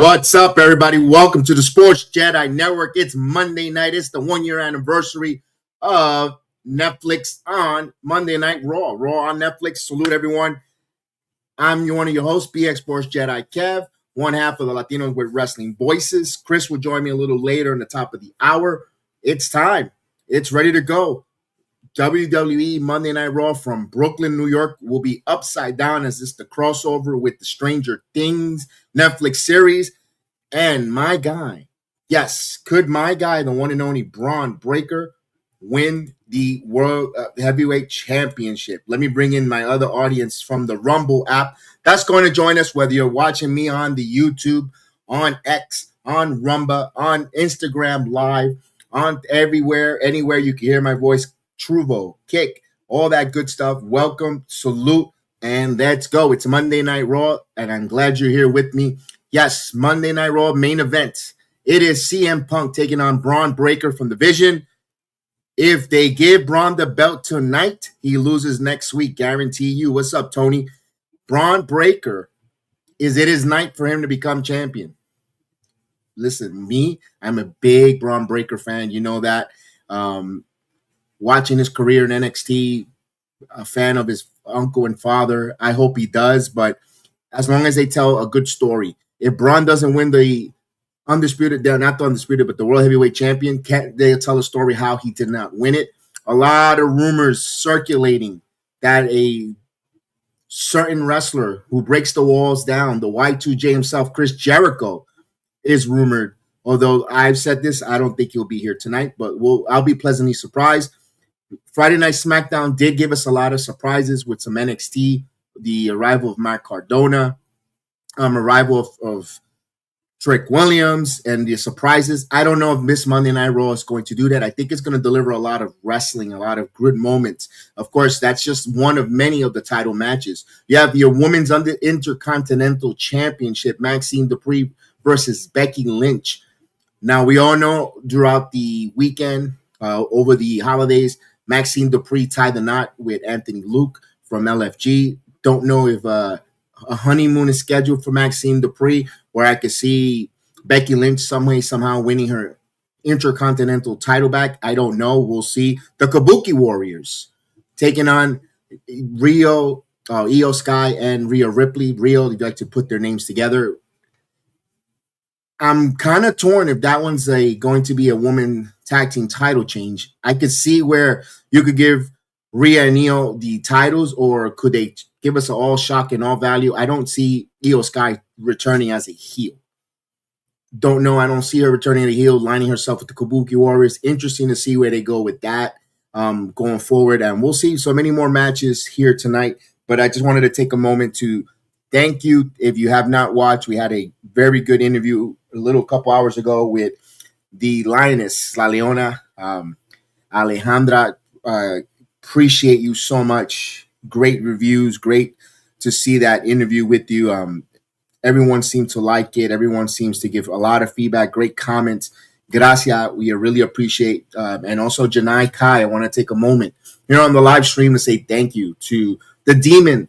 What's up, everybody? Welcome to the Sports Jedi Network. It's Monday night. It's the 1-year anniversary of Netflix on Monday Night Raw. Raw on Netflix. Salute, everyone. I'm one of your hosts, BX Sports Jedi Kev, one half of the Latinos with Wrestling Voices. Chris will join me a little later in the top of the hour. It's time. It's ready to go. WWE Monday Night Raw from Brooklyn, New York will be upside down as it's the crossover with the Stranger Things Netflix series. And my guy, yes, could my guy, the one and only Bron Breakker, win the World Heavyweight Championship? Let me bring in my other audience from the Rumble app. That's going to join us, whether you're watching me on the YouTube, on X, on Rumba, on Instagram Live, on everywhere, anywhere you can hear my voice. Truvo, Kick, all that good stuff. Welcome, salute, and let's go. It's Monday Night Raw, and I'm glad you're here with me. Yes, Monday Night Raw main event. It is CM Punk taking on Bron Breakker from the Vision. If they give Bron the belt tonight, he loses next week, guarantee you. What's up, Tony? Bron Breakker, is it his night for him to become champion? Listen, I'm a big Bron Breakker fan. You know that. Watching his career in NXT, a fan of his uncle and father. I hope he does, but as long as they tell a good story. If Bron doesn't win the undisputed, not the undisputed, but the World Heavyweight Champion, can't they tell a story how he did not win it? A lot of rumors circulating that a certain wrestler who breaks the walls down, the Y2J himself, Chris Jericho, is rumored. Although I've said this, I don't think he'll be here tonight, but I'll be pleasantly surprised. Friday Night SmackDown did give us a lot of surprises with some NXT, the arrival of Matt Cardona, arrival of Trick Williams, and the surprises. I don't know if Miss Monday Night Raw is going to do that. I think it's going to deliver a lot of wrestling, a lot of good moments. Of course, that's just one of many of the title matches. You have your Women's Intercontinental Championship, Maxxine Dupri versus Becky Lynch. Now, we all know throughout the weekend, over the holidays, Maxxine Dupri tied the knot with Anthony Luke from LFG. Don't know if a honeymoon is scheduled for Maxxine Dupri, where I could see Becky Lynch somehow winning her Intercontinental title back. I don't know. We'll see. The Kabuki Warriors taking on Io Sky and Rhea Ripley. Rio, they'd like to put their names together. I'm kind of torn if that one's going to be a woman tag team title change. I could see where you could give Rhea and Io the titles, or could they give us an all shock and all value? I don't see Io Sky returning as a heel. Don't know. I don't see her returning as a heel, lining herself with the Kabuki Warriors. Interesting to see where they go with that going forward. And we'll see so many more matches here tonight. But I just wanted to take a moment to thank you. If you have not watched, we had a very good interview a couple hours ago with the Lioness, La Leona, Alejandra. Appreciate you so much. Great reviews. Great to see that interview with you. Everyone seemed to like it. Everyone seems to give a lot of feedback. Great comments. Gracias. We really appreciate. And also Janai Kai. I want to take a moment here on the live stream to say thank you to the demon,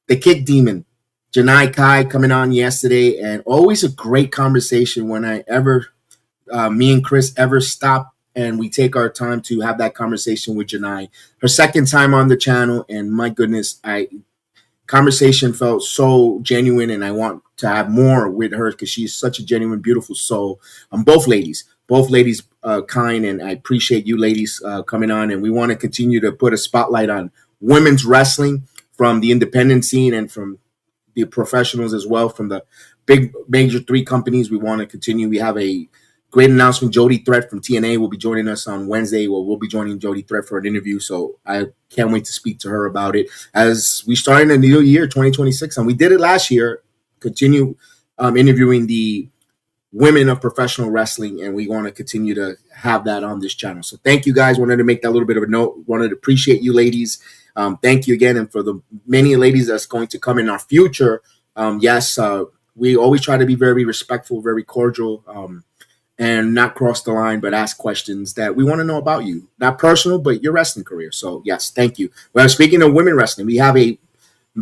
the kick demon, Janai Kai, coming on yesterday, and always a great conversation when me and Chris ever stop and we take our time to have that conversation with Janai. Her second time on the channel, and my goodness, conversation felt so genuine, and I want to have more with her because she's such a genuine, beautiful soul. Both ladies kind, and I appreciate you ladies coming on, and we want to continue to put a spotlight on women's wrestling from the independent scene and from the professionals as well, from the big major three companies. We want to continue. We have a great announcement. Jody Threat from TNA will be joining us on Wednesday. Well, we'll be joining Jody Threat for an interview, so I can't wait to speak to her about it as we start in the new year, 2026. And we did it last year, continue interviewing the women of professional wrestling, and we want to continue to have that on this channel. So thank you guys. Wanted to make that little bit of a note. Wanted to appreciate you ladies. Thank you again. And for the many ladies that's going to come in our future, we always try to be very respectful, very cordial, and not cross the line, but ask questions that we want to know about you. Not personal, but your wrestling career. So, yes, thank you. Well, speaking of women wrestling, we have a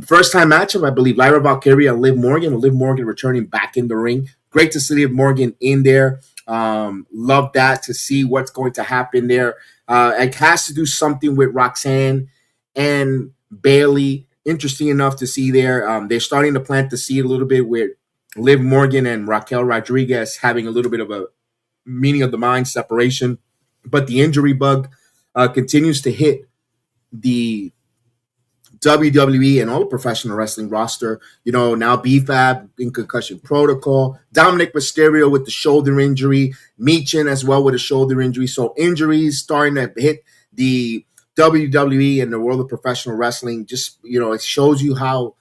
first-time matchup, I believe, Lyra Valkyria and Liv Morgan. Liv Morgan returning back in the ring great to see Liv Morgan in there. Love that, to see what's going to happen there. It has to do something with Roxanne and Bailey. Interesting enough to see there. They're starting to plant the seed a little bit with Liv Morgan and Raquel Rodriguez having a little bit of a meaning of the mind separation. But the injury bug continues to hit the WWE and all the professional wrestling roster. Now BFAB in concussion protocol, Dominic Mysterio with the shoulder injury, Michin as well with a shoulder injury. So injuries starting to hit the WWE and the world of professional wrestling. Just, it shows you how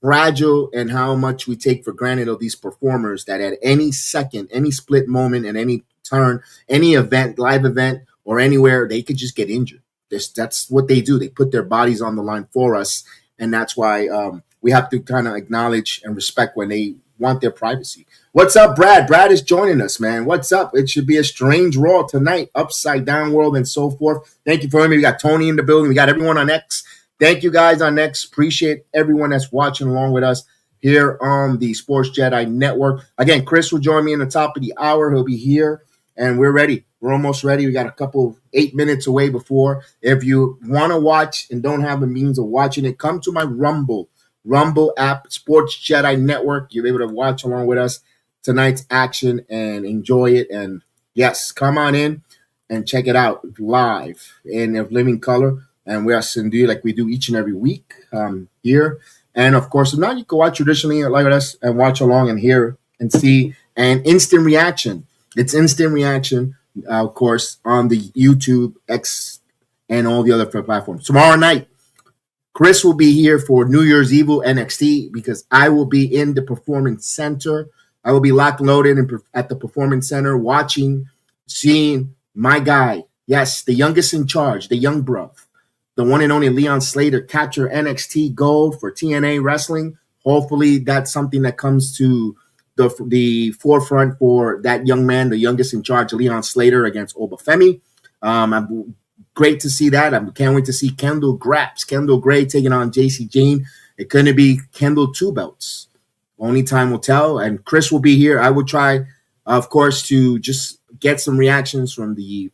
fragile and how much we take for granted of these performers, that at any second, any split moment, at any turn, any event, live event, or anywhere, they could just get injured. That's what they do. They put their bodies on the line for us, and that's why we have to kind of acknowledge and respect when they want their privacy. What's up, Brad? Brad is joining us, man. What's up? It should be a strange Raw tonight, upside down world and so forth. Thank you for having me. We got Tony in the building. We got everyone on X. Thank you guys on X. Appreciate everyone that's watching along with us here on the Sports Jedi Network. Again, Chris will join me in the top of the hour. He'll be here, and we're ready. We're almost ready. We got a couple 8 minutes away before. If you want to watch and don't have the means of watching it, come to my Rumble app, Sports Jedi Network. You'll be able to watch along with us tonight's action and enjoy it. And yes, come on in and check it out live in living color. And we are going to do like we do each and every week here. And of course, if not, you can watch traditionally like us and watch along and hear and see an instant reaction. It's instant reaction, of course, on the YouTube, X, and all the other platforms. Tomorrow night, Chris will be here for New Year's Eve NXT because I will be in the Performance Center. I will be locked and loaded at the Performance Center watching, seeing my guy. Yes, the youngest in charge, the young bruv, the one and only Leon Slater capture NXT gold for TNA Wrestling. Hopefully that's something that comes to the forefront for that young man, the youngest in charge, Leon Slater against Obafemi. I'm great to see that. I can't wait to see Kendall Gray taking on JC Jane. It couldn't be Kendall 2 belts. Only time will tell. And Chris will be here. I will try, of course, to just get some reactions from the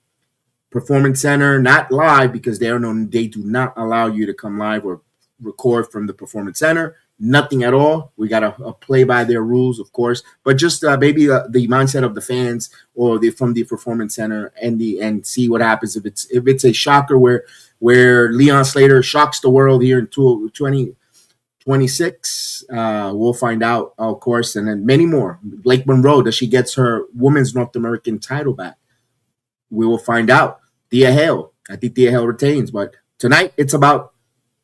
Performance Center, not live because they do not allow you to come live or record from the Performance Center. Nothing at all. We got to play by their rules, of course, but just maybe the mindset of the fans or from the Performance Center and see what happens if it's a shocker where Leon Slater shocks the world here in 2026. We'll find out, of course, and then many more. Blake Monroe, does she gets her women's North American title back? We will find out. Thea Hale, I think Thea Hale retains, but tonight it's about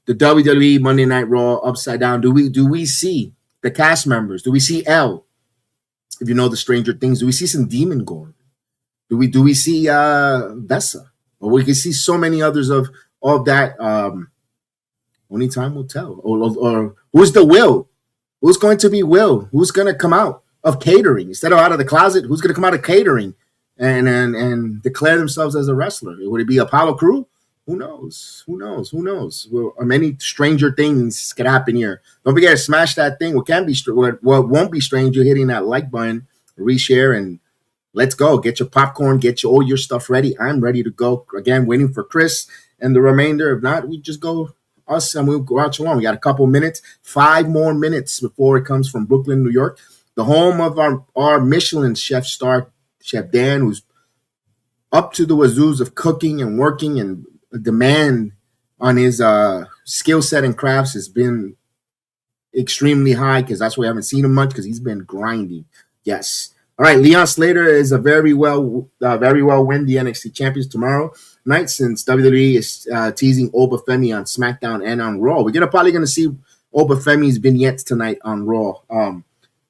the WWE Monday Night Raw upside down. Do we see the cast members? Do we see Elle? If you know the Stranger Things, do we see some Demon Gore? Do we see Vessa? Or we can see so many others of that. Only time will tell. Or who's the Will? Who's going to be Will? Who's going to come out of catering instead of out of the closet? Who's going to come out of catering and declare themselves as a wrestler? Would it be Apollo Crew? Who knows? Well, many stranger things could happen here. Don't forget to smash that thing. What won't be strange, you're hitting that like button, reshare, and let's go. Get your popcorn, get all your stuff ready. I'm ready to go. Again, waiting for Chris and the remainder. If not, we just go us and we'll watch along. We got a couple minutes, 5 more minutes before it comes from Brooklyn, New York, the home of our Michelin chef star, Chef Dan, who's up to the wazoos of cooking and working, and demand on his skill set and crafts has been extremely high because that's why we haven't seen him much because he's been grinding. Yes. All right. Leon Slater is a very well win the NXT champions tomorrow night since WWE is teasing Obafemi on SmackDown and on Raw. We're probably going to see Obafemi's vignettes tonight on Raw.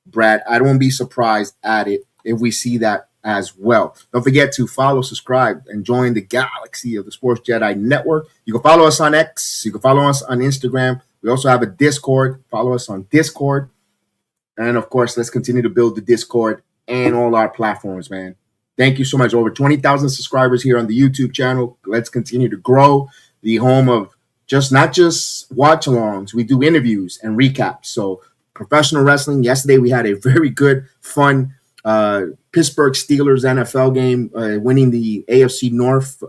Brad, I won't be surprised at it if we see that as well. Don't forget to follow, subscribe, and join the galaxy of the Sports Jedi Network. You can follow us on X. You can follow us on Instagram. We also have a Discord. Follow us on Discord. And, of course, let's continue to build the Discord and all our platforms, man. Thank you so much. Over 20,000 subscribers here on the YouTube channel. Let's continue to grow the home of not just watch-alongs. We do interviews and recaps. So professional wrestling. Yesterday we had a very good, fun Pittsburgh Steelers NFL game, winning the AFC North,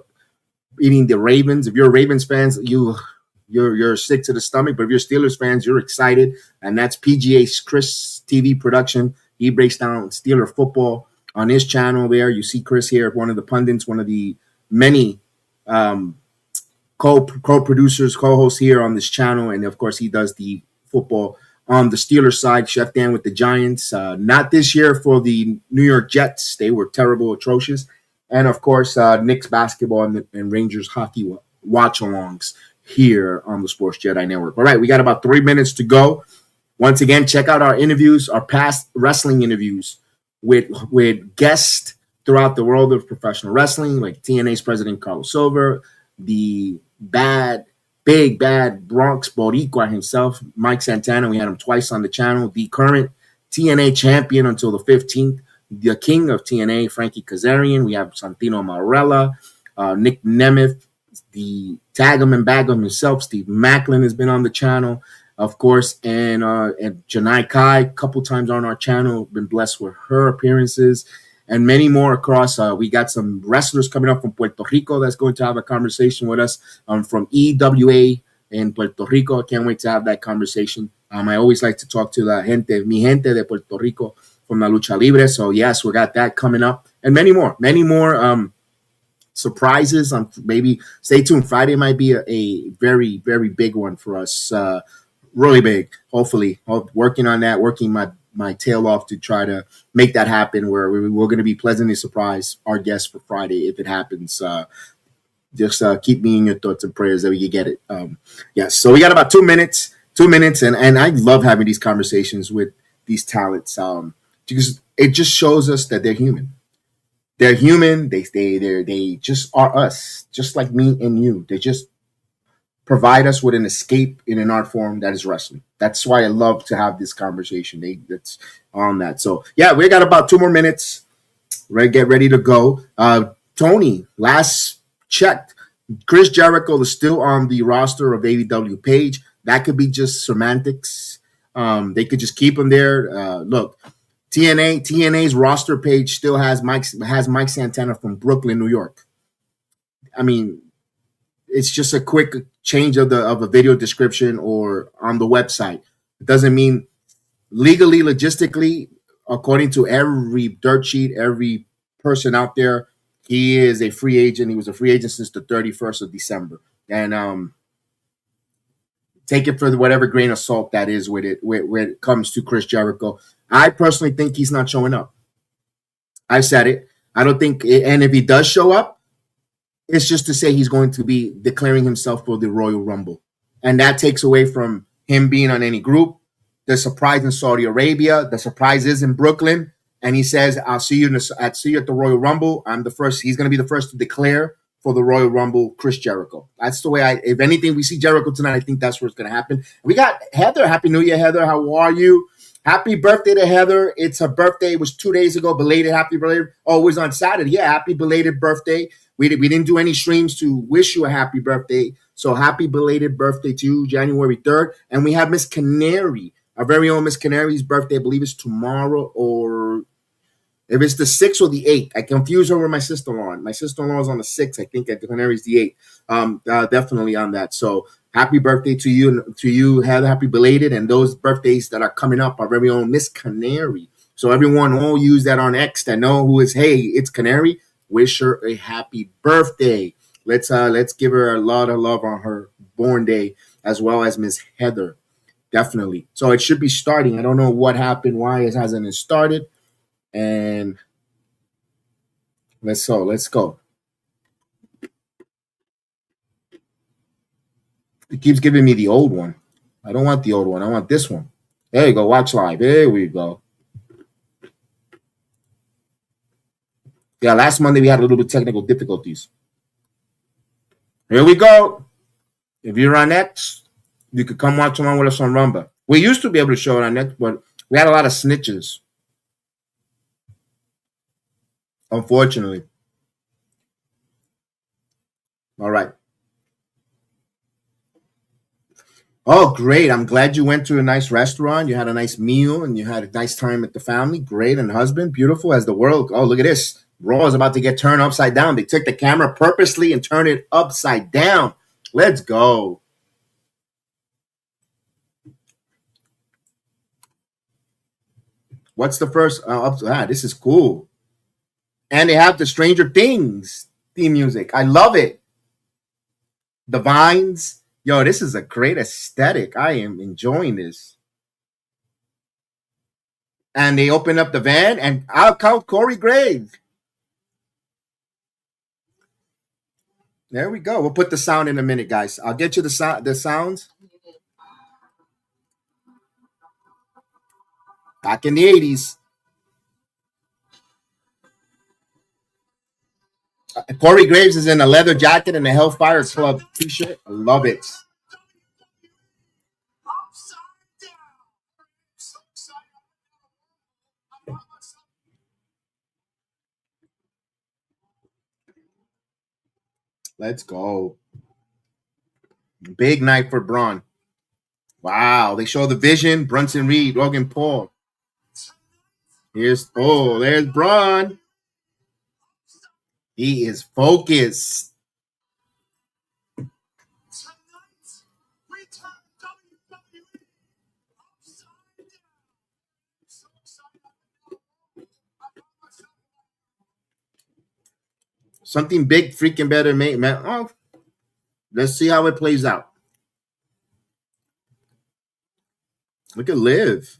beating the Ravens. If you're a Ravens fans, you're sick to the stomach, but if you're Steelers fans, you're excited. And that's PGA's Chris TV production. He breaks down Steeler football on his channel there. You see Chris here, one of the pundits, one of the many co-producers, co-hosts here on this channel. And of course, he does the football on the Steelers side. Chef Dan with the Giants. Not this year for the New York Jets. They were terrible, atrocious. And of course, Knicks basketball and Rangers hockey watch-alongs here on the Sports Jedi Network. All right, we got about 3 minutes to go. Once again, check out our interviews, our past wrestling interviews with guests throughout the world of professional wrestling, like TNA's president Carlos Silver, the big bad Bronx Boricua himself, Mike Santana. We had him twice on the channel. The current TNA champion until the 15th, the king of TNA, Frankie Kazarian. We have Santino Marella, Nick Nemeth, the Tag'em and Bag'em himself, Steve Macklin has been on the channel, of course, and Janai Kai, a couple times on our channel, been blessed with her appearances, and many more across. We got some wrestlers coming up from Puerto Rico that's going to have a conversation with us from EWA in Puerto Rico. I can't wait to have that conversation. I always like to talk to mi gente de Puerto Rico from La Lucha Libre. So, yes, we got that coming up, and many more surprises. Maybe stay tuned. Friday might be a very, very big one for us. Really big. Hopefully, working on that, working my tail off to try to make that happen. Where we're going to be pleasantly surprised our guests for Friday if it happens. Just keep me in your thoughts and prayers that we can get it. Yes. So we got about 2 minutes. 2 minutes, and I love having these conversations with these talents because it just shows us that they're human. They're human. They just are us, just like me and you. They just provide us with an escape in an art form that is wrestling. That's why I love to have this conversation. That's on that. So yeah, we got about 2 more minutes. Get ready to go. Tony, last checked, Chris Jericho is still on the roster of AEW page. That could be just semantics. They could just keep him there. Look. TNA's roster page still has Mike Santana from Brooklyn, New York. I mean, it's just a quick change of a video description or on the website. It doesn't mean legally, logistically, according to every dirt sheet, every person out there, he is a free agent. He was a free agent since the 31st of December. And take it for whatever grain of salt that is with it when it comes to Chris Jericho. I personally think he's not showing up. I said it. I don't think, and if he does show up, it's just to say he's going to be declaring himself for the Royal Rumble. And that takes away from him being on any group. The surprise in Saudi Arabia. The surprise is in Brooklyn. And he says, I'll see you at the Royal Rumble. I'm the first. He's going to be the first to declare for the Royal Rumble, Chris Jericho. That's the way if anything, we see Jericho tonight, I think that's where it's going to happen. We got Heather. Happy New Year, Heather. How are you? Happy birthday to Heather. It's her birthday. It was 2 days ago. Belated happy belated. Oh, it was on Saturday. Yeah, happy belated birthday. We didn't do any streams to wish you a happy birthday. So happy belated birthday to you, January 3rd. And we have Miss Canary, our very own Miss Canary's birthday. I believe it's tomorrow, or if it's the 6th or the 8th. I confuse her with my sister-in-law. My sister-in-law is on the 6th. I think at the Canary's the 8th. Definitely on that. So happy birthday to you, Heather. Happy belated. And those birthdays that are coming up, our very own Miss Canary. So everyone all use that on X that know who is, hey, it's Canary. Wish her a happy birthday. Let's give her a lot of love on her born day, as well as Miss Heather. Definitely. So it should be starting. I don't know what happened, why it hasn't started. And let's go. It keeps giving me the old one. I don't want the old one. I want this one. There you go. Watch live. There we go. Yeah, last Monday we had a little bit of technical difficulties. Here we go. If you're on X, you could come watch along with us on Rumba. We used to be able to show it on X, but we had a lot of snitches. Unfortunately. All right. Oh, great. I'm glad you went to a nice restaurant. You had a nice meal and you had a nice time with the family. Great. And husband, beautiful as the world. Oh, look at this. Raw is about to get turned upside down. They took the camera purposely and turned it upside down. Let's go. What's the first? This is cool. And they have the Stranger Things theme music. I love it. The vines. Yo, this is a great aesthetic. I am enjoying this. And they open up the van, and out comes Corey Graves. There we go. We'll put the sound in a minute, guys. I'll get you the sounds. Back in the 80s. Corey Graves is in a leather jacket and a Hellfire Club t-shirt. I love it. Let's go. Big night for Bron. Wow. They show the Vision, Brunson Reed, Logan Paul. There's Bron. He is focused. Something big, freaking better, man. Oh, let's see how it plays out. Look at Liv.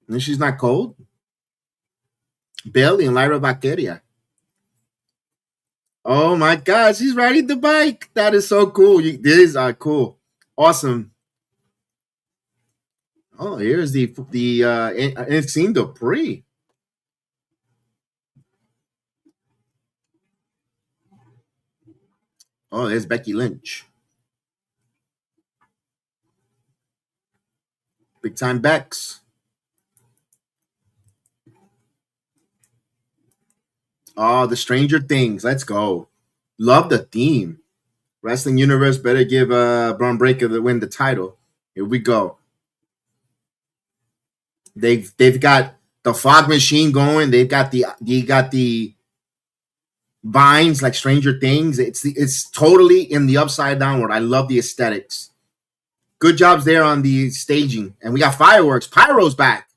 And she's not cold. Bailey and Lyra Valkyria. Oh my gosh, she's riding the bike. That is so cool. These are cool. Awesome. Oh, here's the Maxxine Dupri. Oh, there's Becky Lynch. Big time Bex. Oh, the Stranger Things. Let's go. Love the theme. Wrestling Universe better give Bron Breakker the win the title. Here we go. They've got the fog machine going. They got the vines like Stranger Things. It's totally in the upside downward. I love the aesthetics. Good jobs there on the staging. And we got fireworks. Pyro's back.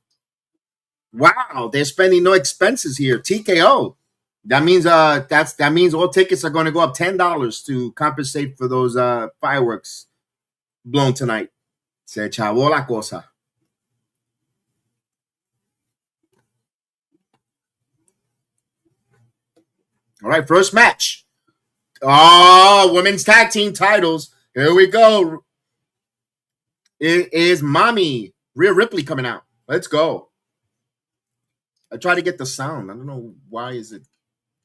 Wow, they're spending no expenses here. TKO. That means all tickets are going to go up $10 to compensate for those fireworks blown tonight. Se chavó la cosa. All right, first match. Oh, women's tag team titles. Here we go. It is Mommy Rhea Ripley coming out. Let's go. I try to get the sound. I don't know why is it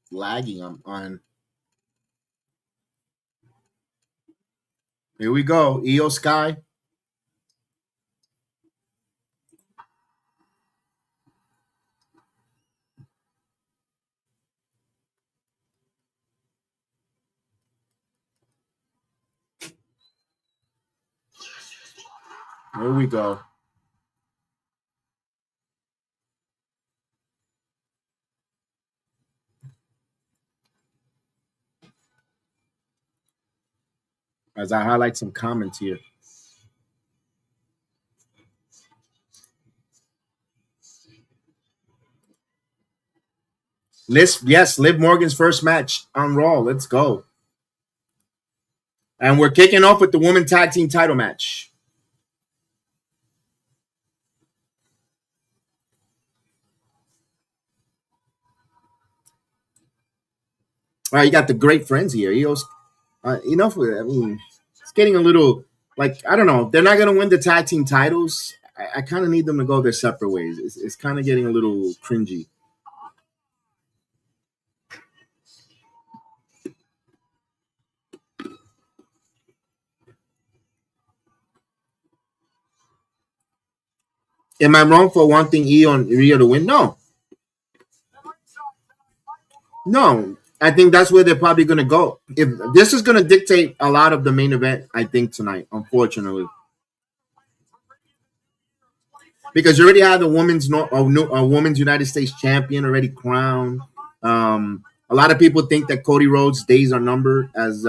lagging on. Here we go. Io Sky. Here we go. As I highlight some comments here. Liv Morgan's first match on Raw. Let's go. And we're kicking off with the women tag team title match. All right, you got the great friends here. It's getting a little like, I don't know. They're not going to win the tag team titles. I kind of need them to go their separate ways. It's kind of getting a little cringy. Am I wrong for wanting Io and Rhea to win? No. No. I think that's where they're probably going to go. If this is going to dictate a lot of the main event, I think tonight, unfortunately. because you already have the women's United States champion already crowned. A lot of people think that Cody Rhodes' days are numbered as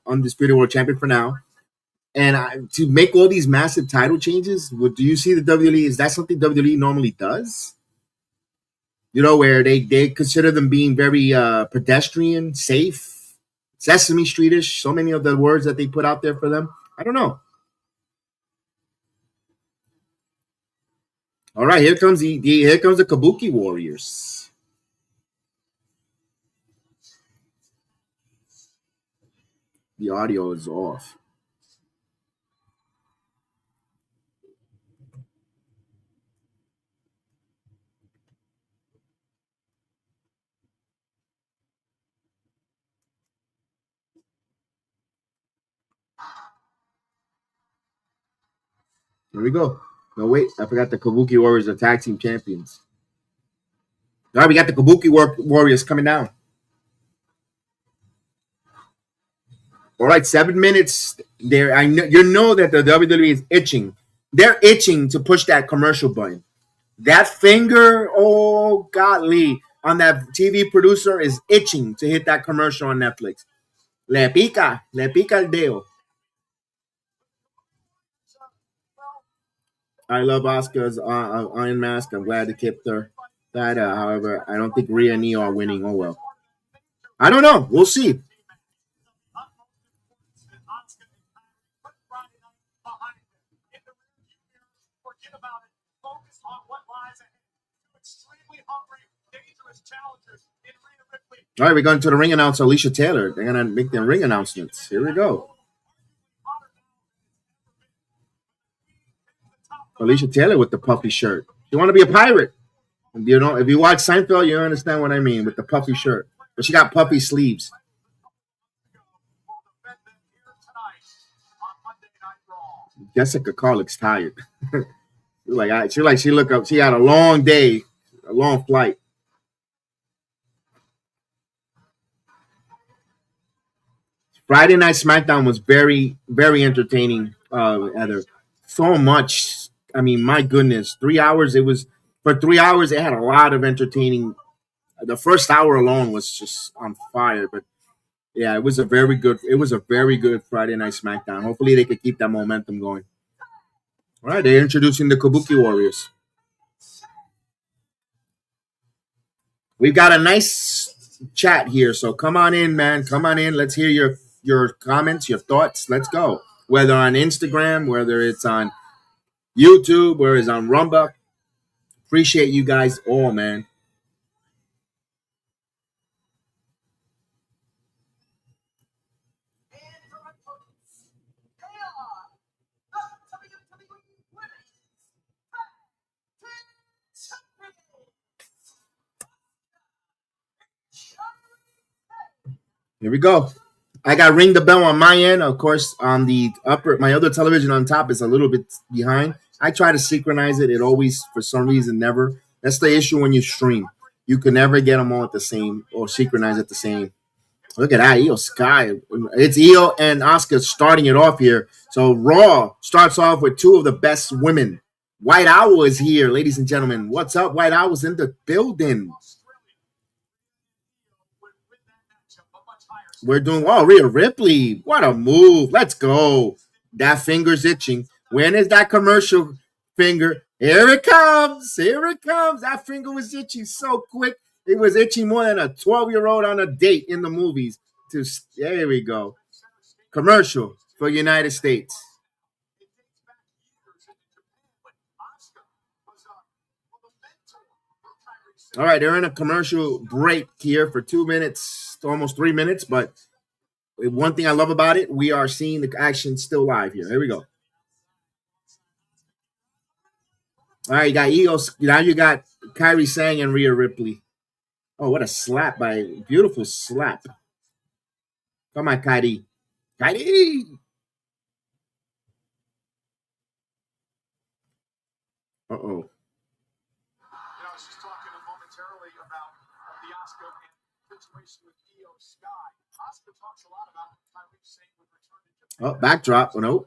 undisputed world champion for now. And to make all these massive title changes, do you see the WWE? Is that something WWE normally does? You know, where they consider them being very pedestrian, safe, Sesame Streetish. So many of the words that they put out there for them. I don't know. All right, here comes the Kabuki Warriors. The audio is off. Here we go. No, wait, I forgot the Kabuki Warriors are tag team champions. All right, we got the Kabuki Warriors coming down. All right, 7 minutes there. I know you know that the WWE is itching. They're itching to push that commercial button. That finger, oh godly, on that TV producer is itching to hit that commercial on Netflix. Le pica el dedo. I love Asuka's Iron Mask. I'm glad they kept her. However, I don't think Rhea and Neo are winning. Oh well. I don't know. We'll see. All right, we're going to the ring announcer, Alicia Taylor. They're going to make their ring announcements. Here we go. Alicia Taylor with the puffy shirt. You want to be a pirate. You know, if you watch Seinfeld, you understand what I mean with the puffy shirt. But she got puffy sleeves. Jessica Carr looks tired. She had a long day, a long flight. Friday Night SmackDown was very, very entertaining, Heather. So much. I mean, my goodness. 3 hours. For 3 hours, it had a lot of entertaining. The first hour alone was just on fire. But yeah, it was a very good Friday Night SmackDown. Hopefully they could keep that momentum going. All right, they're introducing the Kabuki Warriors. We've got a nice chat here, so come on in, man. Come on in. Let's hear your comments, your thoughts. Let's go. Whether on Instagram, whether it's on YouTube, whether it's on Rumba. Appreciate you guys all, man. Here we go. I got ring the bell on my end. Of course, on the my other television on top is a little bit behind. I try to synchronize it. It always, for some reason, never. That's the issue when you stream. You can never get them all at the same or synchronize at the same. Look at that, Io Sky. It's Io and Asuka starting it off here. So Raw starts off with two of the best women. White Owl is here, ladies and gentlemen. What's up? White Owl's in the building. We're doing Rhea Ripley. What a move. Let's go. That finger's itching. When is that commercial finger? Here it comes. Here it comes. That finger was itching so quick. It was itching more than a 12-year-old on a date in the movies. There we go. Commercial for United States. All right, they're in a commercial break here for 2 minutes, almost 3 minutes. But one thing I love about it, we are seeing the action still live here. Here we go. All right, you got Eagles. Now you got Kairi Sane and Rhea Ripley. Oh, what a slap beautiful slap. Come on, Kairi. Kairi! Uh-oh. Oh, backdrop. Oh, no.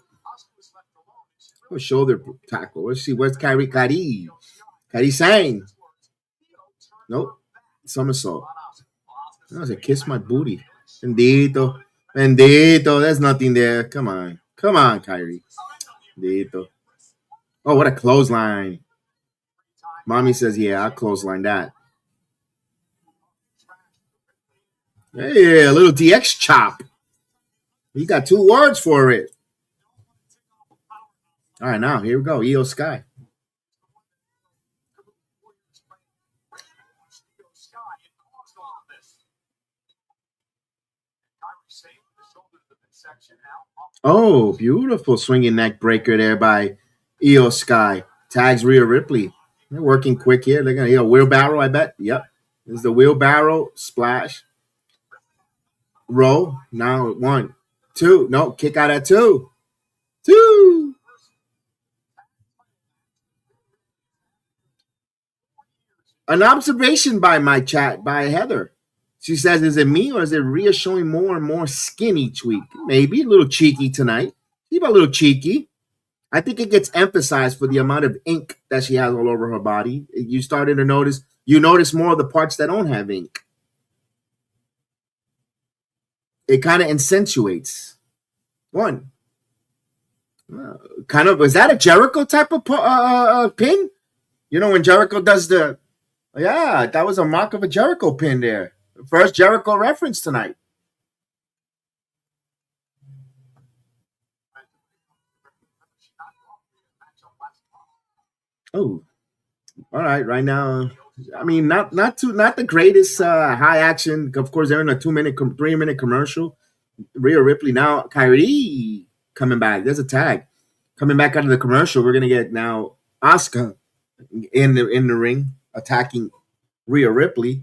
Oh, shoulder tackle. Let's see. Where's Kairi? Kairi Sane. Nope. Somersault. That was a kiss my booty. Bendito. Bendito. There's nothing there. Come on. Come on, Kairi. Bendito. Oh, what a clothesline. Mommy says, yeah, I'll clothesline that. Hey, a little DX chop. You got 2 words for it. All right, now, here we go. Io Sky. Oh, beautiful swinging neck breaker there by Io Sky. Tags Rhea Ripley. They're working quick here. They're going to wheelbarrow, I bet. Yep. This is the wheelbarrow splash. Roll. Now 1, 2. No, kick out at 2. 2. An observation by my chat, by Heather. She says, is it me or is it Rhea showing more and more skin each week? Maybe a little cheeky tonight. She's a little cheeky. I think it gets emphasized for the amount of ink that she has all over her body. You started to notice, you notice more of the parts that don't have ink. It kind of accentuates. 1. Kind of, is that a Jericho type of pin? You know, when Jericho does the, yeah, that was a mark of a Jericho pin there. First Jericho reference tonight. Oh, all right. Right now, I mean, not the greatest high action. Of course, they're in a 3-minute commercial. Rhea Ripley now. Kairi coming back. There's a tag coming back out of the commercial. We're gonna get now Asuka in the ring attacking Rhea Ripley.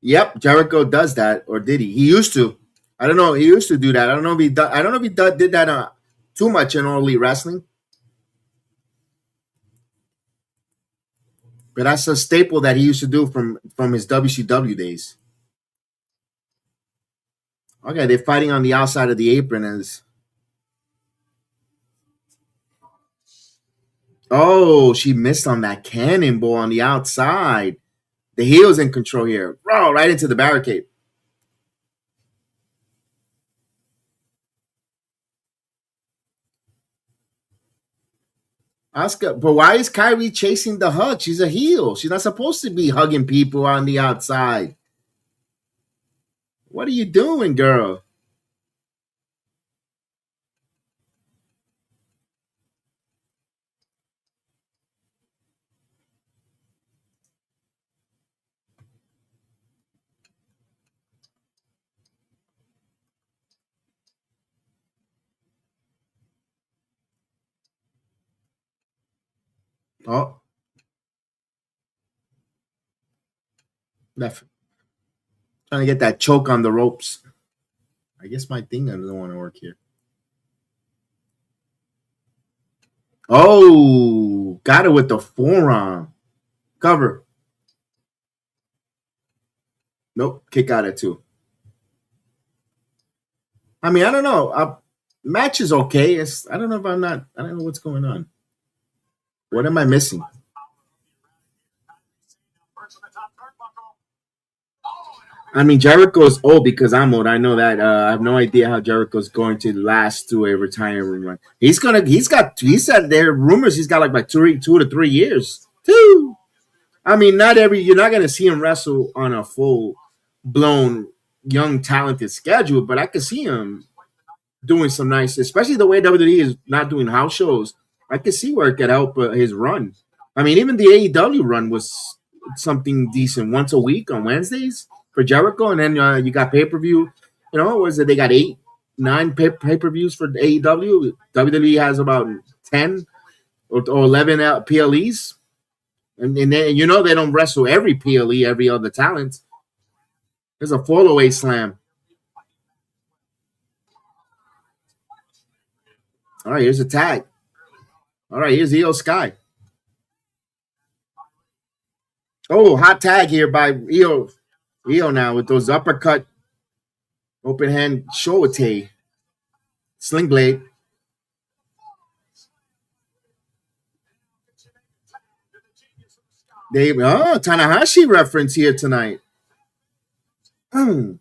Yep, Jericho does that, or did he? He used to. I don't know. He used to do that. I don't know if he. I don't know if he did that too much in All Elite Wrestling. But that's a staple that he used to do from his WCW days. Okay, they're fighting on the outside of the apron as. Oh, she missed on that cannonball on the outside. The heel's in control here. Oh, right into the barricade. Asuka, but why is Kairi chasing the hug? She's a heel. She's not supposed to be hugging people on the outside. What are you doing, girl? Oh, left. Trying to get that choke on the ropes. I guess my thing doesn't want to work here. Oh, got it with the forearm. Cover. Nope, kick out at 2. I mean, I don't know. Match is okay. I don't know if I'm not. I don't know what's going on. What am I missing? I mean, Jericho's old because I'm old. I know that. I have no idea how Jericho's going to last to a retirement run. He said there are rumors he's got like 2 to 3 years. 2. I mean, you're not going to see him wrestle on a full blown young talented schedule, but I could see him doing some nice, especially the way WWE is not doing house shows. I could see where it could help his run. I mean, even the AEW run was something decent once a week on Wednesdays for Jericho, and then you got pay per view. You know, was it they got 8, 9 pay per views for AEW? WWE has about 10 or 11 PLEs, and then you know they don't wrestle every PLE, every other talent. There's a fall away slam. All right, here's a tag. All right, here's Io Sky. Oh, hot tag here by Io. Io now with those uppercut, open hand shote, sling blade. Tanahashi reference here tonight. Poor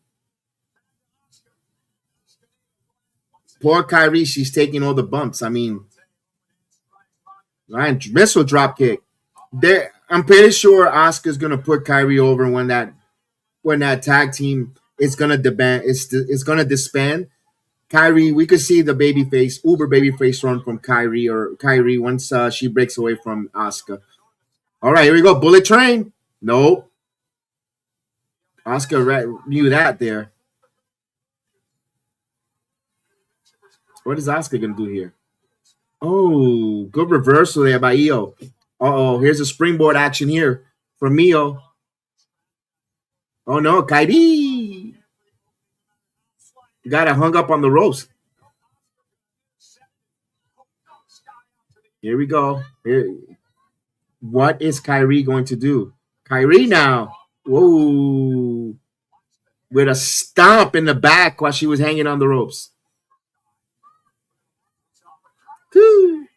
Kairi, she's taking all the bumps. I mean, Ryan missile drop kick. I'm pretty sure Asuka's gonna put Kairi over when that tag team is gonna disband. It's gonna disband. Kairi, we could see the uber baby face run from Kairi once she breaks away from Asuka. All right, here we go. Bullet train. Nope. Asuka knew that there. What is Asuka gonna do here? Oh, good reversal there by Io. Oh, here's a springboard action here from Io. Oh no, Kairi got it hung up on the ropes. Here we go. Here. What is Kairi going to do? Kairi now. Whoa. With a stomp in the back while she was hanging on the ropes. Whew.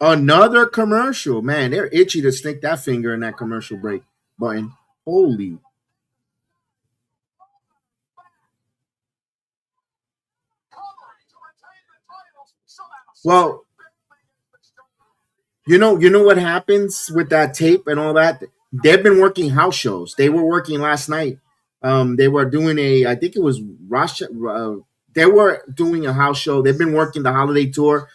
Another commercial. Man, they're itchy to stick that finger in that commercial break button. Holy. Well, you know what happens with that tape and all that? They've been working house shows. They were working last night. They were doing I think it was Russia. They were doing a house show. They've been working the holiday tour.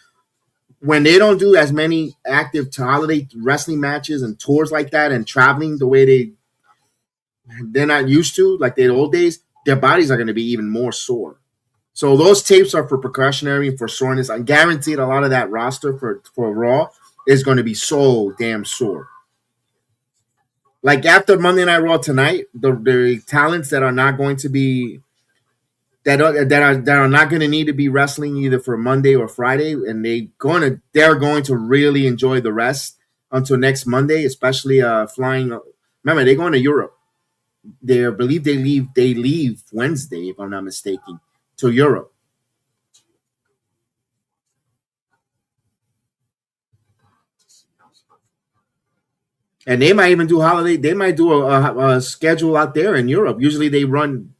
When they don't do as many active holiday wrestling matches and tours like that and traveling the way they're not used to, like the old days, their bodies are going to be even more sore. So those tapes are for precautionary and for soreness. I guaranteed a lot of that roster for Raw is going to be so damn sore. Like after Monday Night Raw tonight, the talents that are not going to be that are not going to need to be wrestling either for Monday or Friday, and they're going to really enjoy the rest until next Monday, especially flying. Remember, they're going to Europe. They believe they leave Wednesday, if I'm not mistaken, to Europe. And they might even do holiday. They might do a schedule out there in Europe. Usually they run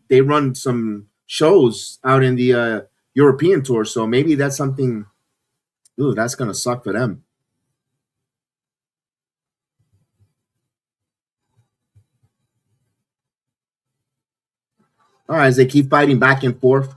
some shows out in the European tour. So maybe that's something. Ooh, that's gonna suck for them. All right, as they keep fighting back and forth.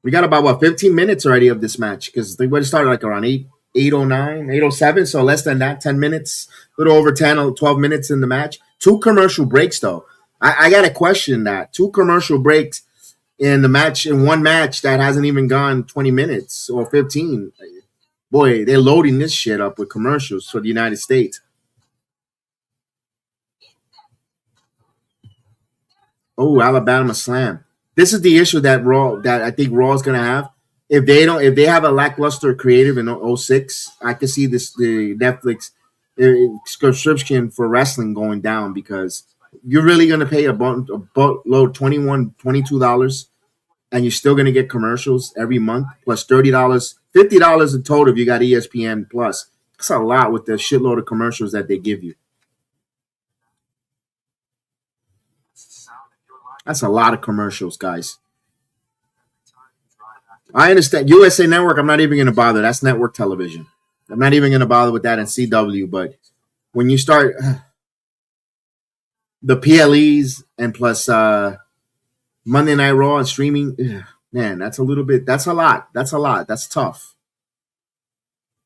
We got about 15 minutes already of this match because they would have started like around 8:09, 8:07, so less than that, 10 minutes, a little over 10 or 12 minutes in the match. Two commercial breaks though. I got to question that. Two commercial breaks in one match that hasn't even gone 20 minutes or 15. Boy, they're loading this shit up with commercials for the United States. Oh, Alabama Slam. This is the issue that I think Raw is gonna have. If they have a lackluster creative in '06, I can see the Netflix subscription for wrestling going down because you're really gonna pay a boatload, $21, $22, and you're still gonna get commercials every month plus $30, $50 in total if you got ESPN Plus. That's a lot with the shitload of commercials that they give you. That's a lot of commercials, guys. I understand USA Network. I'm not even going to bother. That's network television. I'm not even going to bother with that in CW. But when you start the PLEs and plus Monday Night Raw and streaming, man, that's a little bit. That's a lot. That's a lot. That's tough.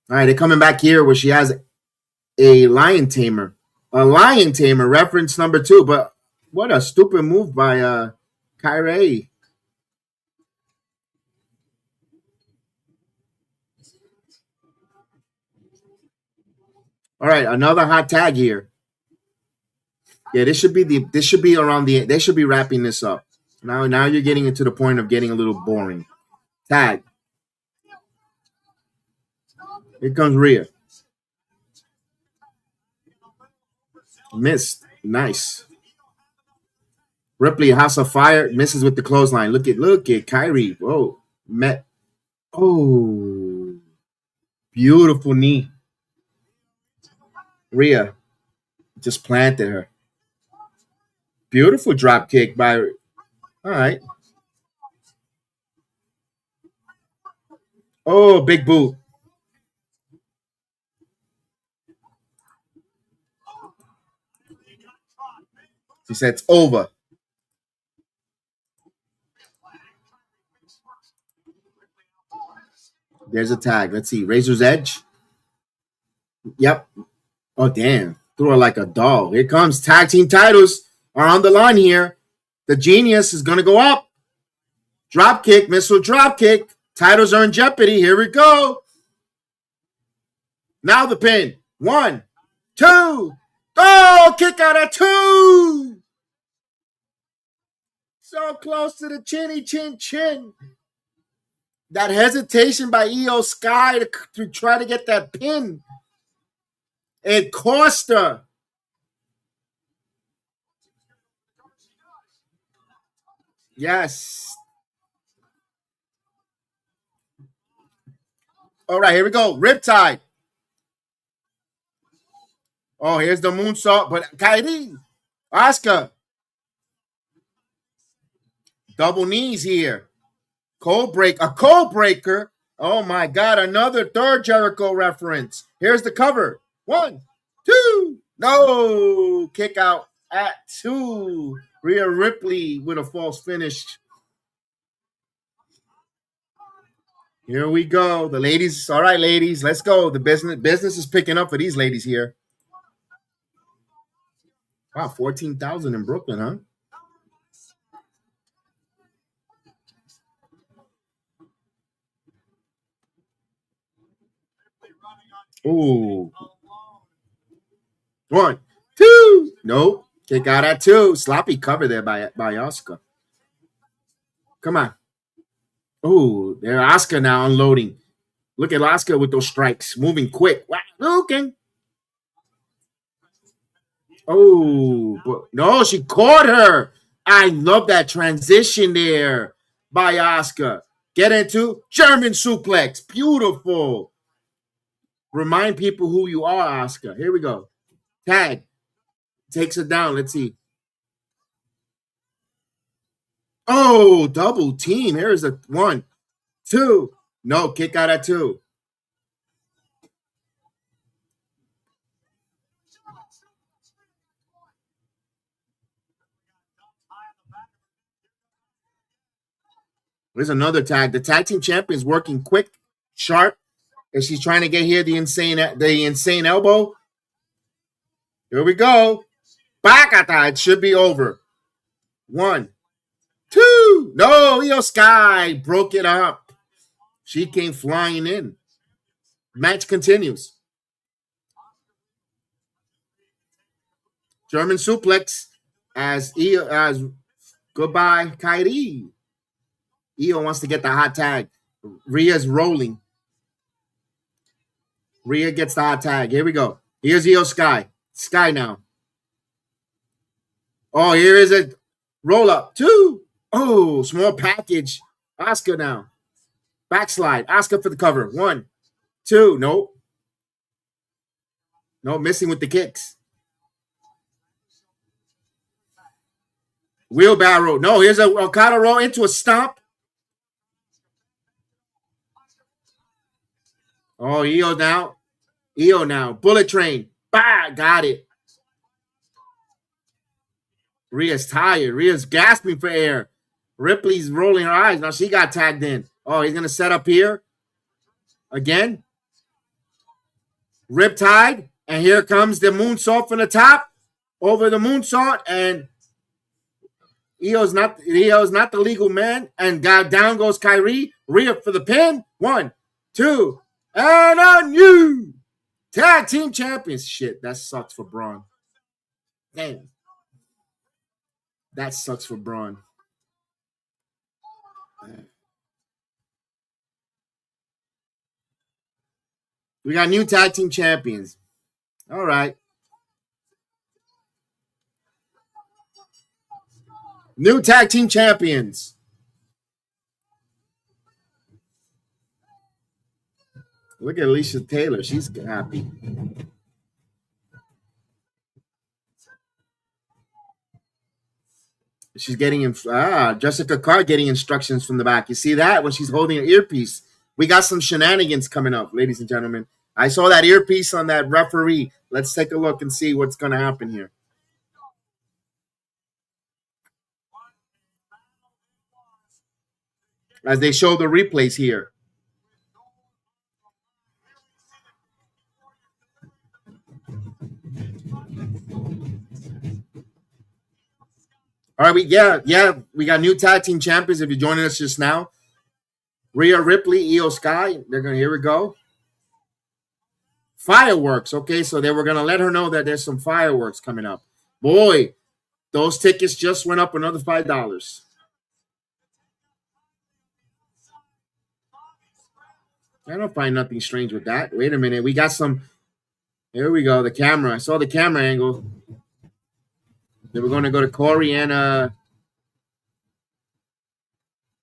All right, they're coming back here where she has a lion tamer. A lion tamer, reference number 2. But what a stupid move by Kairi. All right, another hot tag here. Yeah, this should be around they should be wrapping this up. Now you're getting into the point of getting a little boring. Tag. Here comes Rhea. Missed. Nice. Ripley, House of Fire, misses with the clothesline. Look at Kairi. Whoa. Met. Oh. Beautiful knee. Rhea just planted her. Beautiful drop kick by. All right. Oh, big boot. She said it's over. There's a tag. Let's see. Razor's Edge. Yep. Oh, damn. Threw her like a doll. Here comes. Tag team titles are on the line here. The Genius is going to go up. Drop kick. Missile drop kick. Titles are in jeopardy. Here we go. Now the pin. 1, 2. Oh, kick out at 2. So close to the chinny chin chin. That hesitation by Io Sky to try to get that pin. It cost her. Yes. All right, here we go. Riptide. Oh, here's the moonsault. But Kairi, Asuka. Double knees here. A code breaker. Oh my God, another third Jericho reference. Here's the cover. 1, 2. No. Kick out at 2. Rhea Ripley with a false finish. Here we go. The ladies. All right, ladies, let's go. The business is picking up for these ladies here. Wow, 14,000 in Brooklyn, huh? Ooh. 1, 2. Nope. Kick out at 2. Sloppy cover there by Asuka. Come on. Ooh, there Asuka now unloading. Look at Asuka with those strikes. Moving quick. Wow. Okay. Oh, but no, she caught her. I love that transition there by Asuka. Get into German suplex. Beautiful. Remind people who you are, Asuka. Here we go. Tag. Takes it down. Let's see. Oh, double team. Here's a 1, 2. No, kick out at 2. There's another tag. The tag team champion is working quick, sharp, as she's trying to get here the insane elbow. Here we go. Back. It should be over. 1, 2. No, Io Sky broke it up. She came flying in. Match continues. German suplex as goodbye Kairi. Io wants to get the hot tag. Rhea's rolling. Rhea gets the hot tag. Here we go. Here's Io Sky. Sky now. Oh, here is a roll up. 2. Oh, small package. Asuka now. Backslide. Asuka for the cover. 1, 2. Nope. No, missing with the kicks. Wheelbarrow. No, here's a Okada roll into a stomp. Oh, Io now. Bullet train. Bah, got it. Rhea's tired. Rhea's gasping for air. Ripley's rolling her eyes. Now she got tagged in. Oh, he's going to set up here. Again. Riptide. And here comes the moonsault from the top. Over the moonsault. And Io's not the legal man. And down goes Kairi. Rhea for the pin. 1, 2. And a new tag team champions. Shit, that sucks for Bron. Damn. That sucks for Bron. We got new tag team champions. All right. New tag team champions. Look at Alicia Taylor. She's happy. She's getting Jessica Carr getting instructions from the back. You see that when she's holding an earpiece? We got some shenanigans coming up, ladies and gentlemen. I saw that earpiece on that referee. Let's take a look and see what's going to happen here. As they show the replays here. All right, we got new tag team champions. If you're joining us just now, Rhea, Ripley, Io Sky. Here we go. Fireworks. Okay, so they were gonna let her know that there's some fireworks coming up. Boy, those tickets just went up another $5. I don't find nothing strange with that. Wait a minute, we got some. Here we go. The camera. I saw the camera angle. Then we're going to go to Corey and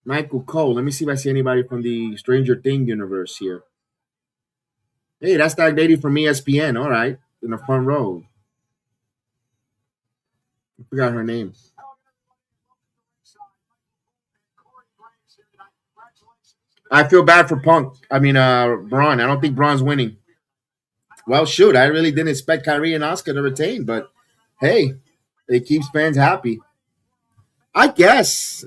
Michael Cole. Let me see if I see anybody from the Stranger Things universe here. Hey, that's that lady from ESPN. All right. In the front row. I forgot her name. I feel bad for Bron. I don't think Bron's winning. Well, shoot. I really didn't expect Kairi and Asuka to retain, but hey. It keeps fans happy. I guess.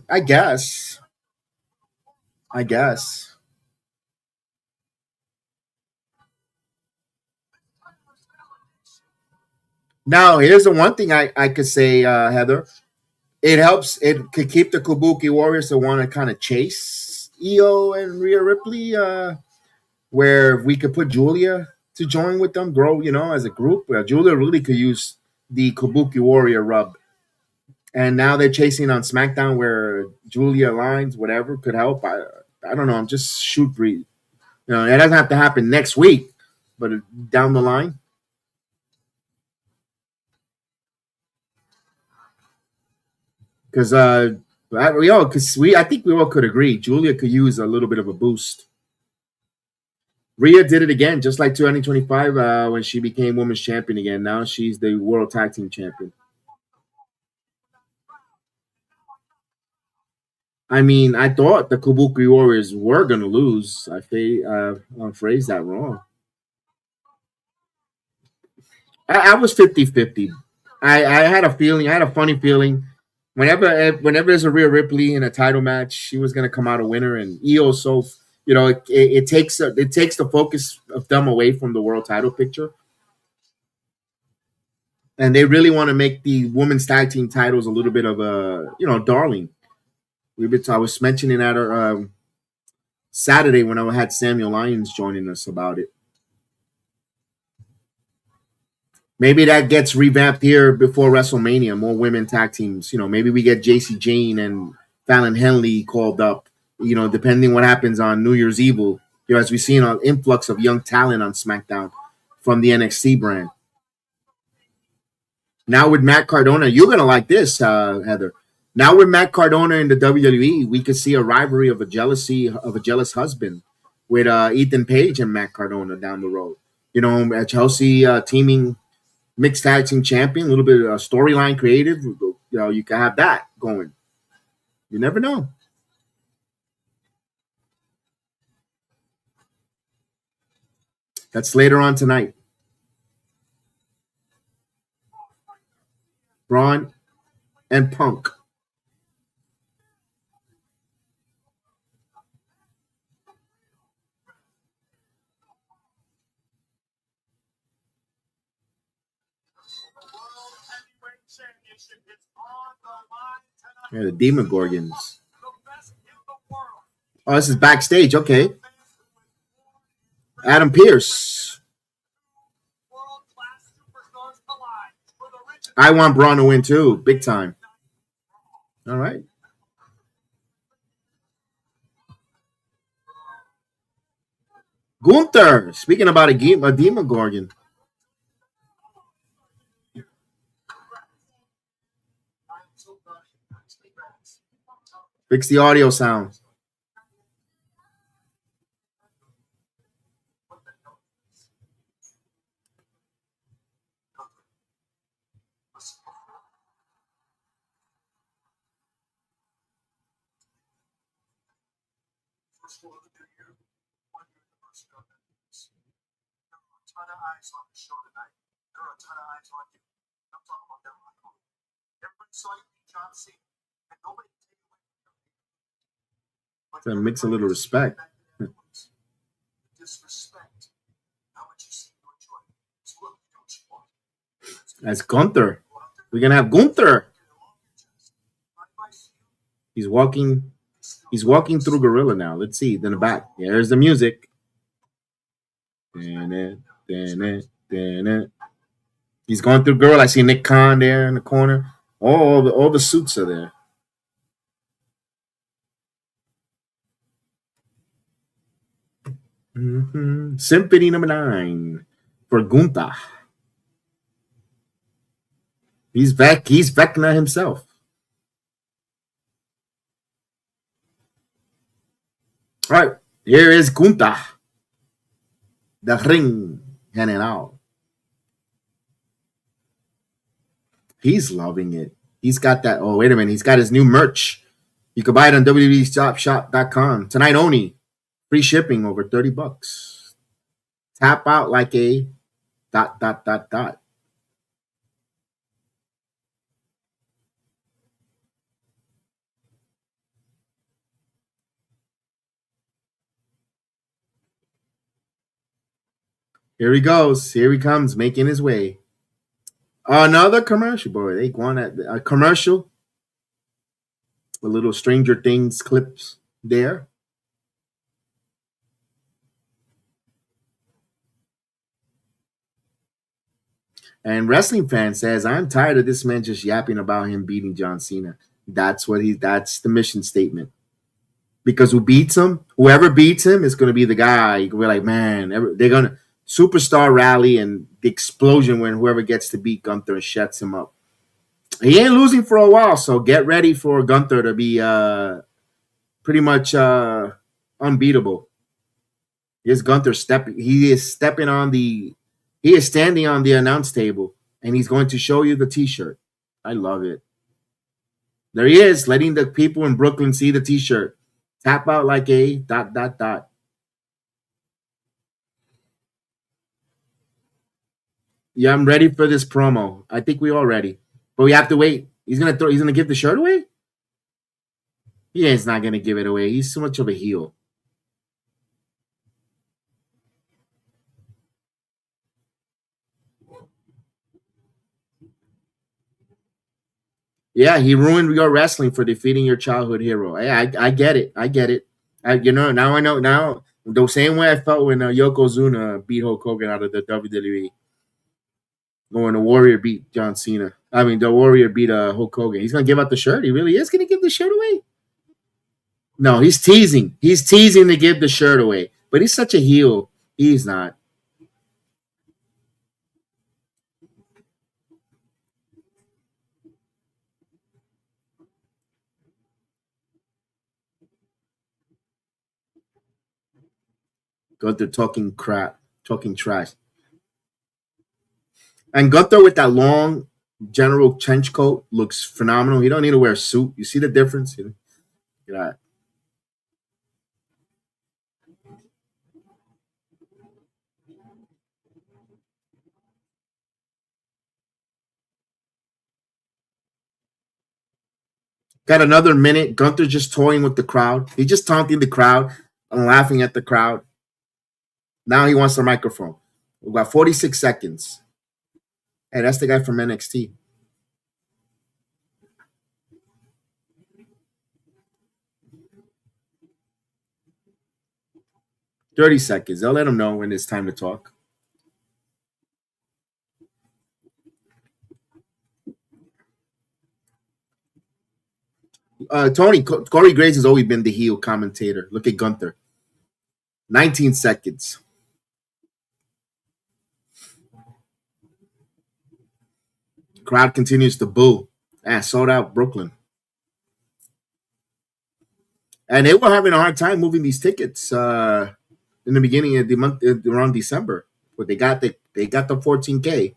Now, here's the one thing I could say, Heather. It helps. It could keep the Kabuki Warriors to want to kind of chase Io and Rhea Ripley, where we could put Julia to join with them, grow, as a group. Julia really could use the Kabuki Warrior rub. And now they're chasing on SmackDown where Julia Lines, whatever, could help. I don't know. I'm just shoot breathe. It doesn't have to happen next week, but down the line. Because I think we all could agree Julia could use a little bit of a boost. Rhea did it again, just like 2025 when she became Women's Champion again. Now she's the World Tag Team Champion. I mean, I thought the Kabuki Warriors were going to lose. I phrased that wrong. I was 50-50. I had a feeling. I had a funny feeling. Whenever there's a Rhea Ripley in a title match, she was going to come out a winner. And Io, so it takes the focus of them away from the world title picture. And they really want to make the women's tag team titles a little bit of a darling. I was mentioning at Saturday when I had Samuel Lyons joining us about it. Maybe that gets revamped here before WrestleMania. More women tag teams. Maybe we get JC Jane and Fallon Henley called up. Depending what happens on New Year's Eve. As we've seen an influx of young talent on SmackDown from the NXT brand. Now with Matt Cardona, you're gonna like this, Heather. Now with Matt Cardona in the WWE, we could see a rivalry of a jealous husband with Ethan Page and Matt Cardona down the road. Chelsea teaming mixed tag team champion, a little bit of storyline creative. You can have that going. You never know. That's later on tonight. Bron and Punk. Yeah, the Demon Gorgons. Oh, this is backstage. Okay. Adam Pearce. I want Braun to win too, big time. All right. Gunther. Speaking about a Demon Gorgon. Fix the audio sound. That makes a little respect. That's Gunther. We're gonna have Gunther. He's walking. He's walking through Gorilla now. Let's see. Then the back. There's the music. He's going through Gorilla. I see Nick Khan there in the corner. All the suits are there. Symphony number 9 for Gunther. He's back. He's Vecna himself. All right, here is Gunther. The ring general. He's loving it. He's got that. Oh, wait a minute. He's got his new merch. You can buy it on WWEshop.com. Tonight only. Free shipping over $30. Tap out like a ... Here he goes. Here he comes, making his way. Another commercial, boy. They want a commercial. A little Stranger Things clips there. And wrestling fan says, I'm tired of this man just yapping about him beating John Cena. That's the mission statement. Because whoever beats him is going to be the guy. We're like, man, they're going to superstar rally and the explosion when whoever gets to beat Gunther and shuts him up. He ain't losing for a while, so get ready for Gunther to be pretty much unbeatable. Here's Gunther stepping. He is standing on the announce table, and he's going to show you the T-shirt. I love it. There he is, letting the people in Brooklyn see the T-shirt. Tap out like a ... Yeah, I'm ready for this promo. I think we all ready, but we have to wait. He's gonna give the shirt away. Yeah, he's not gonna give it away. He's so much of a heel. Yeah, he ruined your wrestling for defeating your childhood hero. I get it. I get it. Now I know. Now the same way I felt when Yokozuna beat Hulk Hogan out of the WWE. When the Warrior beat John Cena. I mean, the Warrior beat Hulk Hogan. He's gonna give out the shirt. He really is gonna give the shirt away. No, he's teasing. He's teasing to give the shirt away. But he's such a heel. He's not. Gunther talking crap, talking trash. And Gunther with that long general trench coat looks phenomenal. He don't need to wear a suit. You see the difference? Yeah. Got another minute. Gunther just toying with the crowd. He's just taunting the crowd and laughing at the crowd. Now he wants the microphone. We've got 46 seconds. Hey, that's the guy from NXT. $30. They'll let him know when it's time to talk. Tony, Corey Graves has always been the heel commentator. Look at Gunther. 19 seconds. Crowd continues to boo. Sold out Brooklyn. And they were having a hard time moving these tickets in the beginning of the month, around December. But they got the 14K.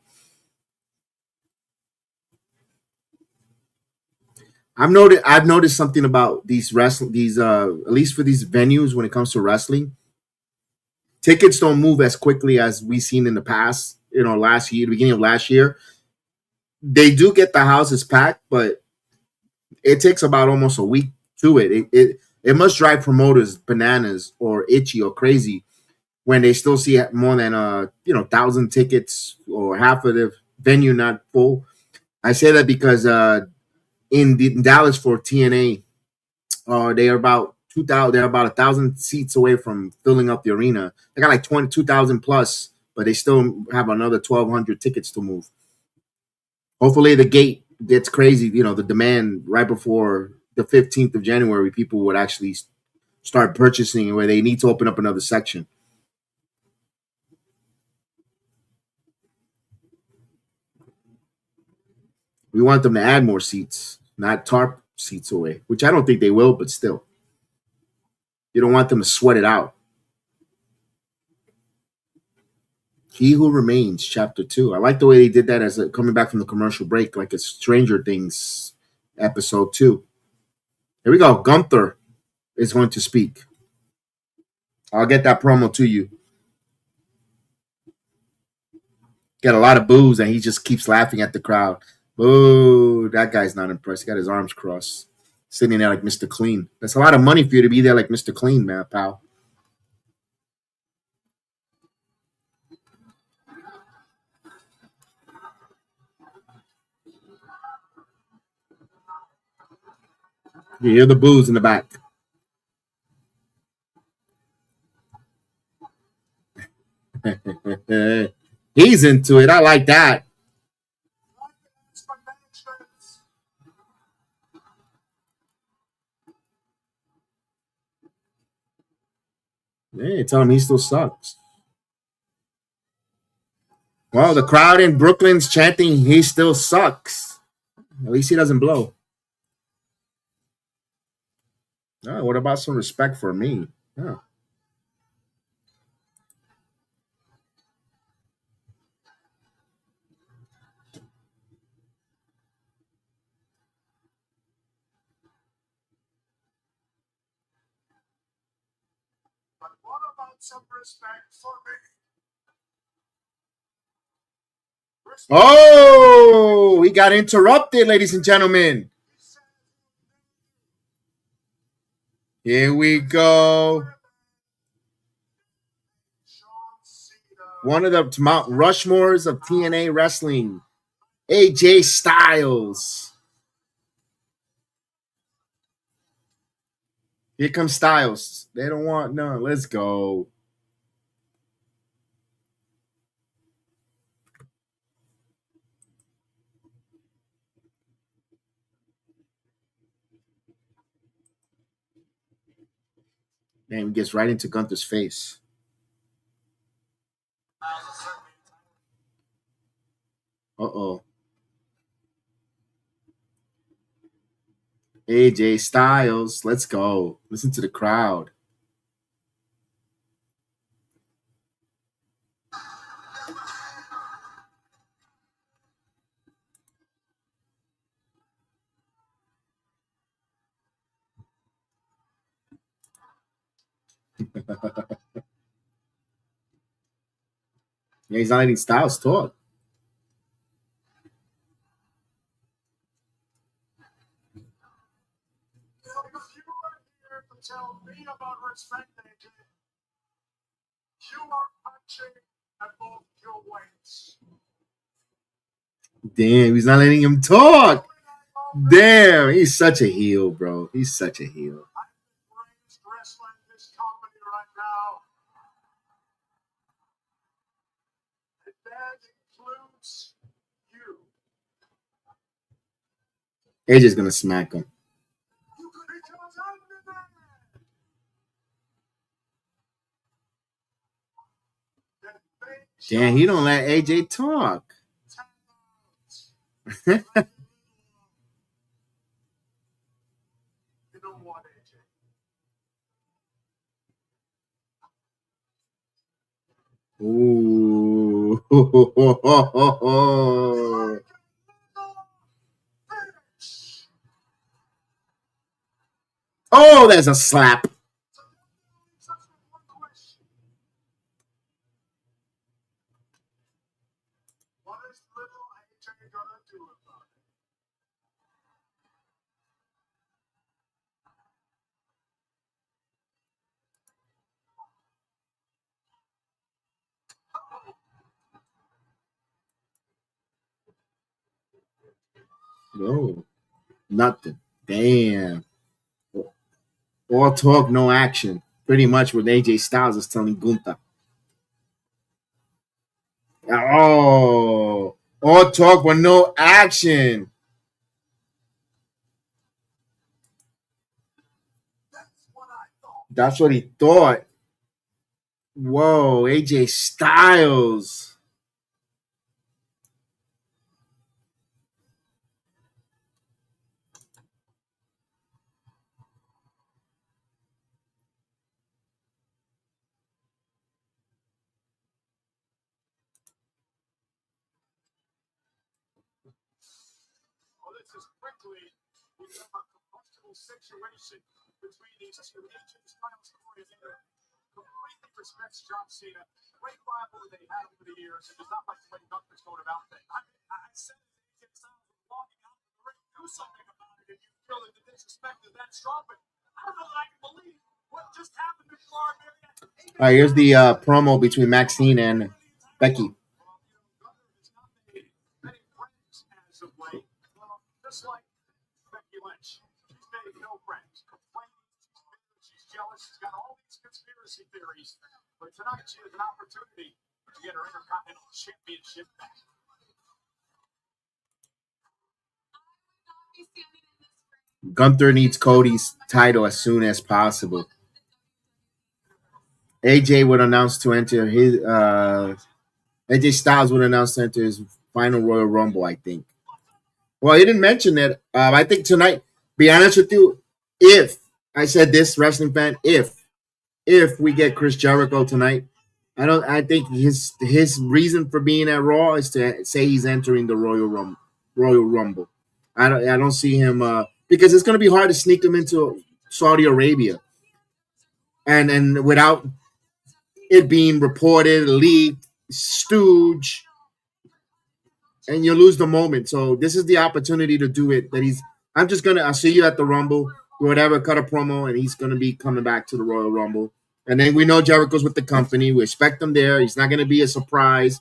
I've noticed something about these at least for these venues when it comes to wrestling. Tickets don't move as quickly as we've seen in the past. Last year, the beginning of last year, they do get the houses packed, but it takes about almost a week to it. It must drive promoters bananas or itchy or crazy when they still see more than 1,000 tickets or half of the venue not full. I say that because in Dallas for TNA, they're about 2,000. They're about 1,000 seats away from filling up the arena. They got like 22,000 plus, but they still have another 1,200 tickets to move. Hopefully, the gate gets crazy. The demand right before the 15th of January, people would actually start purchasing where they need to open up another section. We want them to add more seats, not tarp seats away, which I don't think they will, but still. You don't want them to sweat it out. He Who Remains, Chapter 2. I like the way they did that as coming back from the commercial break, like a Stranger Things episode 2. Here we go. Gunther is going to speak. I'll get that promo to you. Get a lot of boos, and he just keeps laughing at the crowd. Boo, that guy's not impressed. He got his arms crossed, sitting there like Mr. Clean. That's a lot of money for you to be there like Mr. Clean, man, pal. You hear the boos in the back. He's into it. I like that. Hey, tell him he still sucks. Well, the crowd in Brooklyn's chanting, he still sucks. At least he doesn't blow. Oh, what about some respect for me? Oh. But what about some respect for me? Oh, we got interrupted, ladies and gentlemen. Here we go. One of the Mount Rushmores of TNA wrestling, AJ Styles. Here comes Styles. They don't want none. Let's go. Man, he gets right into Gunther's face. Uh-oh. AJ Styles, let's go. Listen to the crowd. Yeah, he's not letting Styles talk. Tell me about respect, AJ. You are punching at both your weights. Damn, he's not letting him talk. Damn, he's such a heel, bro. He's such a heel. Wrestling this company right now. And that includes you. AJ's gonna smack him. You Damn, he don't let AJ talk. Ooh. Oh, there's a slap. No, nothing. Damn. All talk, no action. Pretty much what AJ Styles is telling Gunther. Oh, all talk but no action. That's what he thought. Whoa, AJ Styles. Situation between these two agents. Completely respects John Cena. Great rivalry they had over the years, and does not like the way Gunther's going about things. I said AJ Styles was walking out of the ring, do something about it, and you feel that the disrespect is that strong. But I don't know that I can believe what just happened before. All right, here's the promo between Maxxine and Becky. Just like Becky Lynch, she's made no friends. She's jealous. She's got all these conspiracy theories. But tonight she has an opportunity to get her Intercontinental Championship back. Gunther needs Cody's title as soon as possible. AJ would announce to enter his AJ Styles would announce to enter his final Royal Rumble, I think. Well, he didn't mention that. I think tonight, be honest with you, if I said this, wrestling fan, if we get Chris Jericho tonight, I think his reason for being at Raw is to say he's entering the Royal Rumble. I don't see him because it's going to be hard to sneak him into Saudi Arabia, and without it being reported, leaked, stooge, and you lose the moment. So this is the opportunity to do it. I'll see you at the Rumble, whatever, cut a promo, and he's gonna be coming back to the Royal Rumble. And then we know Jericho's with the company. We expect him there. He's not gonna be a surprise,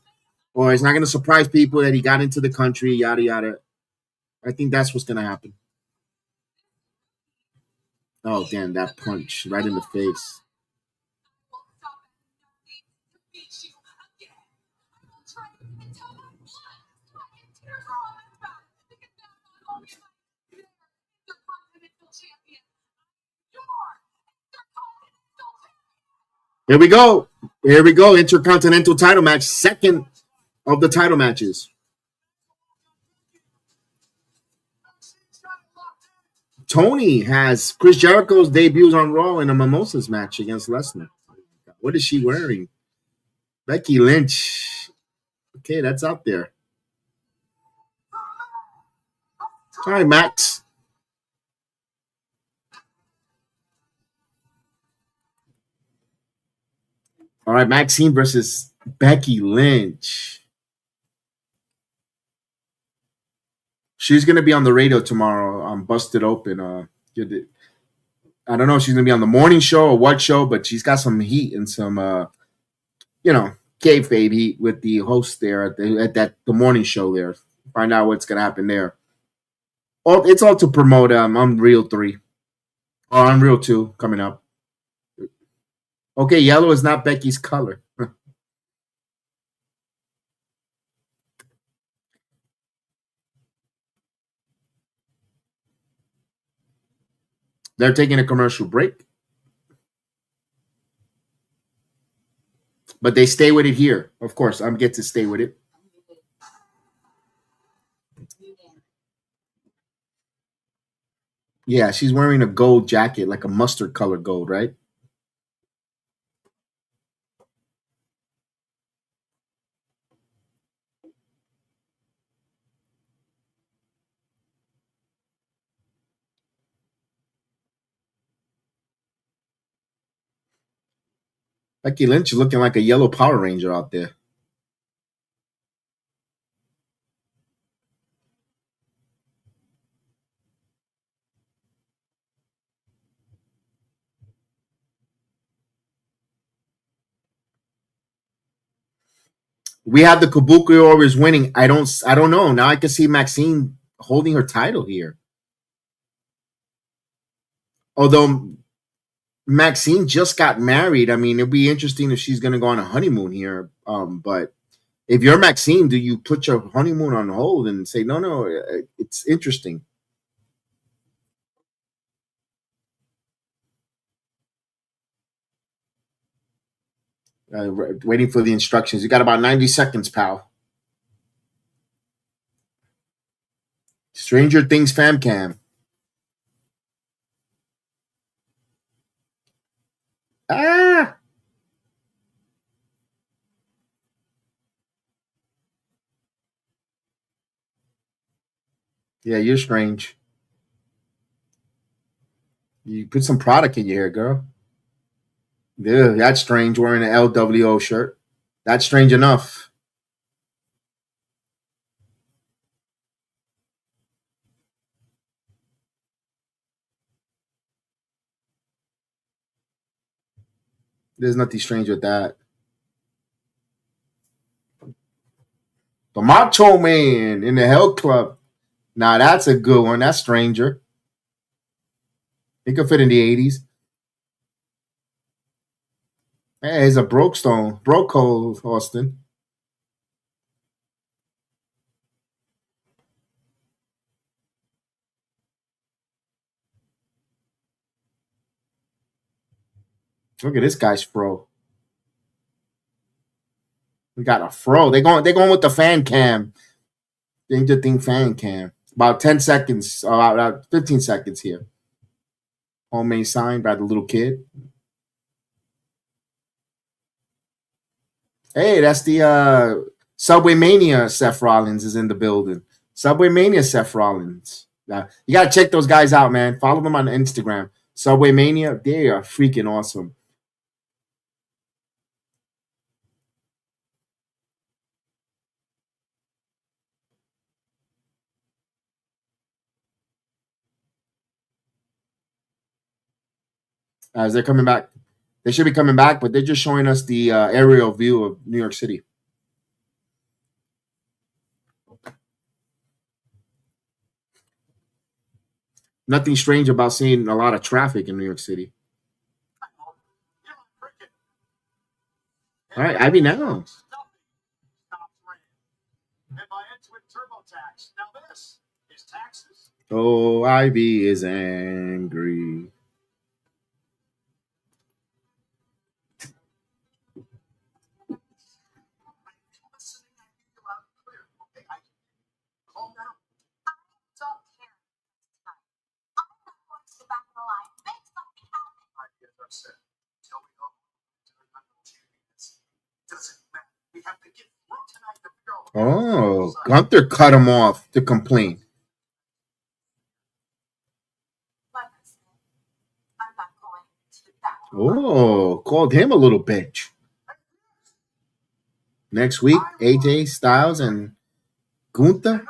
or he's not gonna surprise people that he got into the country, yada yada. I think that's what's gonna happen. Oh damn, that punch right in the face. Here we go. Here we go. Intercontinental title match. Second of the title matches. Tony has Chris Jericho's debuts on Raw in a Mimosas match against Lesnar. What is she wearing? Becky Lynch. Okay, that's out there. All right, Max. All right, Maxxine versus Becky Lynch. She's gonna be on the radio tomorrow on Busted Open. I don't know if she's gonna be on the morning show or what show, but she's got some heat and some kayfabe heat with the host there at the morning show there. Find out what's gonna happen there. It's all to promote Unreal 3 or Unreal 2 coming up. Okay, yellow is not Becky's color. They're taking a commercial break. But they stay with it here. Of course, I'm get to stay with it. Yeah, she's wearing a gold jacket, like a mustard color gold, right? Becky Lynch is looking like a yellow Power Ranger out there. We have the Kabuki Warriors winning. I don't know. Now I can see Maxxine holding her title here. Although Maxxine just got married, I mean, it'd be interesting if she's going to go on a honeymoon here. But if you're Maxxine, do you put your honeymoon on hold and say no, no? It's interesting. Waiting for the instructions. You got about 90 seconds, pal. Stranger Things fam cam. Ah, yeah, you're strange. You put some product in your hair, girl. Yeah, that's strange. Wearing an LWO shirt. That's strange enough. There's nothing strange with that. The Macho Man in the Hell Club. Now that's a good one. That's Stranger. He could fit in the 80s. Hey, he's a broke stone. Broke hole, Austin. Look at this guy's fro. We got a fro. They're going with the fan cam. Danger Thing fan cam. About 10 seconds, about 15 seconds here. Homemade sign by the little kid. Hey, that's the Subway Mania. Seth Rollins is in the building. Subway Mania Seth Rollins. You got to check those guys out, man. Follow them on Instagram. Subway Mania, they are freaking awesome. As they're coming back, they should be coming back, but they're just showing us the aerial view of New York City. Nothing strange about seeing a lot of traffic in New York City. All right, Ivy now. Oh, Ivy is angry. Oh, Gunther cut him off to complain. Oh, called him a little bitch. Next week, AJ Styles and Gunther.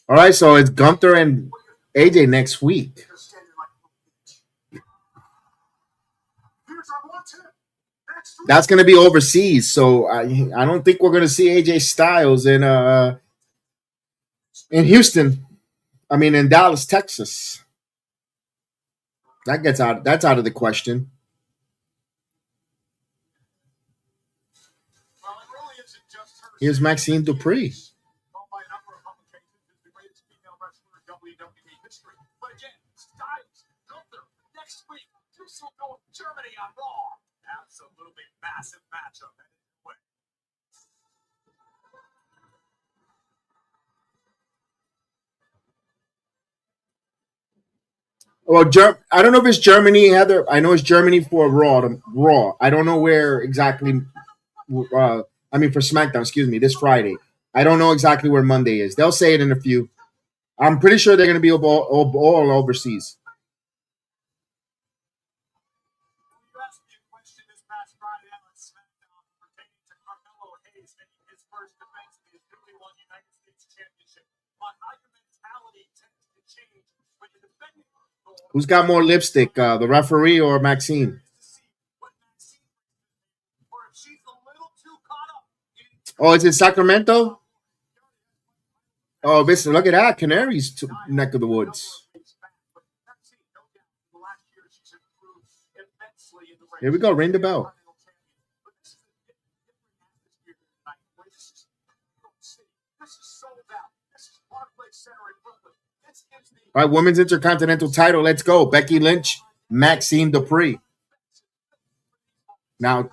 All right, so it's Gunther and AJ next week. That's going to be overseas, so I don't think we're going to see AJ Styles in Houston. I mean, in Dallas, Texas. That gets out. That's out of the question. Here's Maxxine Dupri. Well, I don't know if it's Germany, Heather. I know it's Germany for Raw. I don't know where exactly. For SmackDown, excuse me, this Friday. I don't know exactly where Monday is. They'll say it in a few. I'm pretty sure they're going to be all overseas. Who's got more lipstick, the referee or Maxxine? Oh, it's in Sacramento? Oh, look at that. Canary's neck of the woods. Here we go. Ring the bell. All right, Women's Intercontinental title. Let's go. Becky Lynch, Maxxine Dupri. Now,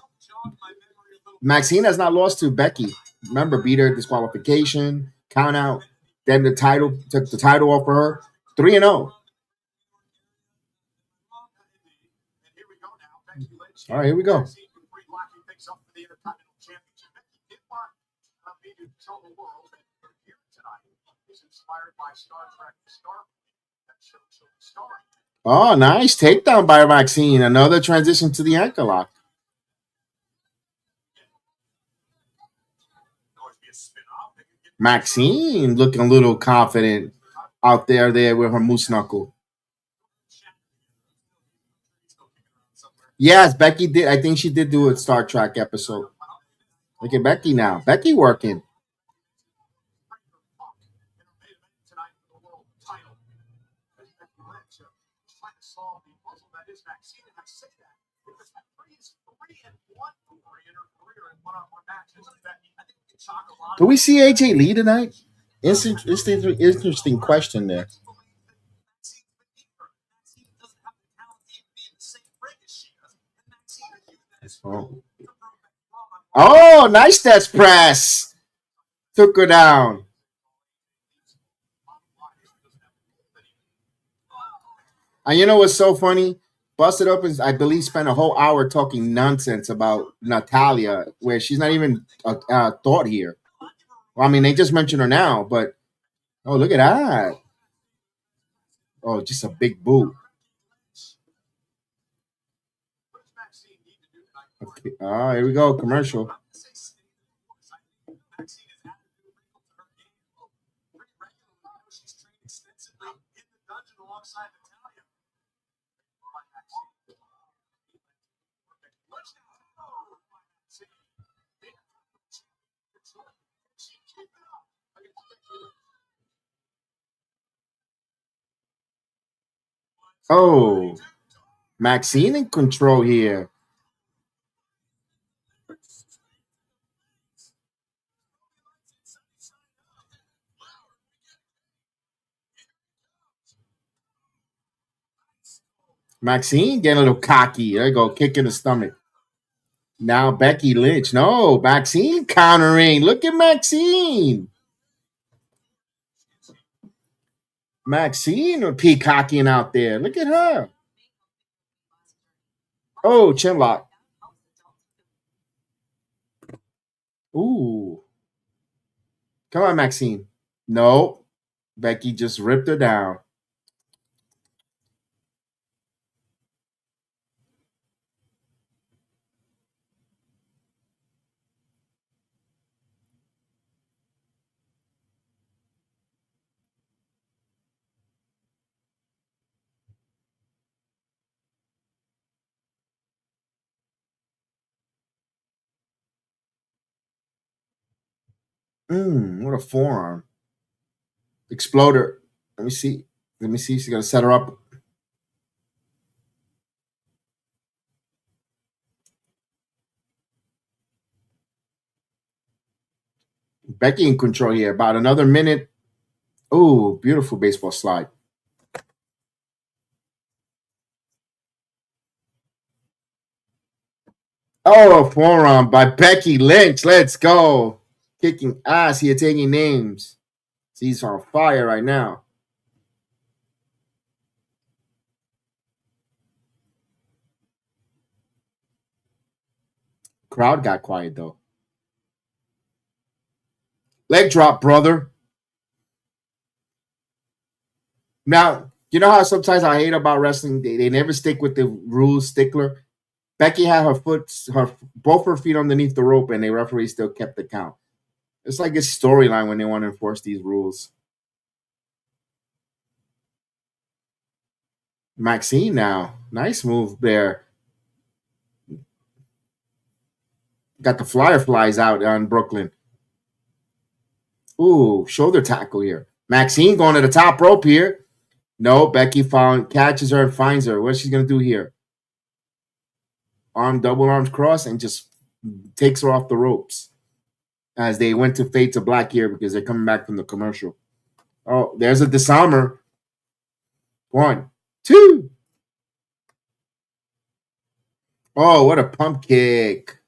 Maxxine has not lost to Becky. Remember, beat her disqualification, count out. Then took the title off of her. 3-0. All right, here we go. Oh, nice takedown by Maxxine. Another transition to the ankle lock. Maxxine looking a little confident out there with her moose knuckle. Yes, Becky did. I think she did do a Star Trek episode. Look at Becky now. Becky working. Do we see AJ Lee tonight? Interesting question there. Oh, nice death press. Took her down. And you know what's so funny? Busted Open, I believe, spent a whole hour talking nonsense about Natalya, where she's not even a thought here. Well, I mean, they just mentioned her now, but oh, look at that. Oh, just a big boot. Okay. Here we go. Commercial. Oh, Maxxine in control here. Maxxine getting a little cocky. There you go, kick in the stomach. Now Becky Lynch. No, Maxxine countering. Look at Maxxine. Maxxine peacocking out there. Look at her. Oh, chin lock. Ooh. Come on, Maxxine. No. Becky just ripped her down. What a forearm. Exploder. Let me see. She's going to set her up. Becky in control here. About another minute. Oh, beautiful baseball slide. Oh, a forearm by Becky Lynch. Let's go. Kicking ass here, taking names. He's on fire right now. Crowd got quiet though. Leg drop, brother. Now, you know how sometimes I hate about wrestling? They never stick with the rules stickler. Becky had both her feet underneath the rope, and the referee still kept the count. It's like a storyline when they want to enforce these rules. Maxxine now. Nice move there. Got the flyer flies out on Brooklyn. Ooh, shoulder tackle here. Maxxine going to the top rope here. No, Becky catches her and finds her. What's she going to do here? Double arms cross, and just takes her off the ropes as they went to fade to black here because they're coming back from the commercial. Oh, there's a disarmer. 1, 2. Oh, what a pump kick.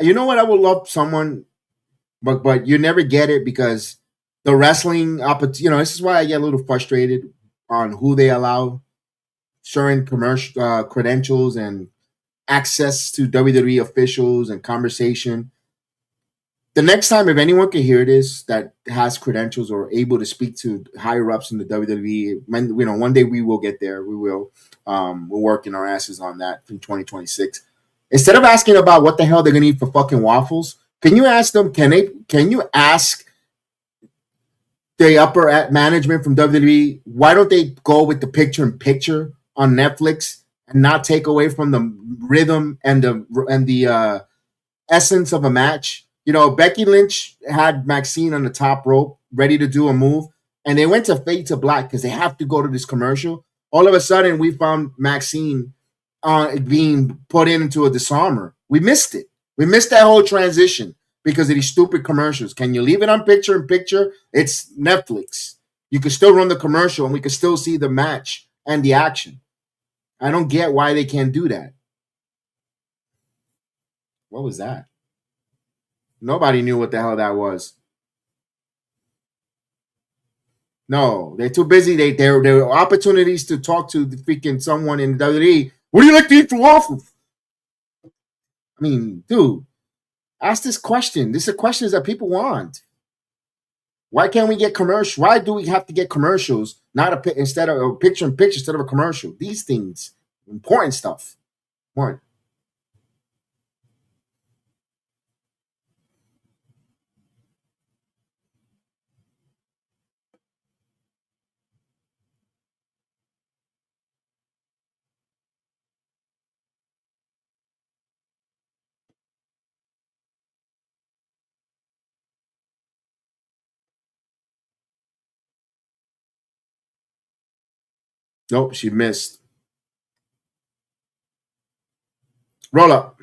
You know what? I would love someone, but you never get it because the wrestling this is why I get a little frustrated on who they allow certain commercial credentials and access to WWE officials and conversation. The next time, if anyone can hear this that has credentials or able to speak to higher ups in the WWE, one day we will get there. We will. We're working our asses on that in 2026. Instead of asking about what the hell they're gonna eat for fucking waffles, can you ask them? Can you ask the upper management from WWE why don't they go with the picture-in-picture on Netflix and not take away from the rhythm and the essence of a match? You know, Becky Lynch had Maxxine on the top rope, ready to do a move, and they went to fade to black because they have to go to this commercial. All of a sudden, we found Maxxine being put into a disarmer. We missed it. We missed that whole transition because of these stupid commercials. Can you leave it on picture-in-picture? It's Netflix. You can still run the commercial, and we can still see the match and the action. I don't get why they can't do that. What was that? Nobody knew what the hell that was. No, they're too busy. There were opportunities to talk to the freaking someone in WWE. What do you like to eat for waffles? I mean, dude, ask this question. These are questions that people want. Why can't we get commercials? Why do we have to get commercials? Instead of a picture-in-picture instead of a commercial. These things, important stuff. One. Nope, she missed. Roll up.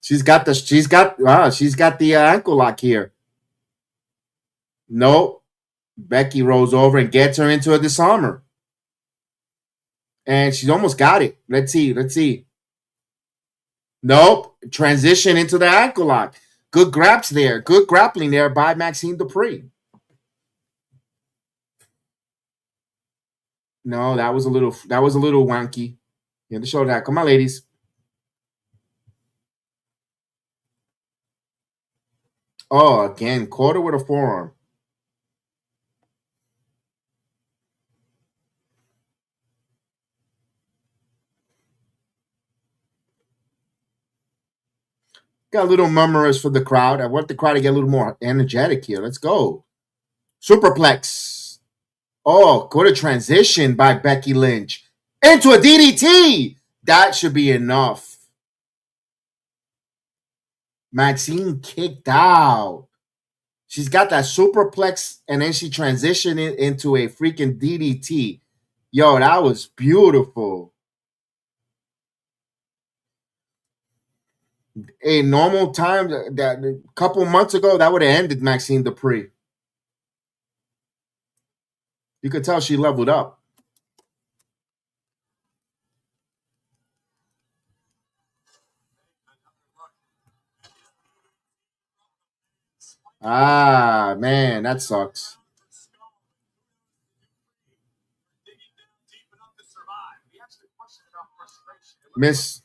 She's got the ankle lock here. Nope. Becky rolls over and gets her into a disarmer. And she's almost got it. Let's see. Nope. Transition into the ankle lock. Good grabs there. Good grappling there by Maxxine Dupri. No, that was a little wanky. You have to show that. Come on, ladies. Oh, again, caught her with a forearm. Got a little murmurers for the crowd. I want the crowd to get a little more energetic here. Let's go. Superplex. Oh, what a transition by Becky Lynch into a DDT. That should be enough. Maxxine kicked out. She's got that superplex, and then she transitioned it into a freaking DDT. Yo, that was beautiful. A normal time that a couple months ago that would have ended Maxxine Dupri. You could tell she leveled up. Ah, man, that sucks. Miss.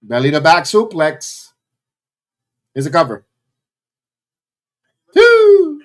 Belly to back suplex. Here's a cover. Woo!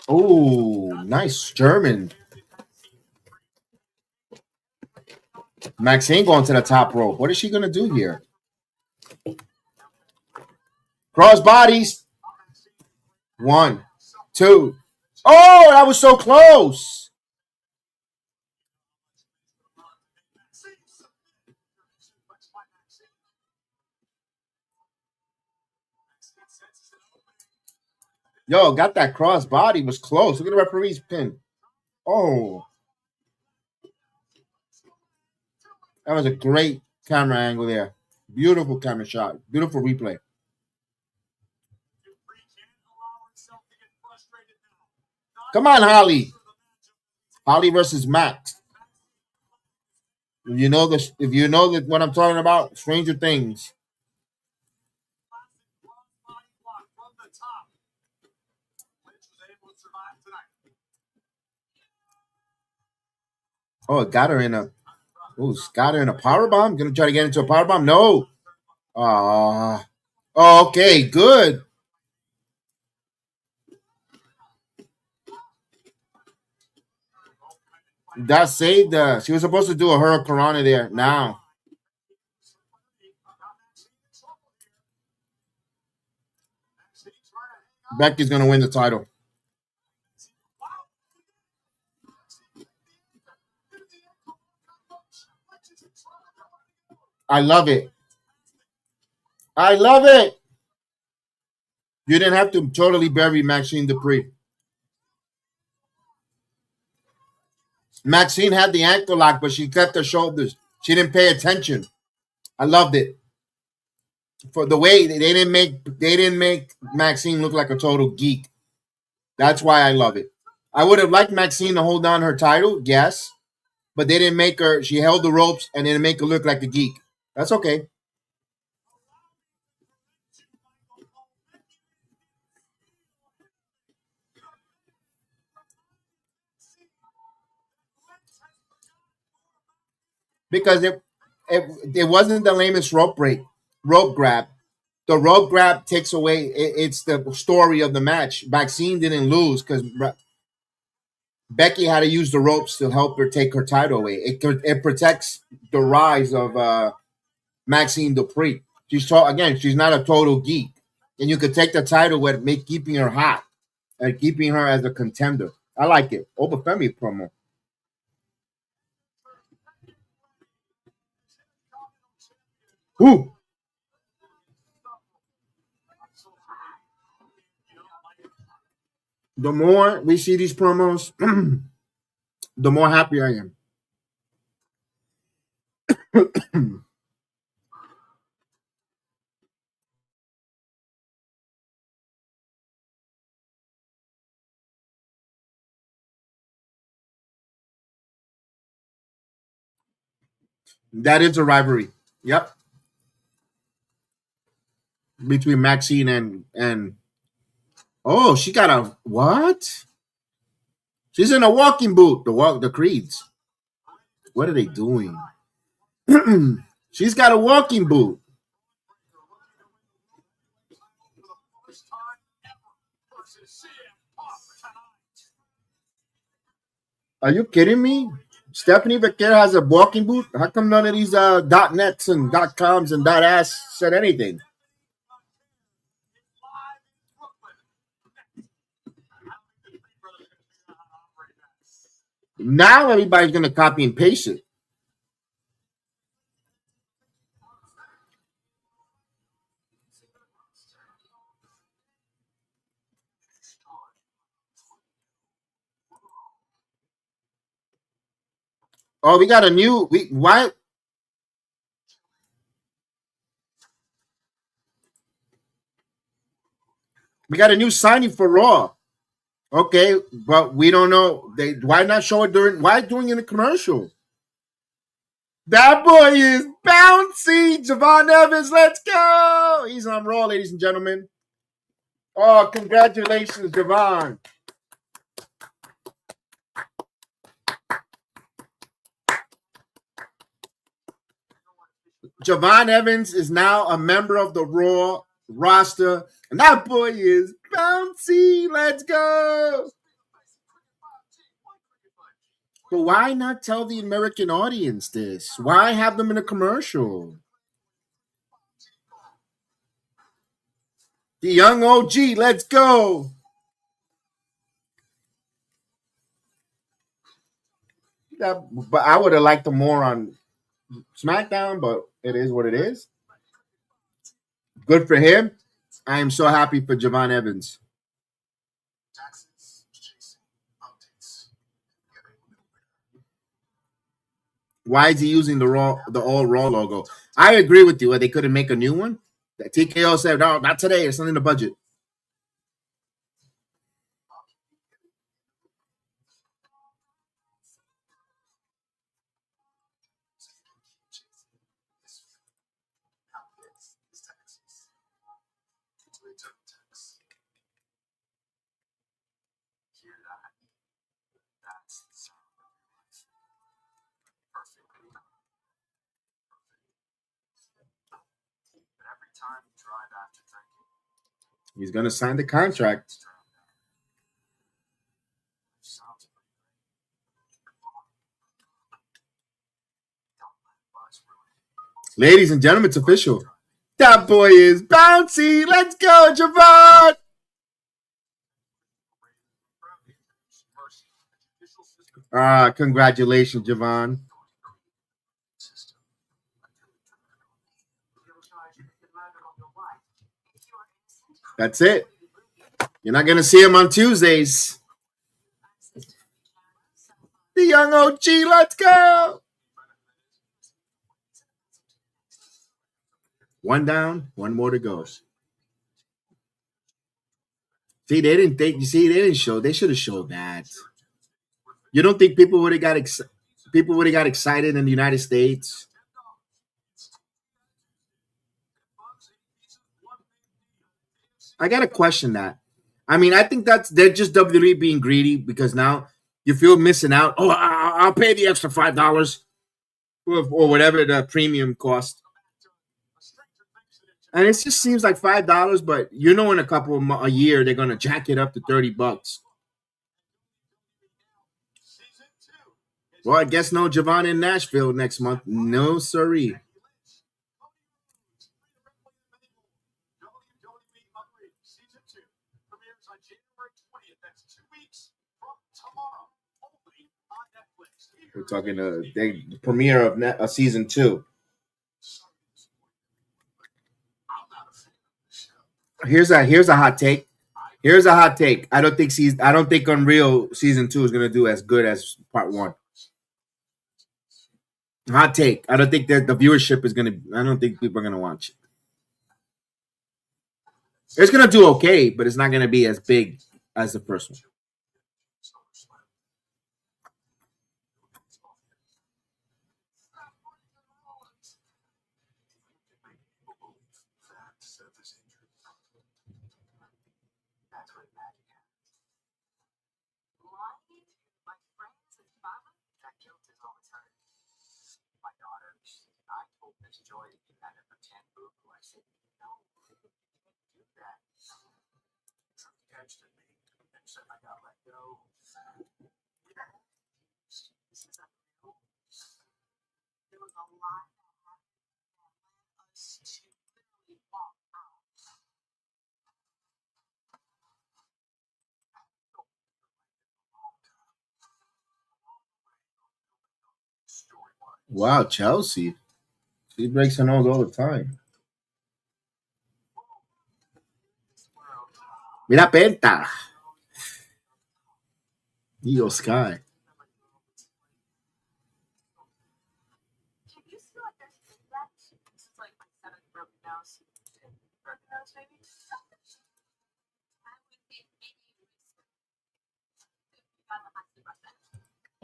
Oh, nice German. Maxxine going to the top rope. What is she going to do here? Cross bodies. 1, 2. Oh, that was so close. Yo, got that cross body. Was close. Look at the referee's pin. Oh. That was a great camera angle there. Beautiful camera shot. Beautiful replay. Come on, Holly. Holly versus Max. If you know this, if you know that what I'm talking about, Stranger Things. Oh, it got her in a. Oh, got her in a power bomb. Gonna try to get into a power bomb. No. Oh, okay, good. That saved her. She was supposed to do a hurricanrana there. Now. Becky's gonna win the title. I love it. I love it. You didn't have to totally bury Maxxine Dupri. Maxxine had the ankle lock, but she kept her shoulders. She didn't pay attention. I loved it. For the way they didn't make Maxxine look like a total geek. That's why I love it. I would have liked Maxxine to hold on her title, yes, but they didn't make her. She held the ropes and didn't make her look like a geek. That's okay. Because it wasn't the lamest rope grab. The rope grab takes away. It's the story of the match. Maxxine didn't lose because Becky had to use the ropes to help her take her title away. It protects the rise of Maxxine Dupri. She's not a total geek, and you could take the title with keeping her hot and keeping her as a contender. I like it. Obafemi promo. Who? The more we see these promos, the more happy I am. That is a rivalry. Yep. Between Maxxine and oh, she got a what? She's in a walking boot. The Creeds. What are they doing? She's got a walking boot. Are you kidding me? Stephanie Becker has a walking boot. How come none of these .nets and .coms and .ass said anything? Now everybody's gonna copy and paste it. Oh, we got a new why we got a new signing for Raw. Okay, but we don't know. Why not show it during in a commercial? That boy is bouncy. Javon Evans, let's go. He's on Raw, ladies and gentlemen. Oh, congratulations, Javon. Javon Evans is now a member of the Raw roster, and that boy is bouncy. Let's go. But why not tell the American audience this? Why have them in a commercial? The young OG, let's go. Yeah, but I would have liked him more on SmackDown, but it is what it is. Good for him. I am so happy for Javon Evans. Why is he using the all Raw logo? I agree with you. They couldn't make a new one. That TKO said, "No, not today. It's not in the budget." He's gonna sign the contract. Ladies and gentlemen, it's official. That boy is bouncy. Let's go, Javon. Congratulations, Javon. That's it. You're not gonna see him on Tuesdays. The young OG, let's go. One down, one more to go. See, they didn't think. You see, they didn't show. They should have showed that. You don't think people would have got excited in the United States? I gotta question that. I mean, I think they're just WWE being greedy because now you feel missing out. Oh, I'll pay the extra $5 or whatever the premium cost. And it just seems like $5, but in a year they're gonna jack it up to $30. Well, I guess no Javon in Nashville next month. No, siree. We're talking the premiere of season 2. Here's a hot take. Here's a hot take. I don't think Unreal season 2 is gonna do as good as part 1. Hot take. I don't think that the viewership is gonna. I don't think people are gonna watch it. It's gonna do okay, but it's not gonna be as big as the first one. Wow, Chelsea. She breaks her nose all the time. Mira Penta. Io Sky.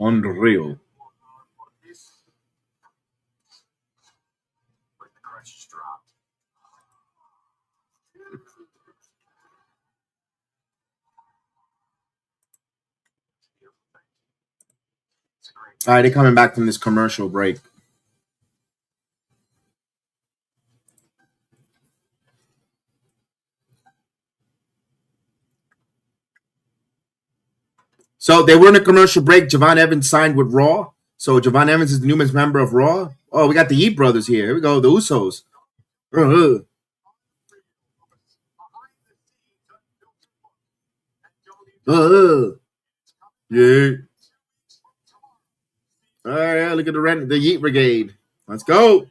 Unreal. All right, they're coming back from this commercial break. So they were in a commercial break. Javon Evans signed with Raw. So Javon Evans is the newest member of Raw. Oh, we got the Yeet brothers here. Here we go. The Usos. Uh-huh. Yeah. All right, look at the Yeet Brigade. Let's go.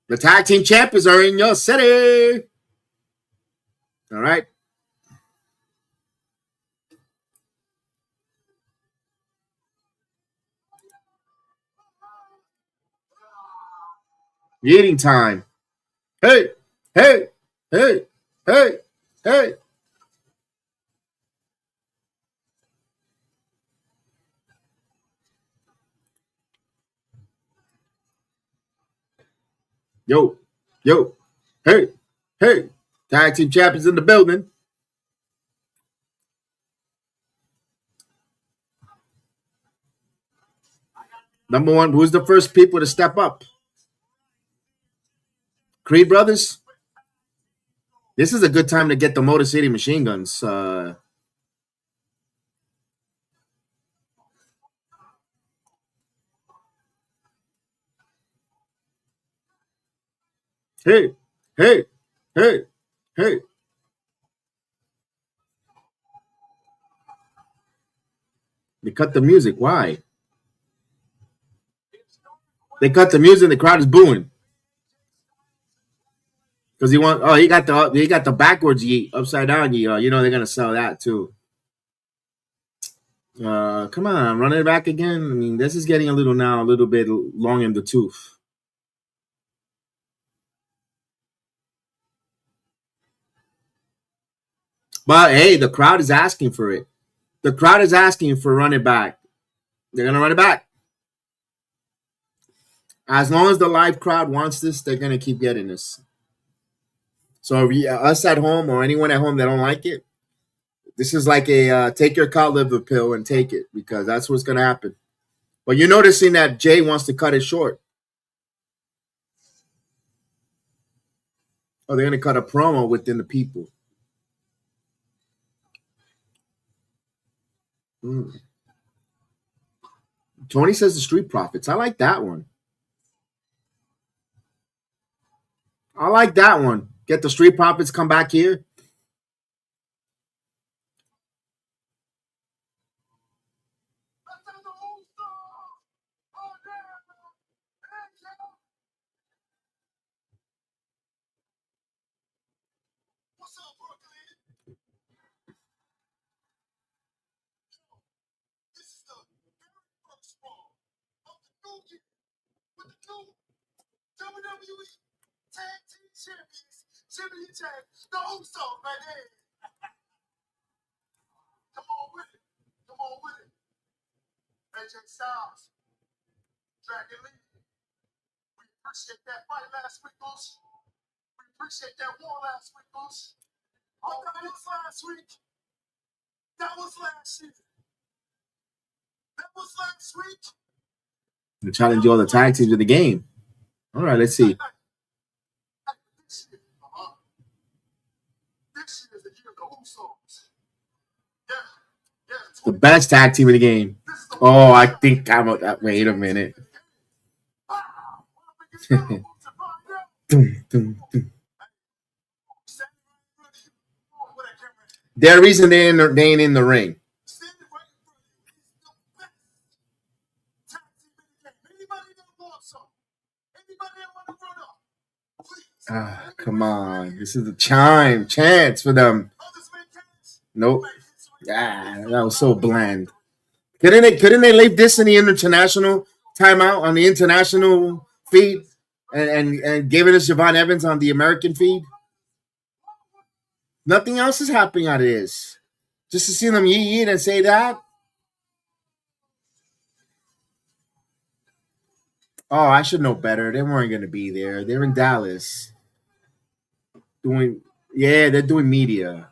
The tag team champions are in your city. All right. Eating time. Hey, hey, hey, hey, hey. Yo, yo, hey, hey. Tag team champions in the building. Number one, who's the first people to step up? Creed brothers. This is a good time to get the Motor City Machine Guns. Hey, hey, hey, hey. They cut the music. Why? They cut the music. The crowd is booing because he got the backwards yeet, upside down yeet. You know they're gonna sell that too. Come on, run it back again. I mean, this is getting a little bit long in the tooth. But hey, the crowd is asking for it. The crowd is asking for run it back. They're gonna run it back. As long as the live crowd wants this, they're gonna keep getting this. So if us at home or anyone at home that don't like it, this is like a take your cod liver pill and take it because that's what's gonna happen. But you're noticing that Jay wants to cut it short. Oh, they're gonna cut a promo within the people. Mm. Tony says the Street Profits. I like that one. I like that one. Get the Street Profits come back here. And challenge all the tag teams of the game. All right, let's see. The best tag team in the game. Oh, I think I'm that. Wait a minute. Their reason they ain't in the ring. Come on. This is the chance for them. Nope. That was so bland. Couldn't they leave this in the international timeout on the international feed and giving us Javon Evans on the American feed? Nothing else is happening out of this. Just to see them yeet and say that. Oh, I should know better. They weren't going to be there. They're in Dallas they're doing media.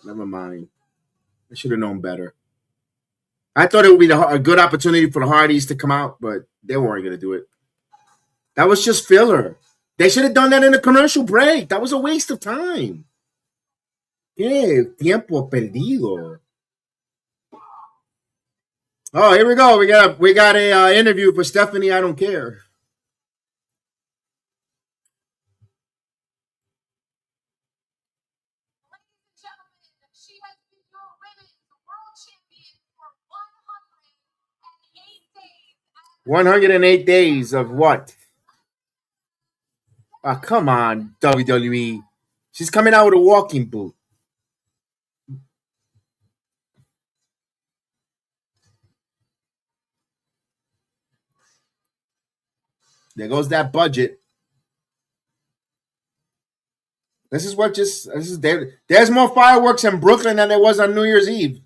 Never mind. I should have known better. I thought it would be a good opportunity for the Hardys to come out, but they weren't going to do it. That was just filler. They should have done that in a commercial break. That was a waste of time. ¿Qué tiempo perdido? Oh, here we go. We got a interview for Stephanie. I don't care. Ladies and gentlemen, she has been your women's world champion for 108 days. 108 days of what? Come on, WWE. She's coming out with a walking boot. There goes that budget. There's more fireworks in Brooklyn than there was on New Year's Eve.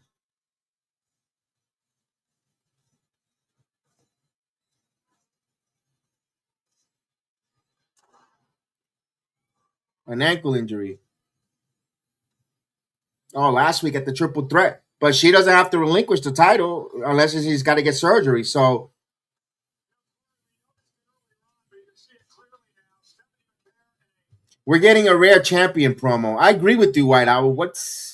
An ankle injury. Oh, last week at the Triple Threat. But she doesn't have to relinquish the title unless he's got to get surgery. So we're getting a rare champion promo. I agree with you, White Owl. What's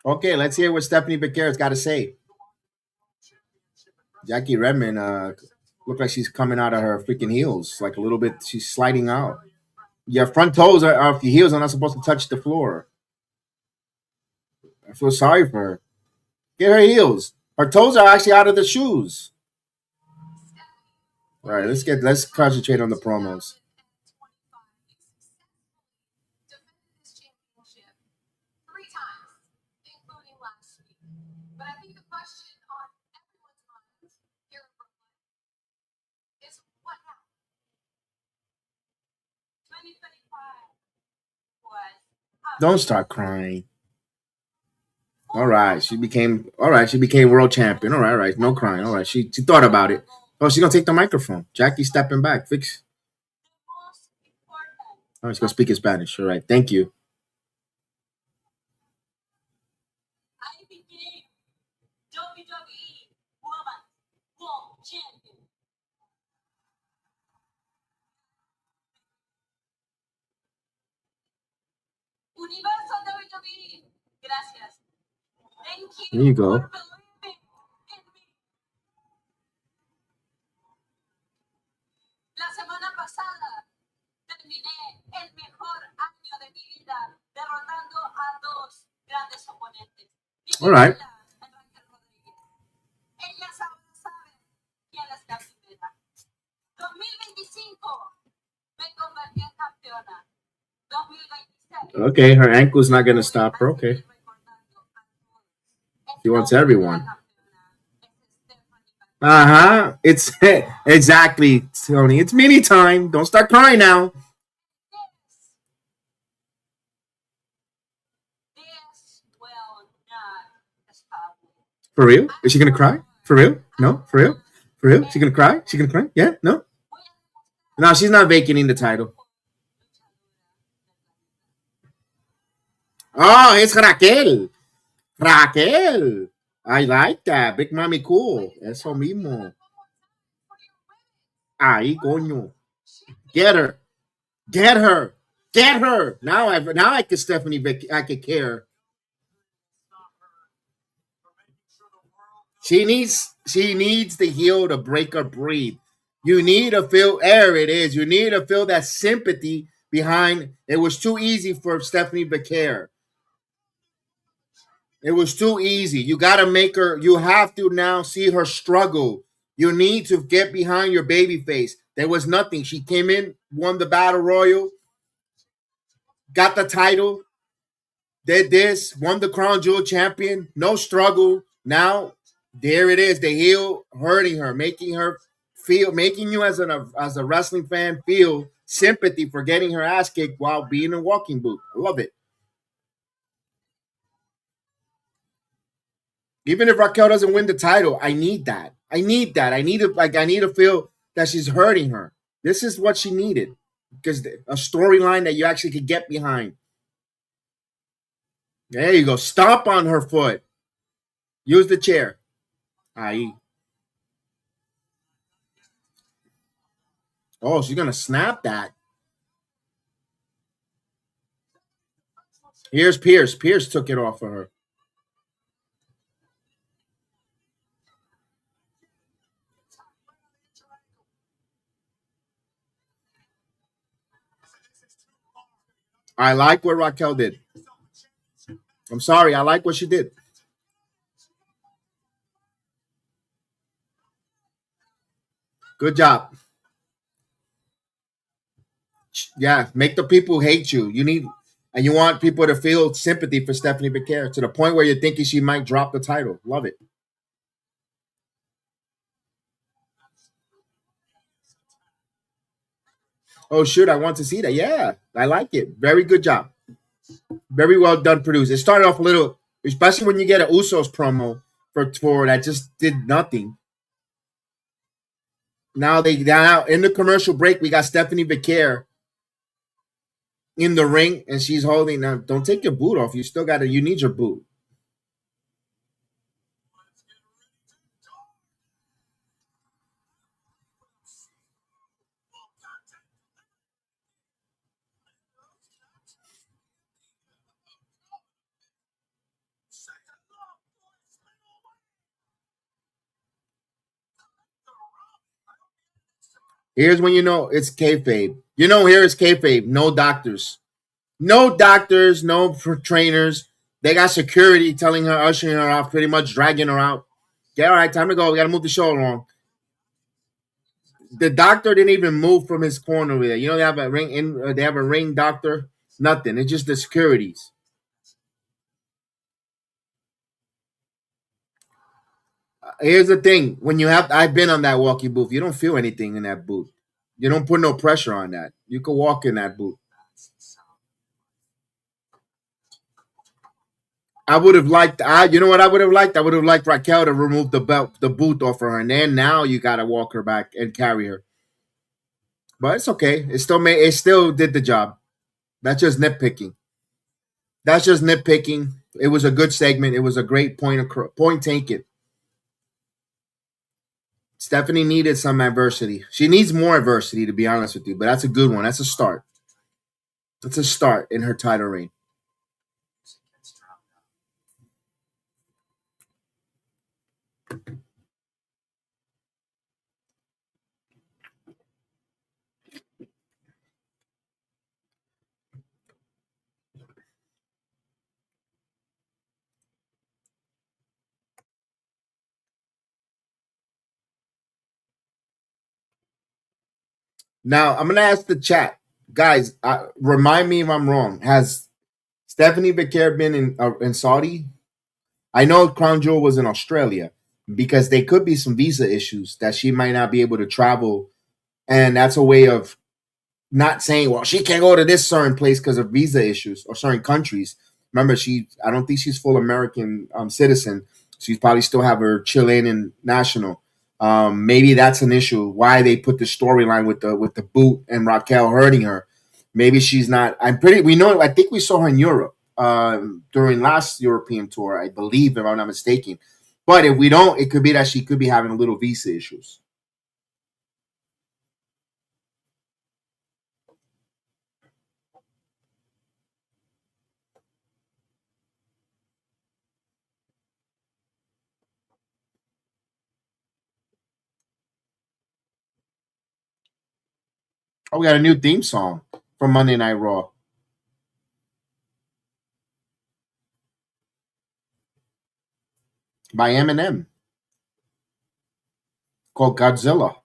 okay? Let's hear what Stephanie Becerra's got to say. Jackie Redmond looked like she's coming out of her freaking heels, like a little bit. She's sliding out. Your front toes are off your heels are not supposed to touch the floor. I feel sorry for her. Get her heels. Her toes are actually out of the shoes. All right, let's concentrate on the promos. Don't start crying. All right, she became world champion. All right, no crying. All right, she thought about it. Oh, she's gonna take the microphone. Jackie stepping back. Fix. Oh, she's gonna speak in Spanish. All right, thank you. I became WWE Women's World Champion. Universo WWE. Gracias. Thank you. There you go. For believing in me. La semana pasada terminé el mejor año de mi vida derrotando a dos grandes oponentes. All right. Ellas ahora saben quién es la primera. 2025 me convertí en campeona. 2026. Okay, her ankle's not gonna stop her. Okay. She wants everyone. It's exactly, Tony. It's mini time. Don't start crying now. For real? Is she gonna cry? For real? No? For real? For real? She gonna cry? She gonna cry? Yeah? No? No, she's not vacating the title. Oh, it's Raquel. Raquel. I like that. Big Mami cool. Eso mismo. Ahí, coño. Get her. Get her. Get her. Now I can Stephanie I can care. She needs the heel to break her breathe. You need to feel there it is. You need to feel that sympathy behind. It was too easy for Stephanie Becker. It was too easy. You got to make her. You have to now see her struggle. You need to get behind your baby face. There was nothing. She came in, won the battle royal, got the title, did this, won the crown jewel champion. No struggle. Now there it is. The heel hurting her, making her feel, making you as a wrestling fan feel sympathy for getting her ass kicked while being in a walking boot. I love it. Even if Raquel doesn't win the title, I need that. I need that. I need to feel that she's hurting her. This is what she needed. Because a storyline that you actually could get behind. There you go. Stomp on her foot. Use the chair. Aye. Oh, she's gonna snap that. Here's Pierce. Pierce took it off of her. I like what Raquel did. I'm sorry. I like what she did. Good job. Yeah, make the people hate you. You need, and you want people to feel sympathy for Stephanie Becker to the point where you're thinking she might drop the title. Love it. Oh shoot, I want to see that. Yeah, I like it. Very good job. Very well done, produced. It started off a little, especially when you get an Usos promo for that just did nothing. Now in the commercial break, we got Stephanie Becker in the ring, and she's holding. Now, don't take your boot off. You still got to. You need your boot. Here's when you know it's kayfabe. You know, here is kayfabe. No doctors. No doctors. No trainers. They got security telling her, ushering her out, pretty much dragging her out. Yeah, all right, time to go. We got to move the show along. The doctor didn't even move from his corner with it. You know, they have a ring in. They have a ring doctor. Nothing. It's just the securities. Here's the thing: when you have, I've been on that walkie booth. You don't feel anything in that booth. You don't put no pressure on that. You can walk in that booth. I would have liked. You know what I would have liked? I would have liked Raquel to remove the belt, the boot off of her, and then now you got to walk her back and carry her. But it's okay. It still made. It still did the job. That's just nitpicking. That's just nitpicking. It was a good segment. It was a great point taken. Stephanie needed some adversity. She needs more adversity, to be honest with you. But that's a good one. That's a start. That's a start in her title reign. Now I'm gonna ask the chat, guys. Remind me if I'm wrong. Has Stephanie Becker been in Saudi? I know Crown Jewel was in Australia because there could be some visa issues that she might not be able to travel, and that's a way of not saying, well, she can't go to this certain place because of visa issues or certain countries. Remember, I don't think she's full American citizen. She's probably still have her Chilean national. Maybe that's an issue. Why they put the storyline with the boot and Raquel hurting her. Maybe she's not. I'm pretty. We know. I think we saw her in Europe during last European tour, I believe, if I'm not mistaken. But if we don't, it could be that she could be having a little visa issues. Oh, we got a new theme song for Monday Night Raw. By Eminem. Called Godzilla.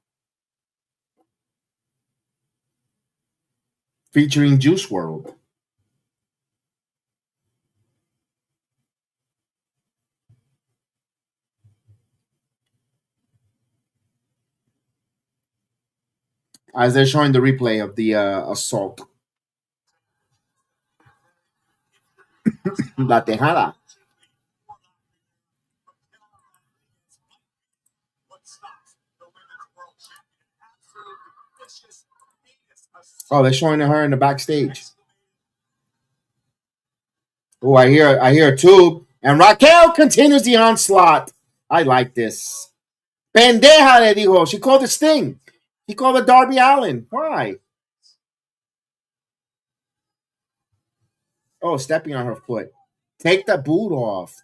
Featuring Juice WRLD. As they're showing the replay of the assault. La Tejada. Oh, they're showing her in the backstage. Oh, I hear a tube. And Raquel continues the onslaught. I like this. Pendeja le dijo. She called it Sting. He called it Darby Allin. Why? Oh, stepping on her foot. Take the boot off.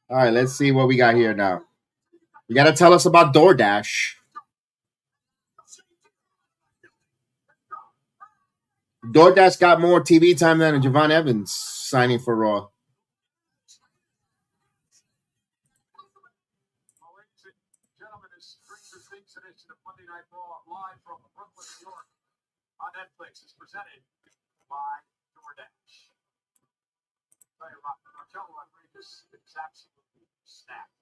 All right, let's see what we got here now. You got to tell us about DoorDash. DoorDash got more TV time than Javon Evans signing for Raw. Ladies and gentlemen, this Stranger Things edition of Monday Night Raw live from Brooklyn, New York on Netflix is presented by DoorDash. Tell you, Marcello Rodriguez is absolutely snapped.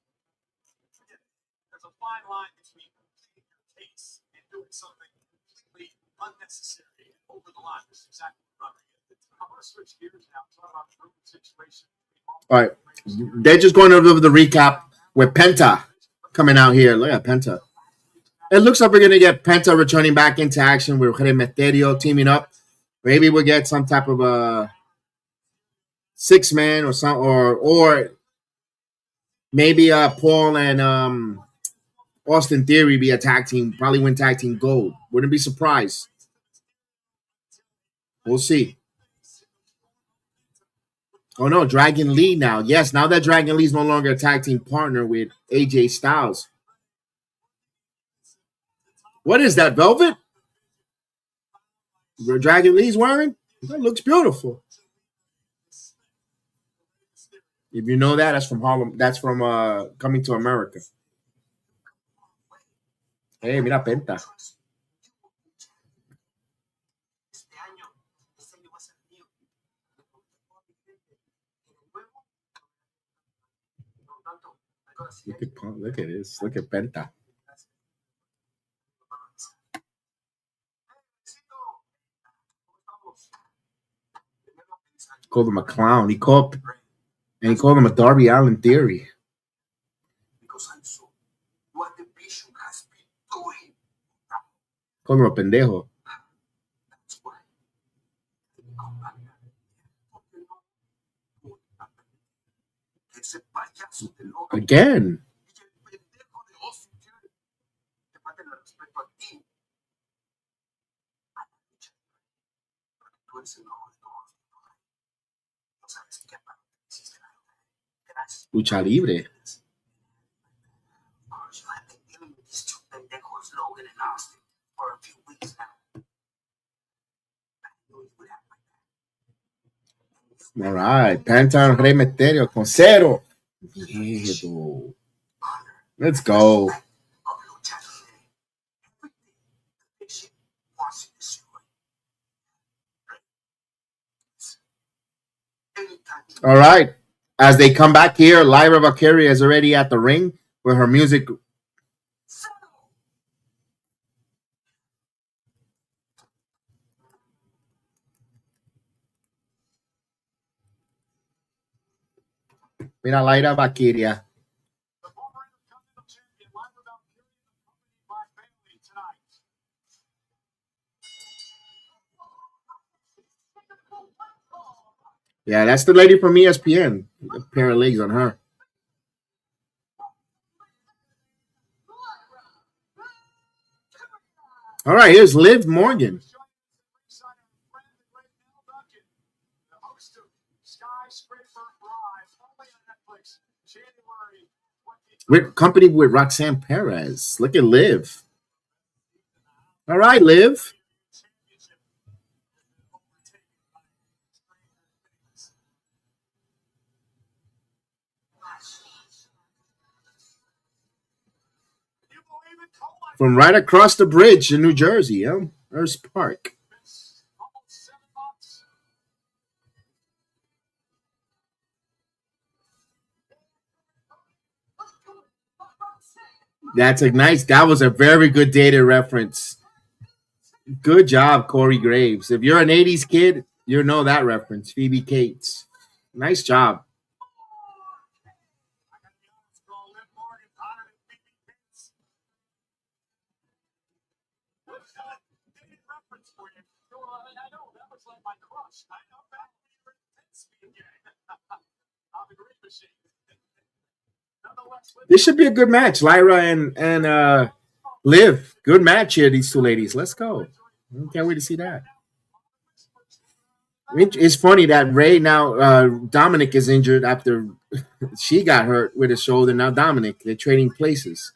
There's a fine line between completing your taste and doing something completely unnecessary and over the line. This is exactly what Rodriguez did. I'm going to switch gears now. Talk about the room situation. All right. They're just going over the recap with Penta coming out here. Look at Penta. It looks like we're going to get Penta returning back into action with Rey Mysterio teaming up. Maybe we'll get some type of a 6-man or some, or maybe Paul and Austin Theory be a tag team, probably win tag team gold. Wouldn't be surprised. We'll see. Oh no, Dragon Lee now. Yes, now that Dragon Lee's no longer a tag team partner with AJ Styles. What is that, velvet? Dragon Lee's wearing? That looks beautiful. If you know that, that's from Harlem. That's from Coming to America. Hey, mira Penta. Look at this. Look at Penta. Called him a clown. He called him a Darby Allin theory. Called him a pendejo. Again. Lucha libre. All right, Penta and Rey Mysterio con cero. Miedo. Let's go. All right. As they come back here, Lyra Valkyria is already at the ring with her music. Mira, Lyra Valkyria. Yeah, that's the lady from ESPN. A pair of legs on her. All right, here's Liv Morgan. The host of Skyscraper Live, only on Netflix, January 20th. We're accompanied with Roxanne Perez. Look at Liv. All right, Liv. Championship overtaken by Stranger Things. Can you believe it? Oh my From right across the bridge in New Jersey. Yeah, there's Park. goodness. Almost 7 months. That's a nice. That was a very good data reference. Good job, Corey Graves. If you're an '80s kid, you know that reference. Phoebe Cates. Nice job. I gotta be honest, bro. Liv Morgan hotter than Phoebe Cates. What's that dated reference for you? Well, I know that was like my crush. I know that when you were in Speed Gang on the Green Machine. Nonetheless, This should be a good match. Lyra and Liv. Good match here, these two ladies. Let's go. Can't wait to see that. It's funny that Ray now Dominic is injured after she got hurt with his shoulder. Now Dominic, they're trading places.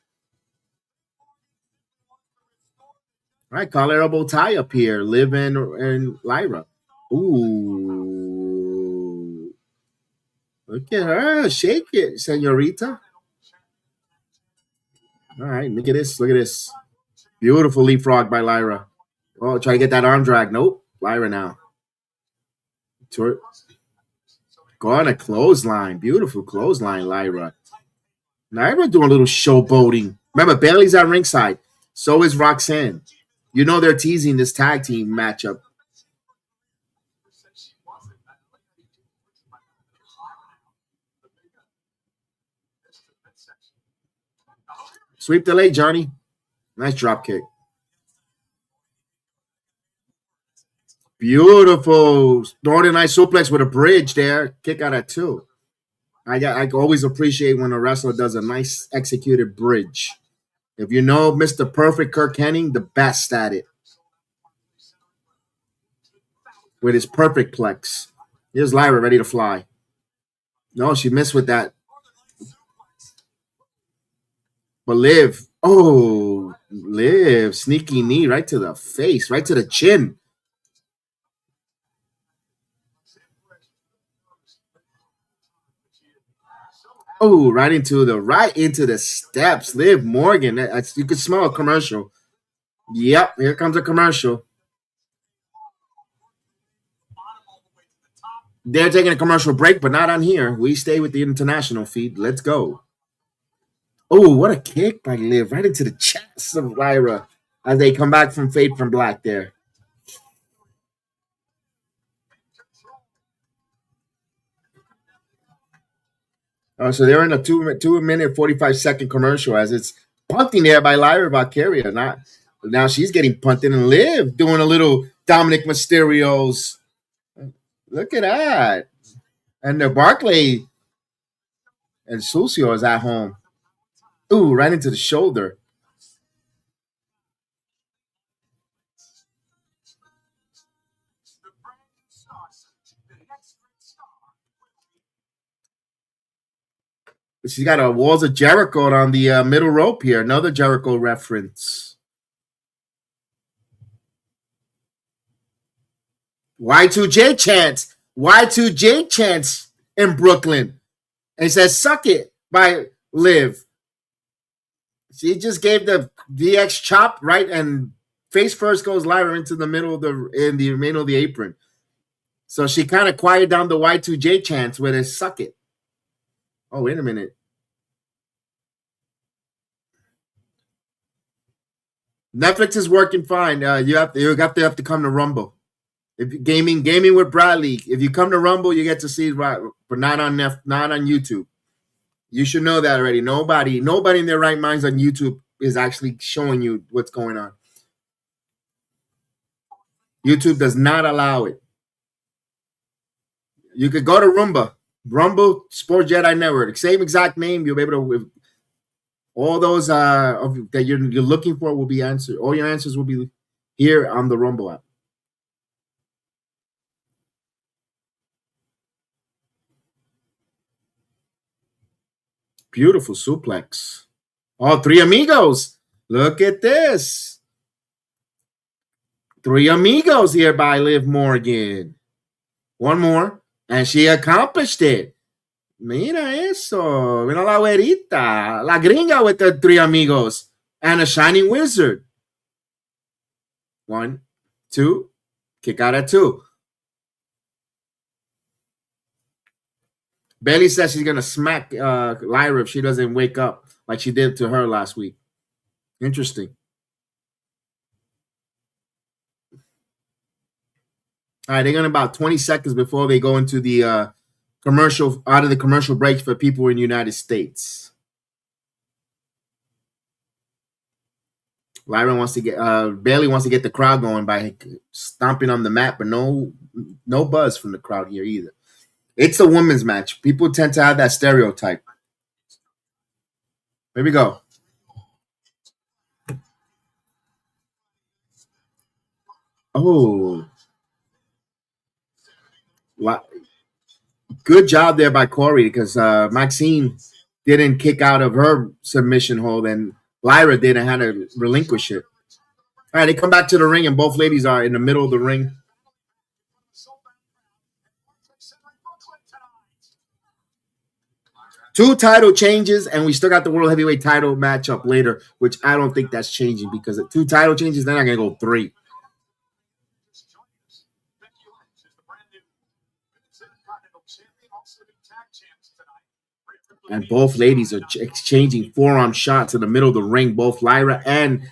All right, collar elbow tie up here. Liv and Lyra. Ooh. Look at her. Shake it, senorita. All right, look at this. Look at this. Beautiful leapfrog by Lyra. Oh, try to get that arm drag. Nope. Lyra now. Go on a clothesline. Beautiful clothesline, Lyra. Lyra doing a little showboating. Remember, Bailey's at ringside. So is Roxanne. You know they're teasing this tag team matchup. Sweep the leg, Johnny. Nice drop kick. Beautiful Northern Light suplex with a bridge there. Kick out at 2. I always appreciate when a wrestler does a nice executed bridge. If you know Mr. Perfect Kirk Hennig, the best at it. With his perfect plex. Here's Lyra ready to fly. No, she missed with that. But Liv. Oh, Liv. Sneaky knee right to the face, right to the chin. Oh, right into the steps. Liv Morgan. You could smell a commercial. Yep, here comes a commercial. They're taking a commercial break, but not on here. We stay with the international feed. Let's go. Oh, what a kick by Liv. Right into the chest of Lyra as they come back from Fade from Black there. So they're in a 2 minute 45-second commercial as it's punting there by Lyra Valkyria. Now she's getting punted and Liv doing a little Dominic Mysterio's. Look at that. And the Barclay and Sucio is at home. Ooh, right into the shoulder. She's got a Walls of Jericho on the middle rope here. Another Jericho reference. Y2J chants. Y2J chants in Brooklyn. And he says, "Suck it" by Liv. She just gave the DX chop, right? And face first goes Lyra into the middle of the apron. So she kind of quieted down the Y2J chants with a "suck it." Oh, wait a minute. Netflix is working fine. You have to come to Rumble. If gaming with Bradley, if you come to Rumble, you get to see it, right, but not on YouTube. You should know that already. Nobody in their right minds on YouTube is actually showing you what's going on. YouTube does not allow it. You could go to Rumble Sports Jedi Network. Same exact name. You'll be able to. All those that you're looking for will be answered. All your answers will be here on the Rumble app. Beautiful suplex. Oh, three amigos. Look at this. Three amigos here by Liv Morgan. One more. And she accomplished it. Mira eso. Mira la güerita. La gringa with the three amigos. And a shining wizard. 1, 2. Kick out at 2. Bayley says she's going to smack Lyra if she doesn't wake up like she did to her last week. Interesting. All right, they're going to about 20 seconds before they go into the commercial, out of the commercial break for people in the United States. Lyra wants to get, Bayley wants to get the crowd going by stomping on the mat, but no buzz from the crowd here either. It's a women's match. People tend to have that stereotype. Here we go. Oh. Good job there by Corey because Maxxine didn't kick out of her submission hold and Lyra did and had to relinquish it. All right, they come back to the ring and both ladies are in the middle of the ring. Two title changes, and we still got the World Heavyweight title matchup later, which I don't think that's changing because at 2 title changes, they're not going to go 3. And both ladies are exchanging forearm shots in the middle of the ring, both Lyra and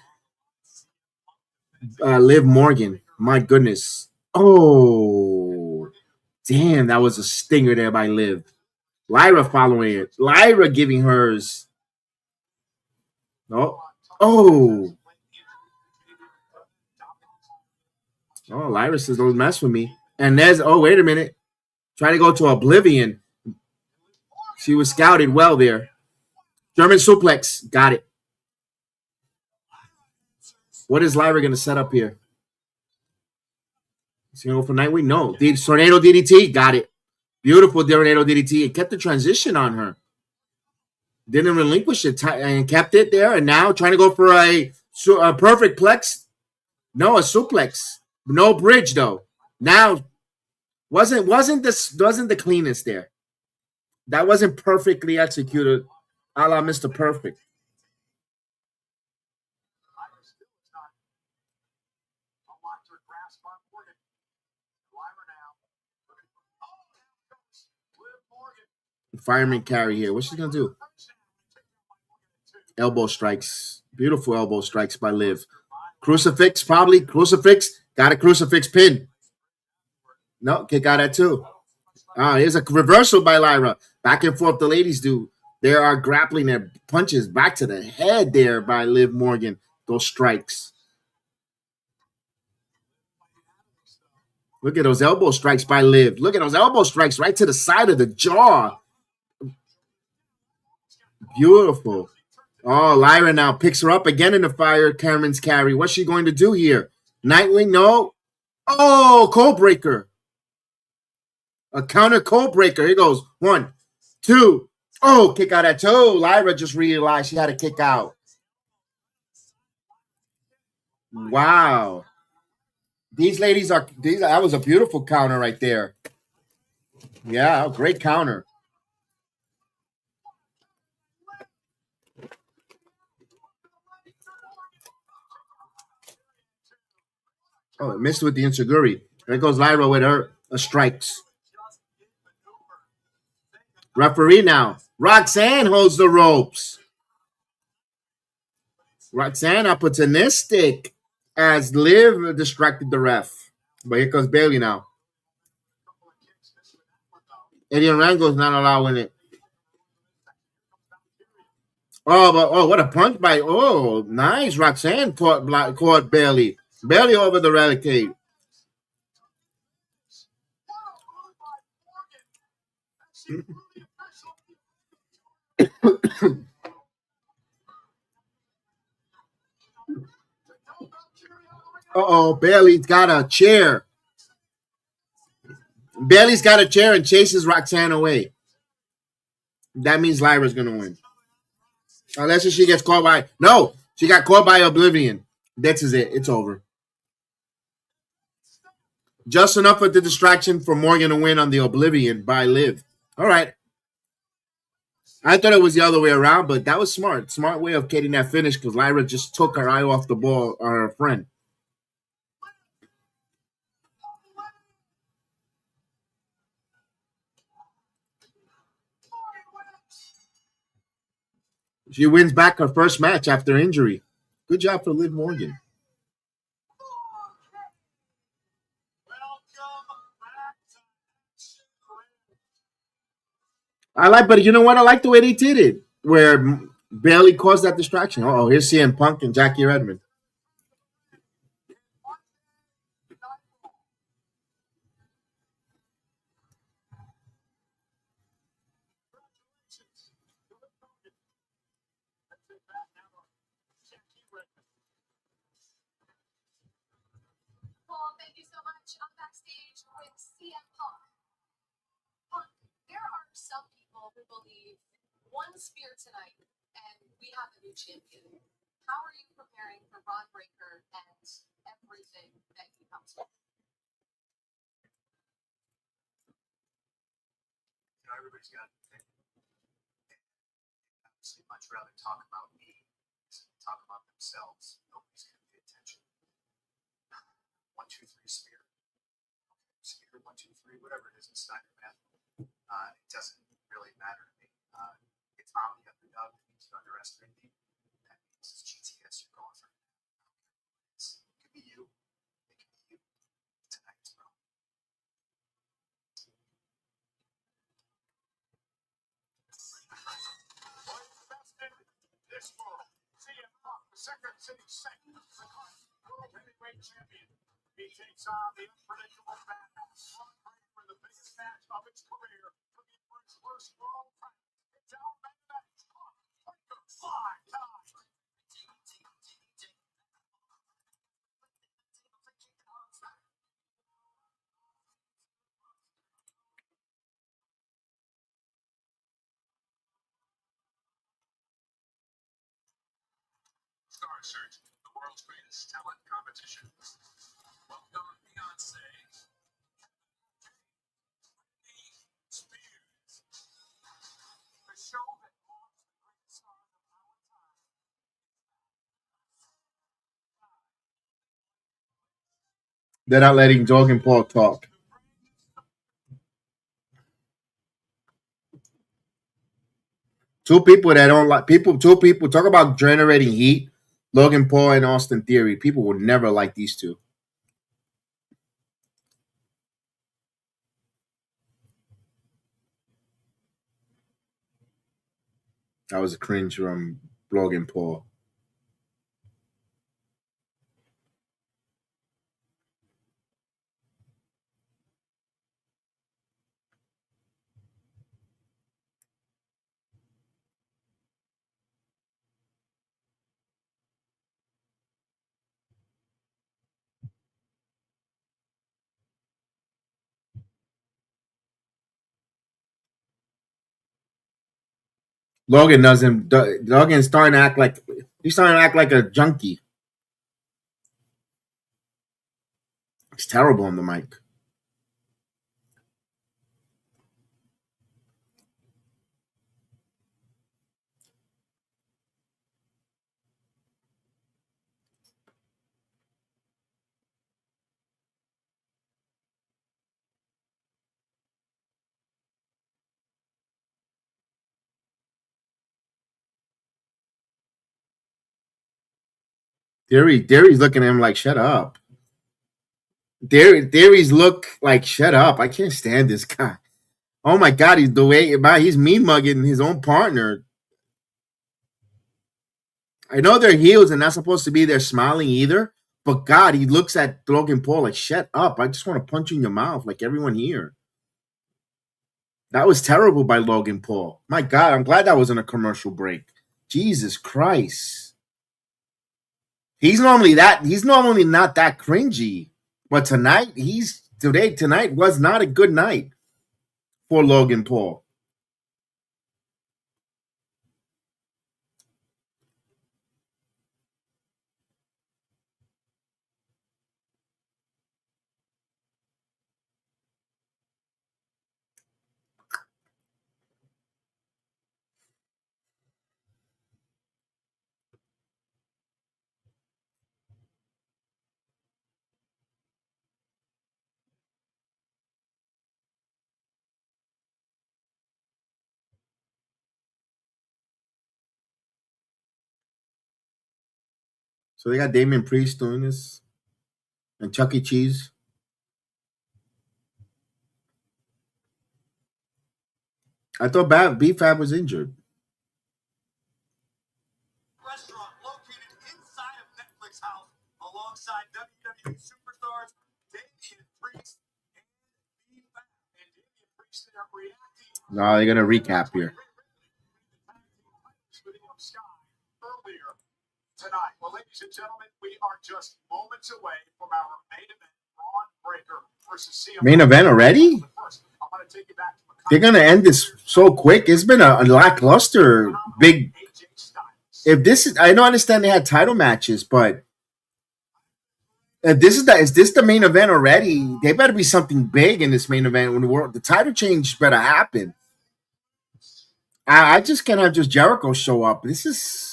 Liv Morgan. My goodness. Oh, damn, that was a stinger there by Liv. Lyra following it. Lyra giving hers. Oh. Oh, Lyra says, don't mess with me. And there's, oh, wait a minute. Trying to go to Oblivion. She was scouted well there. German suplex. Got it. What is Lyra going to set up here? Is he going to go for Nightwing? No. Tornado DDT. Got it. Beautiful Tornado DDT. It kept the transition on her. Didn't relinquish it and kept it there. And now trying to go for a perfect plex. No, a suplex. No bridge, though. Now, wasn't the cleanest there. That wasn't perfectly executed, a la Mr. Perfect. Fireman Kairi here. What's she going to do? Elbow strikes. Beautiful elbow strikes by Liv. Crucifix, probably. Crucifix. Got a crucifix pin. No, kick out at 2. Here's a reversal by Lyra. Back and forth the ladies do. They are grappling their punches back to the head there by Liv Morgan. Those strikes. Look at those elbow strikes by Liv. Look at those elbow strikes right to the side of the jaw. Beautiful. Oh, Lyra now picks her up again in the fire. Cameron's carry. What's she going to do here? Nightwing? No. Oh, cold breaker. A counter cold breaker. Here goes. 1, 2. Oh, kick out at 2. Lyra just realized she had to kick out. Wow. These ladies are, that was a beautiful counter right there. Yeah, great counter. Oh, it missed with the Insiguri. There goes Lyra with her strikes. Referee now. Roxanne holds the ropes. Roxanne opportunistic as Liv distracted the ref. But here comes Bayley now. Eddie Rango's not allowing it. Oh, what a punch by, oh, nice. Roxanne caught Bayley. Bayley over the barricade. Uh-oh, Bailey's got a chair. Bailey's got a chair and chases Roxanne away. That means Lyra's going to win. Unless she gets caught by... No, she got caught by Oblivion. This is it. It's over. Just enough of the distraction for Morgan to win on the Oblivion by Liv. All right. I thought it was the other way around, but that was smart. Smart way of getting that finish because Lyra just took her eye off the ball on her friend. She wins back her first match after injury. Good job for Liv Morgan. But you know what? I like the way they did it, where Bailey caused that distraction. Oh, here's CM Punk and Jackie Redmond. Paul, thank you so much. I'm backstage with CM Punk. Punk, there are some people who believe one spear tonight and we have a new champion. How are you preparing for Bron Breakker and everything that he comes with? Everybody's got obviously much rather talk about me than talk about themselves. Nobody's going to pay attention. 1, 2, 3 spear. Spear 1, 2, 3, whatever it is in Steiner math. It doesn't really matter to me. If I'm the underdog, that means you underestimate me. That means it's GTS you're going for. It could be you. It could be you. Tonight, bro. This world, CM Punk, the second city second, the heavyweight champion. He takes on the unpredictable badass, Bron Breakker, the biggest match of his career, looking for his first world title. Down back to that, Bron Breakker, 5 times. Star Search, the world's greatest talent competition. Welcome, Beyonce. Spears. The show that launched the greatest stars of our time. They're not letting Logan Paul talk. Two people that don't like people. Two people talk about generating heat. Logan Paul and Austin Theory. People would never like these two. That was a cringe from Logan Paul. Logan's starting to act like a junkie. He's terrible on the mic. Theory's looking at him like, shut up. Theory's look like, shut up. I can't stand this guy. Oh my God, he's mean mugging his own partner. I know they're heels and not supposed to be there smiling either, but God, he looks at Logan Paul like, shut up. I just want to punch you in your mouth like everyone here. That was terrible by Logan Paul. My God, I'm glad that wasn't a commercial break. Jesus Christ. He's normally not that cringy. But tonight was not a good night for Logan Paul. So they got Damian Priest doing this and Chuck E. Cheese. I thought B-Fab was injured. Restaurant located inside of Netflix house alongside WWE superstars Damian Priest and B-Fab. And Damian Priest are reacting. No, they're gonna recap here. Earlier tonight. Well, ladies and gentlemen, we are just moments away from our main event, Bron Breakker versus CM. Main event already? They're gonna end this so quick. It's been a lackluster big. If this is, I don't understand they had title matches, but if this is this the main event already? There better be something big in this main event when the title change better happen. I just can't have just Jericho show up. This is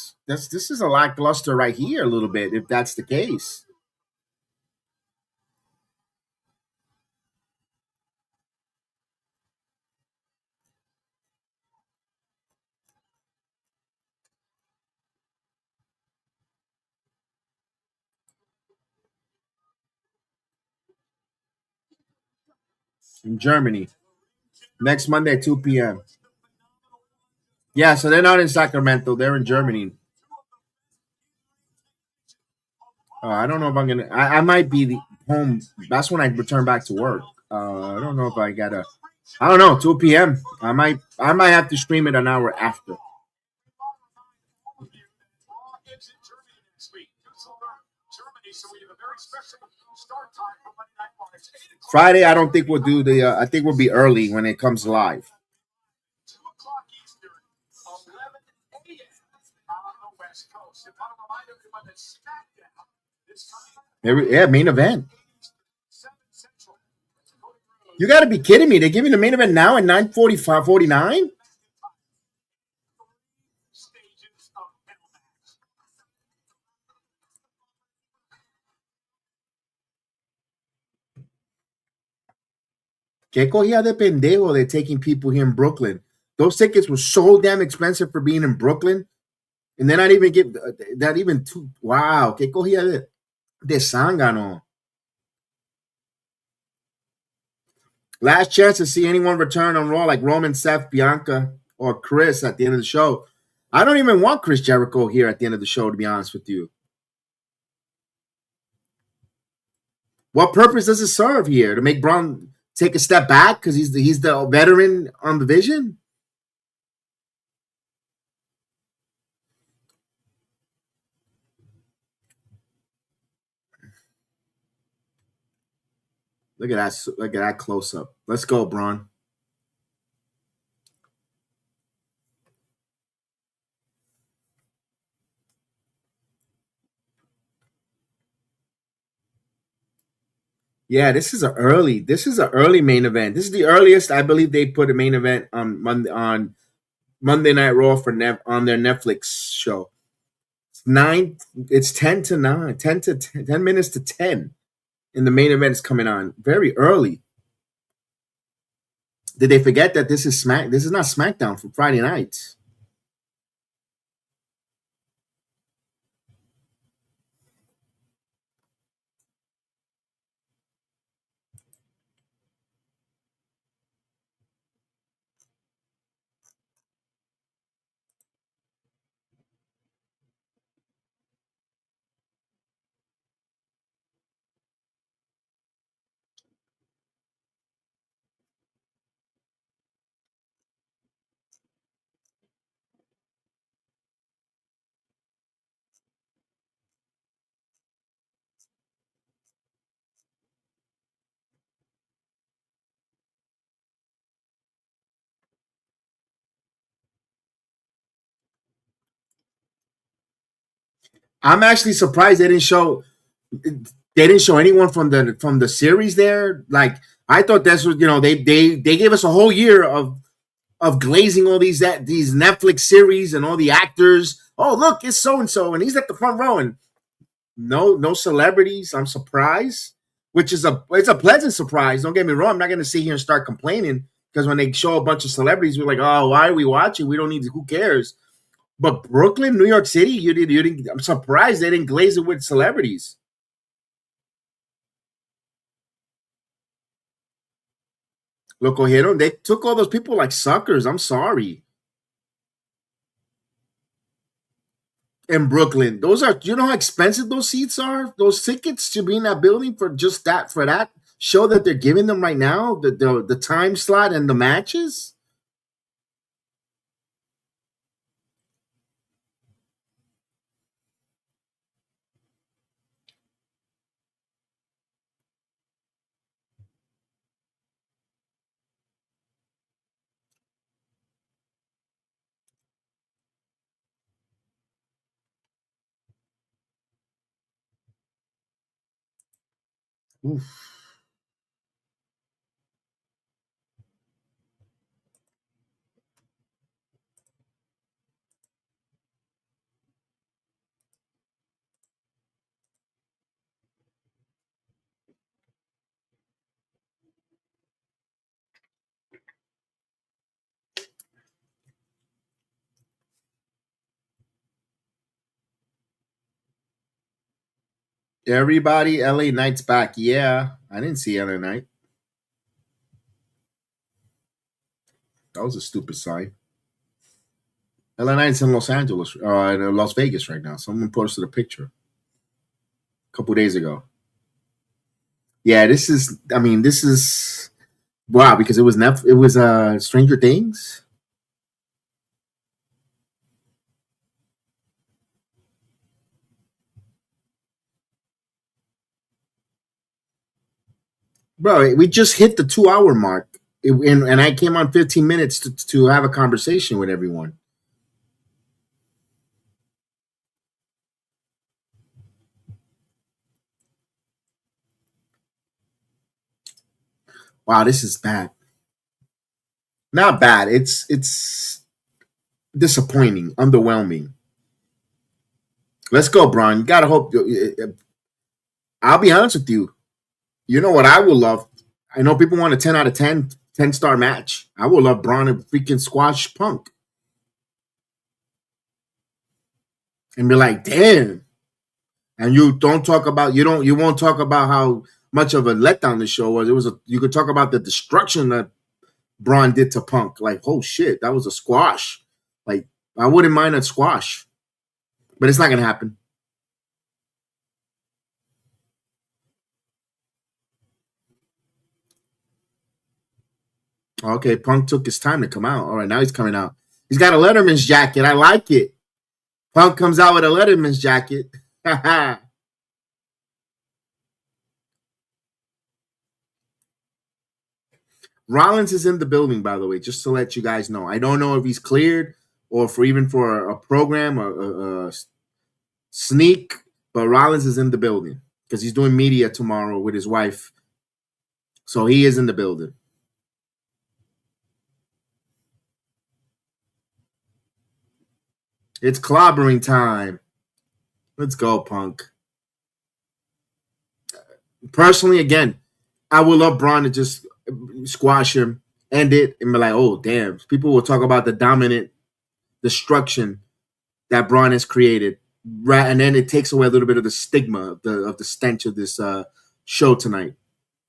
a lackluster right here a little bit if that's the case. In Germany, next Monday at 2 p.m. Yeah, so they're not in Sacramento. They're in Germany. I don't know if I'm gonna. I might be home. That's when I return back to work. I don't know if I gotta. I don't know. 2 p.m. I might have to stream it an hour after. Friday, I don't think we'll do the. I think we'll be early when it comes live. Yeah, main event. You got to be kidding me. They're giving the main event now at 9:45, 49? ¿Qué cogía de pendejo de taking people here in Brooklyn? Those tickets were so damn expensive for being in Brooklyn. And then I didn't even get that even too. Wow. ¿Qué cogía de zángano? Last chance to see anyone return on Raw like Roman, Seth, Bianca, or Chris at the end of the show. I don't even want Chris Jericho here at the end of the show, to be honest with you. What purpose does it serve here? To make Bron take a step back because he's the veteran on the division? Look at that! Look at that close up. Let's go, Bron. Yeah, this is a early main event. This is the earliest I believe they put a main event on Monday Night Raw on their Netflix show. It's 10 to 9, 10 to 10 minutes to 10. And the main event is coming on very early. Did they forget that this is not SmackDown from Friday nights? I'm actually surprised they didn't show anyone from the series there. Like I thought that's what they gave us a whole year of glazing all these Netflix series and all the actors. Oh look, it's so and so, and he's at the front row, and no celebrities. I'm surprised, which is it's a pleasant surprise. Don't get me wrong. I'm not going to sit here and start complaining because when they show a bunch of celebrities, we're like, oh, why are we watching? We don't need to. Who cares? But Brooklyn, New York City, you didn't. I'm surprised they didn't glaze it with celebrities. Look, Ojero, they took all those people like suckers. I'm sorry. In Brooklyn, you know how expensive those seats are? Those tickets to be in that building for just for that show that they're giving them right now, the time slot and the matches. Oof. Everybody, LA Knight's back. Yeah, I didn't see LA Knight. That was a stupid sign. LA Knight's in Los Angeles, in Las Vegas right now. Someone posted a picture a couple days ago. Yeah, this is. I mean, this is wow because it was Stranger Things. Bro, we just hit the 2 hour mark, and I came on 15 minutes to have a conversation with everyone. Wow, this is bad. Not bad. It's disappointing, underwhelming. Let's go, Bron. You gotta hope. I'll be honest with you. You know what I would love? I know people want a 10 out of 10 star match. I would love Braun and freaking squash Punk and be like, damn. And you won't talk about how much of a letdown the show was. You could talk about the destruction that Braun did to Punk. Like, oh shit, that was a squash. Like, I wouldn't mind a squash, but it's not gonna happen. Okay, Punk took his time to come out. All right, now he's coming out. He's got a Letterman's jacket. I like it. Punk comes out with a Letterman's jacket. Rollins is in the building, by the way, just to let you guys know. I don't know if he's cleared or for a program or a sneak, but Rollins is in the building because he's doing media tomorrow with his wife. So he is in the building. It's clobbering time. Let's go, Punk. Personally, again, I would love Braun to just squash him, end it, and be like, oh, damn. People will talk about the dominant destruction that Braun has created. Right, and then it takes away a little bit of the stigma of the stench of this show tonight.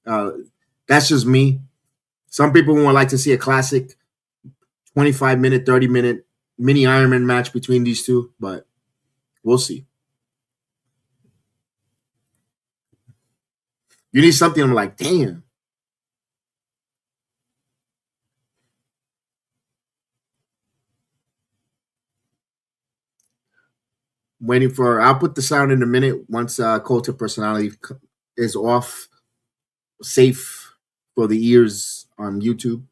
That's just me. Some people would like to see a classic 25-minute, 30-minute mini Ironman match between these two, but we'll see. You need something. I'm like, damn. Waiting for. I'll put the sound in a minute once Cult of Personality is off, safe for the ears on YouTube.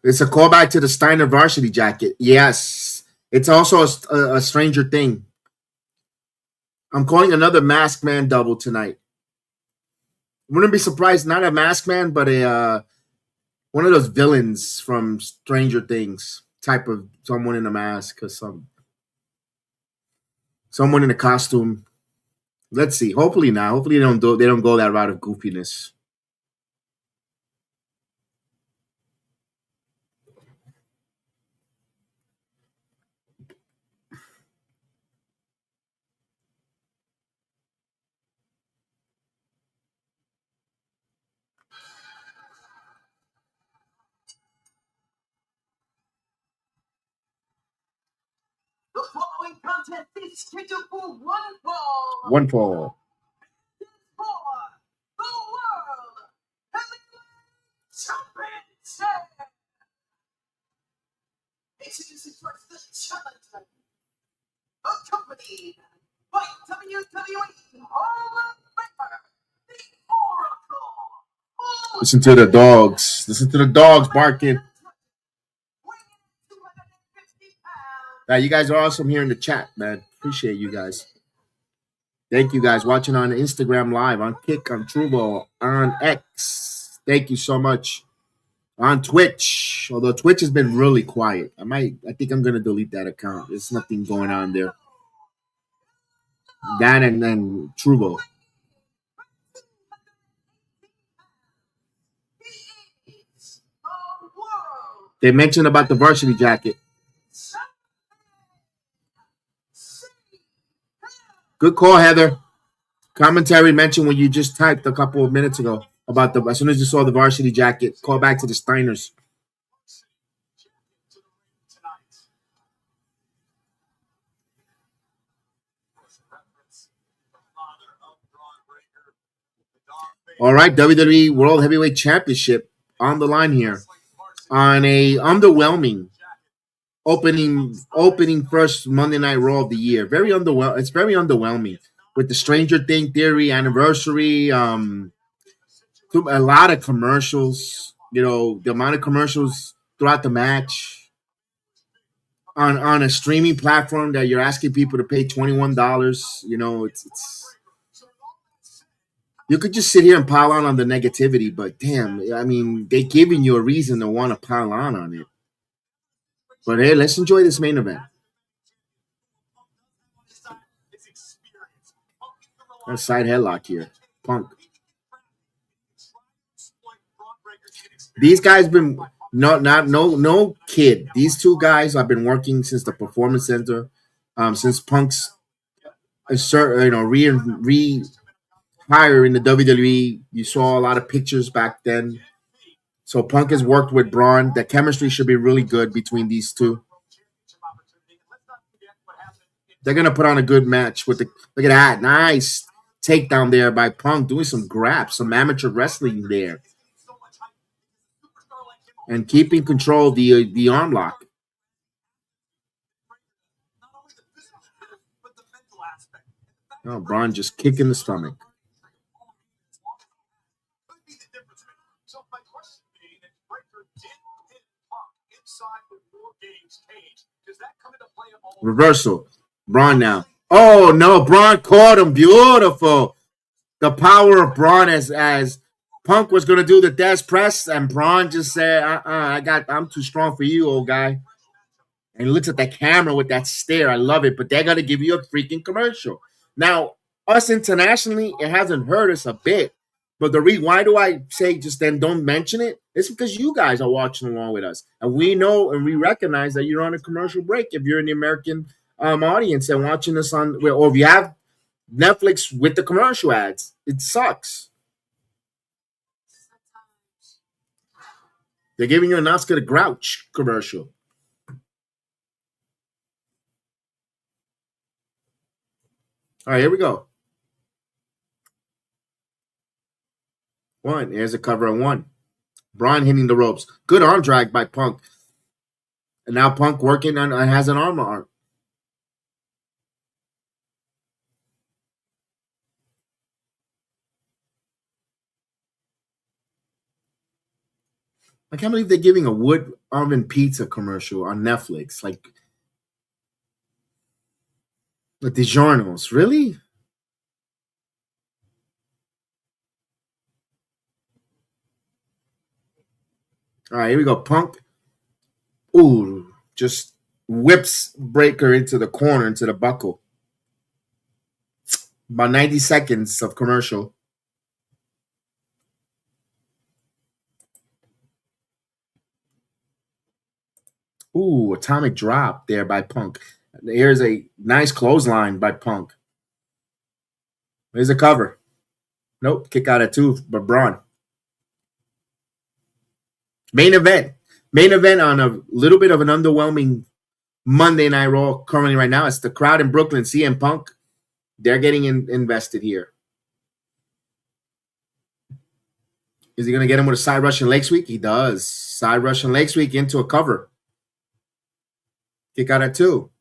It's a callback to the Steiner varsity jacket. Yes, It's also a Stranger Thing. I'm calling another Masked Man double tonight. Wouldn't be surprised, not a Masked Man, but a one of those villains from Stranger Things type of someone in a mask or someone in a costume. Let's see. Hopefully not. Hopefully they don't go that route of goofiness. The following contest is scheduled for one fall. One fall. For the World Heavyweight Championship. Introducing first the challenger, accompanied by WWE Hall of Famer, the Oracle. Listen to the dogs. Listen to the dogs barking. Now, you guys are awesome here in the chat, man. Appreciate you guys. Thank you guys watching on Instagram Live, on Kick, on Truevo, on X. Thank you so much. On Twitch, although Twitch has been really quiet. I think I'm gonna delete that account. There's nothing going on there. That and then Truevo. They mentioned about the varsity jacket. Good call, Heather. Commentary mentioned when you just typed a couple of minutes ago about as soon as you saw the varsity jacket, call back to the Steiners. All right, WWE World Heavyweight Championship on the line here on a underwhelming opening first Monday Night Raw of the year. Very underwhelming. It's very underwhelming with the Stranger Thing theory anniversary. A lot of commercials. You know, the amount of commercials throughout the match on a streaming platform that you're asking people to pay $21. You know, it's you could just sit here and pile on the negativity, but damn, I mean, they're giving you a reason to want to pile on it. But hey, let's enjoy this main event. A side headlock here. Punk. These guys been no kid. These two guys have been working since the Performance Center, since Punk's hire in the WWE. You saw a lot of pictures back then. So Punk has worked with Bron. The chemistry should be really good between these two. They're gonna put on a good match with look at that nice takedown there by Punk, doing some grabs, some amateur wrestling there, and keeping control of the arm lock. Oh, Bron just kicking the stomach. Reversal. Bron now. Oh no, Bron caught him. Beautiful. The power of Bron as Punk was gonna do the death press, and Bron just said, I'm too strong for you, old guy. And he looks at the camera with that stare. I love it, but they're gonna give you a freaking commercial. Now, us internationally, it hasn't hurt us a bit. But why do I say just then don't mention it? It's because you guys are watching along with us. And we know and we recognize that you're on a commercial break if you're in the American audience and watching us or if you have Netflix with the commercial ads. It sucks. They're giving you an Asuka the Grouch commercial. All right, here we go. One. Here's a cover on one. Bron hitting the ropes. Good arm drag by Punk. And now Punk working on has an arm. I can't believe they're giving a wood oven pizza commercial on Netflix. Like, The DiGiorno's, really? All right, here we go. Punk. Ooh, just whips Breaker into the corner, into the buckle. About 90 seconds of commercial. Ooh, atomic drop there by Punk. Here's a nice clothesline by Punk. Here's a cover. Nope, kick out at 2, but Bron. Main event. Main event on a little bit of an underwhelming Monday Night Raw currently right now. It's the crowd in Brooklyn, CM Punk. They're getting invested here. Is he going to get him with a side Russian leg sweep? He does. Side Russian leg sweep into a cover. Kick out at 2.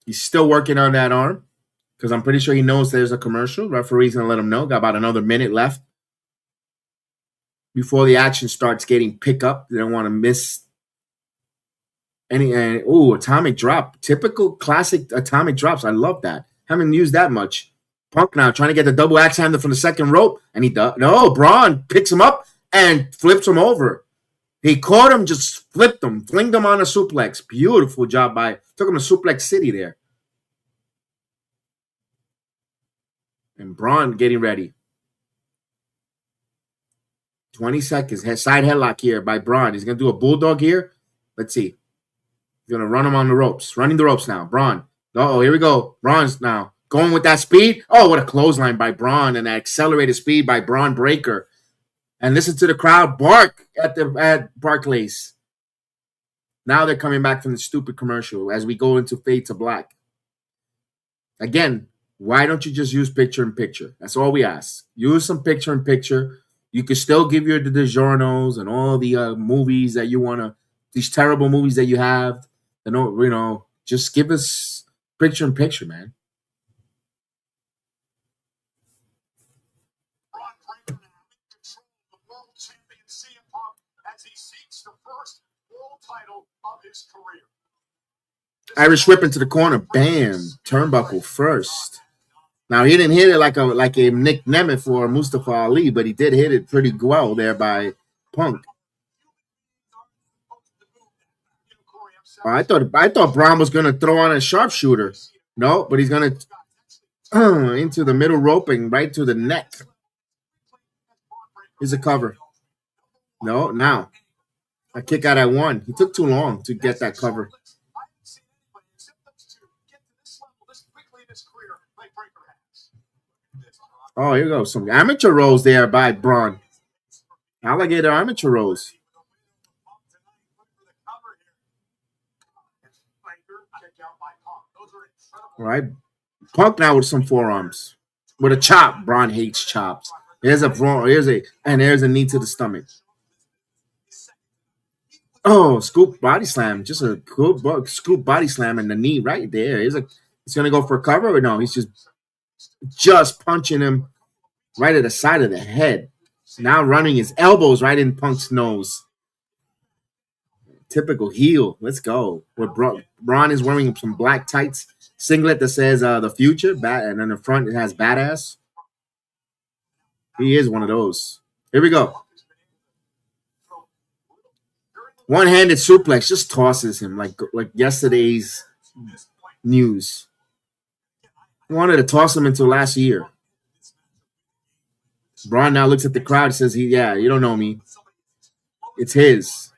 He's still working on that arm because I'm pretty sure he knows there's a commercial. Referee's going to let him know. Got about another minute left before the action starts getting picked up. They don't want to miss any. Atomic drop. Typical classic atomic drops. I love that. Haven't used that much. Punk now trying to get the double axe handle from the second rope, and he does. No, Bron picks him up and flips him over. He caught him, just flipped him, flinged him on a suplex. Beautiful job took him to Suplex City there. And Bron getting ready. 20 seconds. Side headlock here by Bron. He's going to do a bulldog here. Let's see. He's going to run him on the ropes. Running the ropes now. Bron. Oh, here we go. Bron's now going with that speed. Oh, what a clothesline by Bron and that accelerated speed by Bron Breaker. And listen to the crowd bark at Barclays. Now they're coming back from the stupid commercial as we go into Fade to Black. Again, why don't you just use picture-in-picture? That's all we ask. Use some picture-in-picture. You can still give your the DiGiorno's and all the movies that you want to, these terrible movies that you have. Just give us picture-in-picture, man. Irish whip into the corner. Bam. Turnbuckle first. Now, he didn't hit it like a Nick Nemeth or Mustafa Ali, but he did hit it pretty well there by Punk. I thought Bron was going to throw on a sharpshooter. No, but he's going to into the middle rope and right to the neck. Here's a cover. No, now. A kick out at 1. He took too long to get that cover. Oh, here we go. Some amateur rolls there by Bron. Alligator amateur rolls. All right. Punk now with some forearms. With a chop. Bron hates chops. There's a knee to the stomach. Oh, scoop body slam. Just a cool scoop body slam in the knee right there. He's going to go for a cover or no? He's just punching him right at the side of the head. Now running his elbows right in Punk's nose. Typical heel. Let's go. Bron is wearing some black tights. Singlet that says the future. And in the front it has badass. He is one of those. Here we go. One-handed suplex just tosses him like yesterday's news. He wanted to toss him until last year. Bron now looks at the crowd and says, you don't know me. It's his.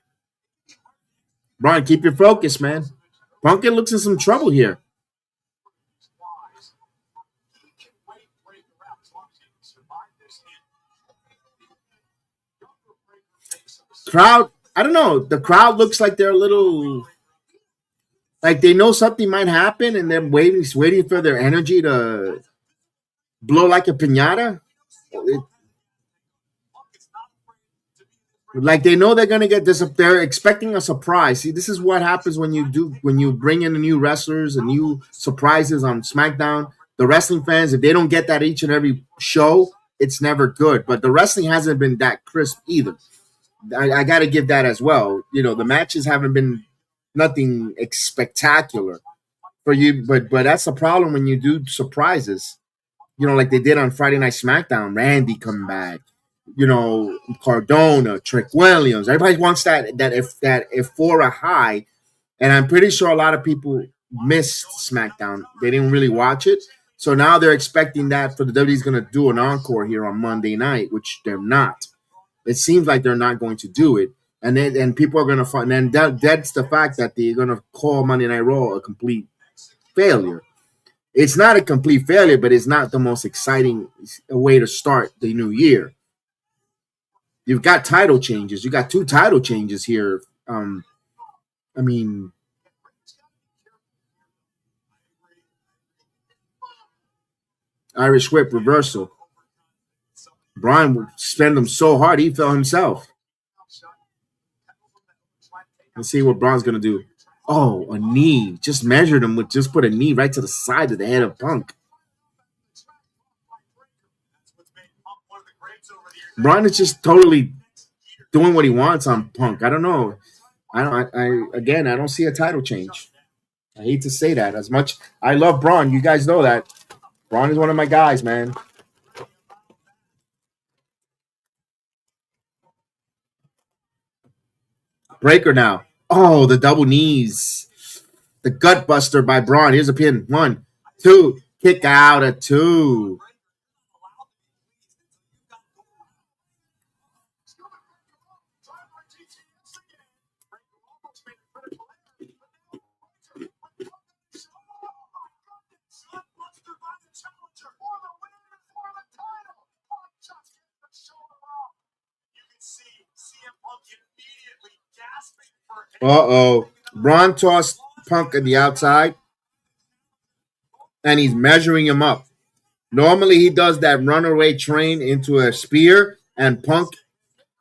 Bron, keep your focus, man. Punkin looks in some trouble here. Crowd, I don't know. The crowd looks like they're a little, like they know something might happen and they're waiting for their energy to blow like a piñata. Like they know they're gonna get this. They're expecting a surprise. See, this is what happens when you bring in the new wrestlers and new surprises on SmackDown. The wrestling fans, if they don't get that each and every show, it's never good. But the wrestling hasn't been that crisp either. I got to give that as well. The matches haven't been, nothing spectacular for you. But that's the problem when you do surprises. Like they did on Friday Night SmackDown. Randy coming back. Cardona, Trick Williams. Everybody wants that Euphoria high, and I'm pretty sure a lot of people missed SmackDown. They didn't really watch it, so now they're expecting that for the WWE's going to do an encore here on Monday night, which they're not. It seems like they're not going to do it, and people are going to find. And that's the fact that they're going to call Monday Night Raw a complete failure. It's not a complete failure, but it's not the most exciting way to start the new year. You've got title changes. You got 2 title changes here. Irish whip reversal. Bron spent him so hard he fell himself. Let's see what Bron's gonna do. Oh, a knee. Just measured him just put a knee right to the side of the head of Punk. Bron is just totally doing what he wants on Punk. I don't know. I don't see a title change. I hate to say that. As much I love Bron, you guys know that. Bron is one of my guys, man. Breaker now. Oh, the double knees. The gut buster by Bron. Here's a pin. 1, 2. Kick out at 2. Uh-oh. Bron tossed Punk at the outside, and he's measuring him up. Normally, he does that runaway train into a spear, and Punk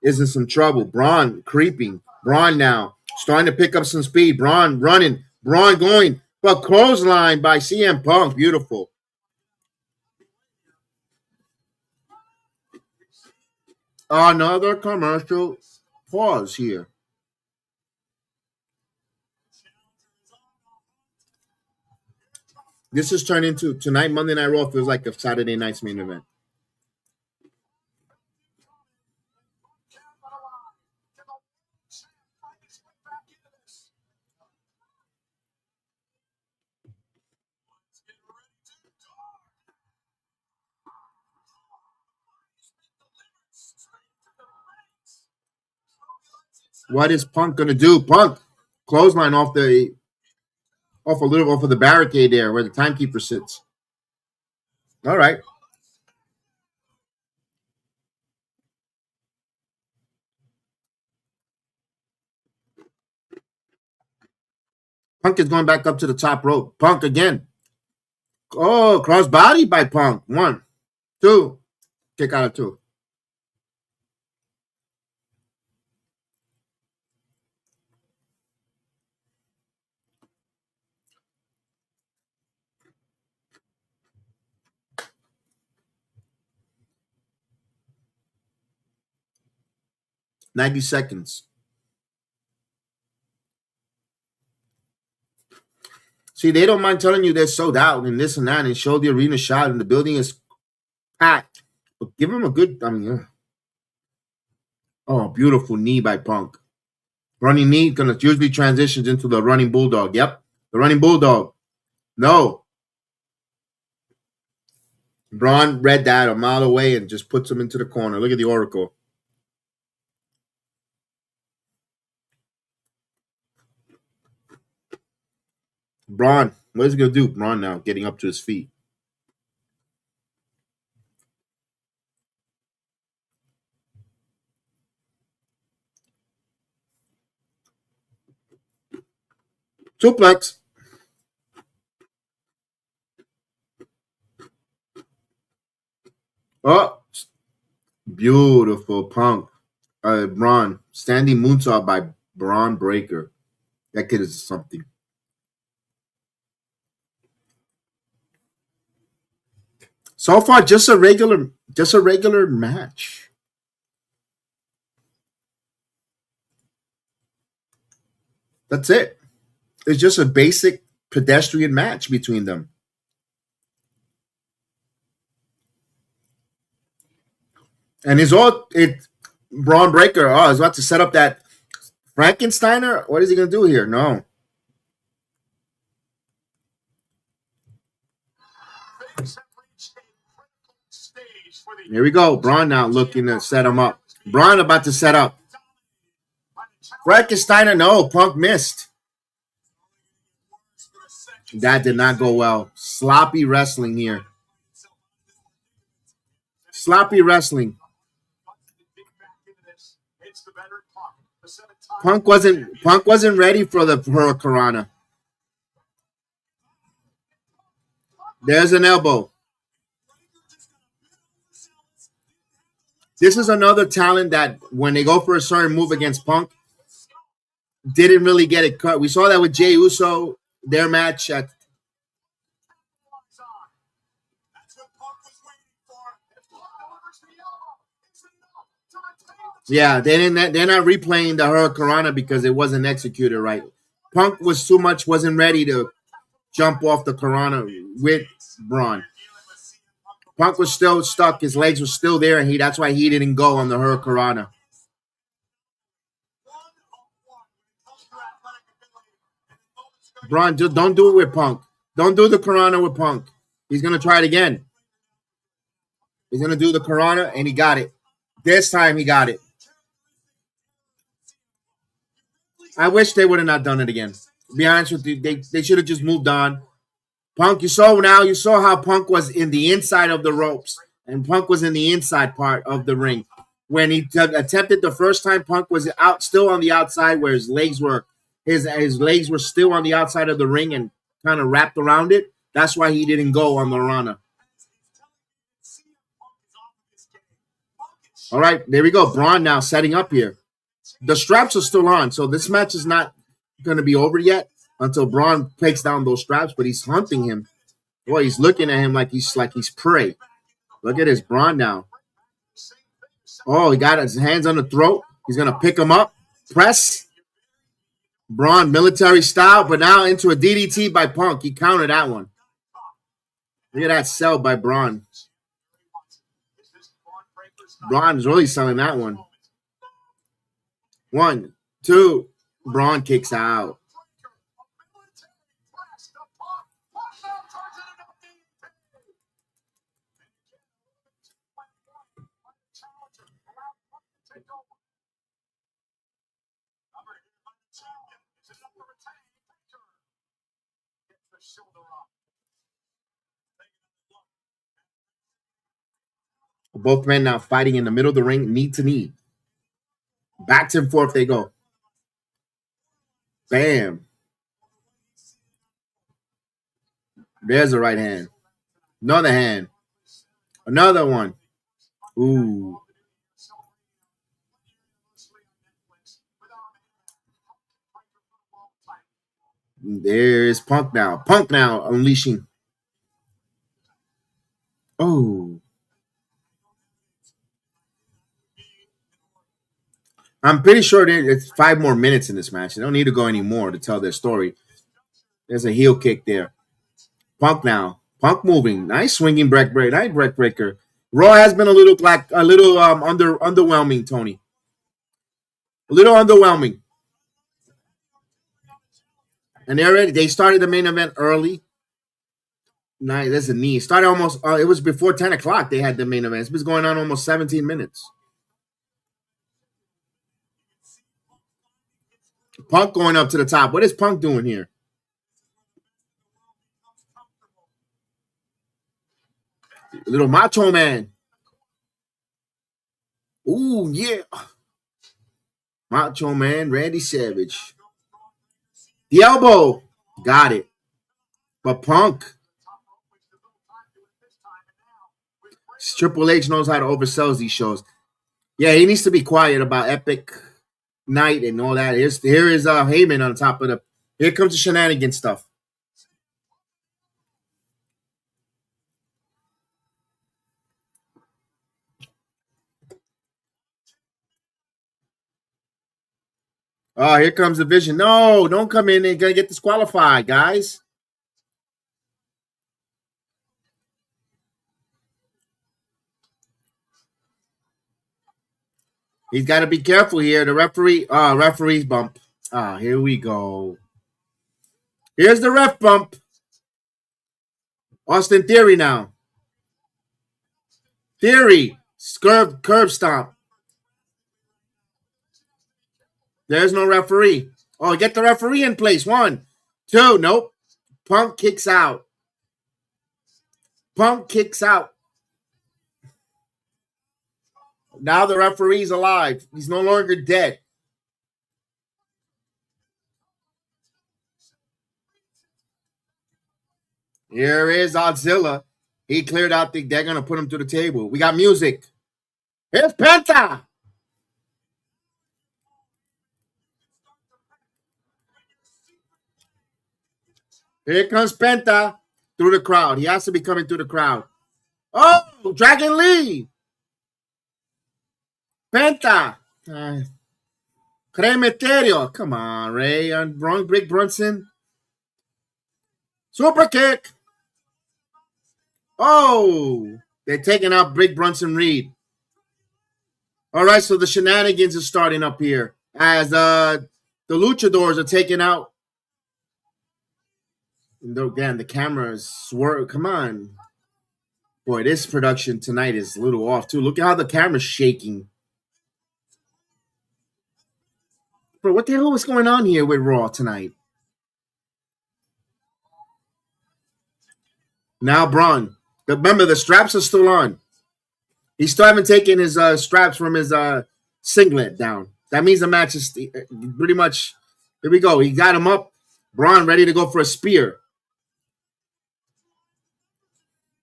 is in some trouble. Bron creeping. Bron now starting to pick up some speed. Bron running. Bron going. But clothesline by CM Punk. Beautiful. Another commercial pause here. This is turned into tonight. Monday Night Raw feels like a Saturday night's main event. What is Punk gonna do? Punk clothesline off the barricade there where the timekeeper sits. All right. Punk is going back up to the top rope. Punk again. Oh, crossbody by Punk. 1, 2. Kick out of 2. $90. See, they don't mind telling you they're sold out and this and that and show the arena shot and the building is packed. But give them a good, oh, beautiful knee by Punk. Running knee, gonna usually transitions into the running bulldog. Yep, the running bulldog. No. Bron read that a mile away and just puts him into the corner. Look at the Oracle. Bron, what is he going to do? Bron now getting up to his feet. Suplex. Oh, beautiful Punk. Bron. Standing moonsault by Bron Breakker. That kid is something. So far, just a regular match. That's it. It's just a basic pedestrian match between them. And Braun Breaker. Oh, he's about to set up that Frankensteiner. What is he going to do here? No. Here we go. Braun now looking to set him up. Braun about to set up. Frankensteiner, no. Punk missed. That did not go well. Sloppy wrestling here. Sloppy wrestling. Punk wasn't ready for the Hurricanrana. There's an elbow. This is another talent that when they go for a certain move against Punk, didn't really get it cut. We saw that with Jey Uso, their match at yeah, they're not replaying the Hurricanrana because it wasn't executed right. Punk wasn't ready to jump off the Karana with Braun. Punk was still stuck. His legs were still there, and that's why he didn't go on the Hurricanrana. Braun, just don't do it with Punk. Don't do the Karana with Punk. He's going to try it again. He's going to do the Karana, and he got it. This time he got it. I wish they would have not done it again. To be honest with you, they should have just moved on. Punk, you saw how Punk was in the inside of the ropes, and Punk was in the inside part of the ring. When he attempted the first time, Punk was still on the outside where his legs were still on the outside of the ring and kind of wrapped around it. That's why he didn't go on the Rana. All right, there we go. Braun now setting up here. The straps are still on, so this match is not going to be over yet until Braun takes down those straps, but he's hunting him. Boy, he's looking at him like he's prey. Look at this Braun now. Oh, he got his hands on the throat. He's going to pick him up. Press. Braun, military style, but now into a DDT by Punk. He countered that one. Look at that sell by Braun. Braun's really selling that one. 1, 2. Braun kicks out. Both men now fighting in the middle of the ring, knee to knee. Back and forth they go. Bam. There's a right hand. Another hand. Another one. Ooh. There's Punk now. Punk now unleashing. Oh. I'm pretty sure it's 5 more minutes in this match. They don't need to go any more to tell their story. There's a heel kick there. Punk now. Punk moving. Nice swinging neck breaker. Raw has been a little underwhelming, Tony. A little underwhelming. And they started the main event early. Nice, there's a knee. It started almost. It was before 10 o'clock. They had the main event. It was going on almost 17 minutes. Punk going up to the top. What is Punk doing here? Little Macho Man. Ooh, yeah. Macho Man, Randy Savage. The elbow. Got it. But Punk. Triple H knows how to oversell these shows. Yeah, he needs to be quiet about Epic Night and all that. Here is Heyman on top of the. Here comes the shenanigan stuff. Oh, here comes the Vision. No, don't come in. They're going to get disqualified, guys. He's got to be careful here. The referee's bump. Here we go. Here's the ref bump. Austin Theory now. Theory. Curb stomp. There's no referee. Oh, get the referee in place. 1, 2. Nope. Punk kicks out. Punk kicks out. Now the referee's alive. He's no longer dead. Here is Godzilla. He cleared out. They're going to put him to the table. We got music. Here's Penta. Here comes Penta through the crowd. He has to be coming through the crowd. Oh, Dragon Lee. Penta. Cremeterio. Come on, Ray. Wrong, Big Brunson. Super kick. Oh, they're taking out Big Brunson Reed. All right, so the shenanigans are starting up here as the luchadors are taking out. Again, the cameras swerve. Come on. Boy, this production tonight is a little off, too. Look at how the camera's shaking. Bro, what the hell is going on here with Raw tonight? Now, Bron. Remember, the straps are still on. He still haven't taken his straps from his singlet down. That means the match is pretty much. Here we go. He got him up. Bron ready to go for a spear.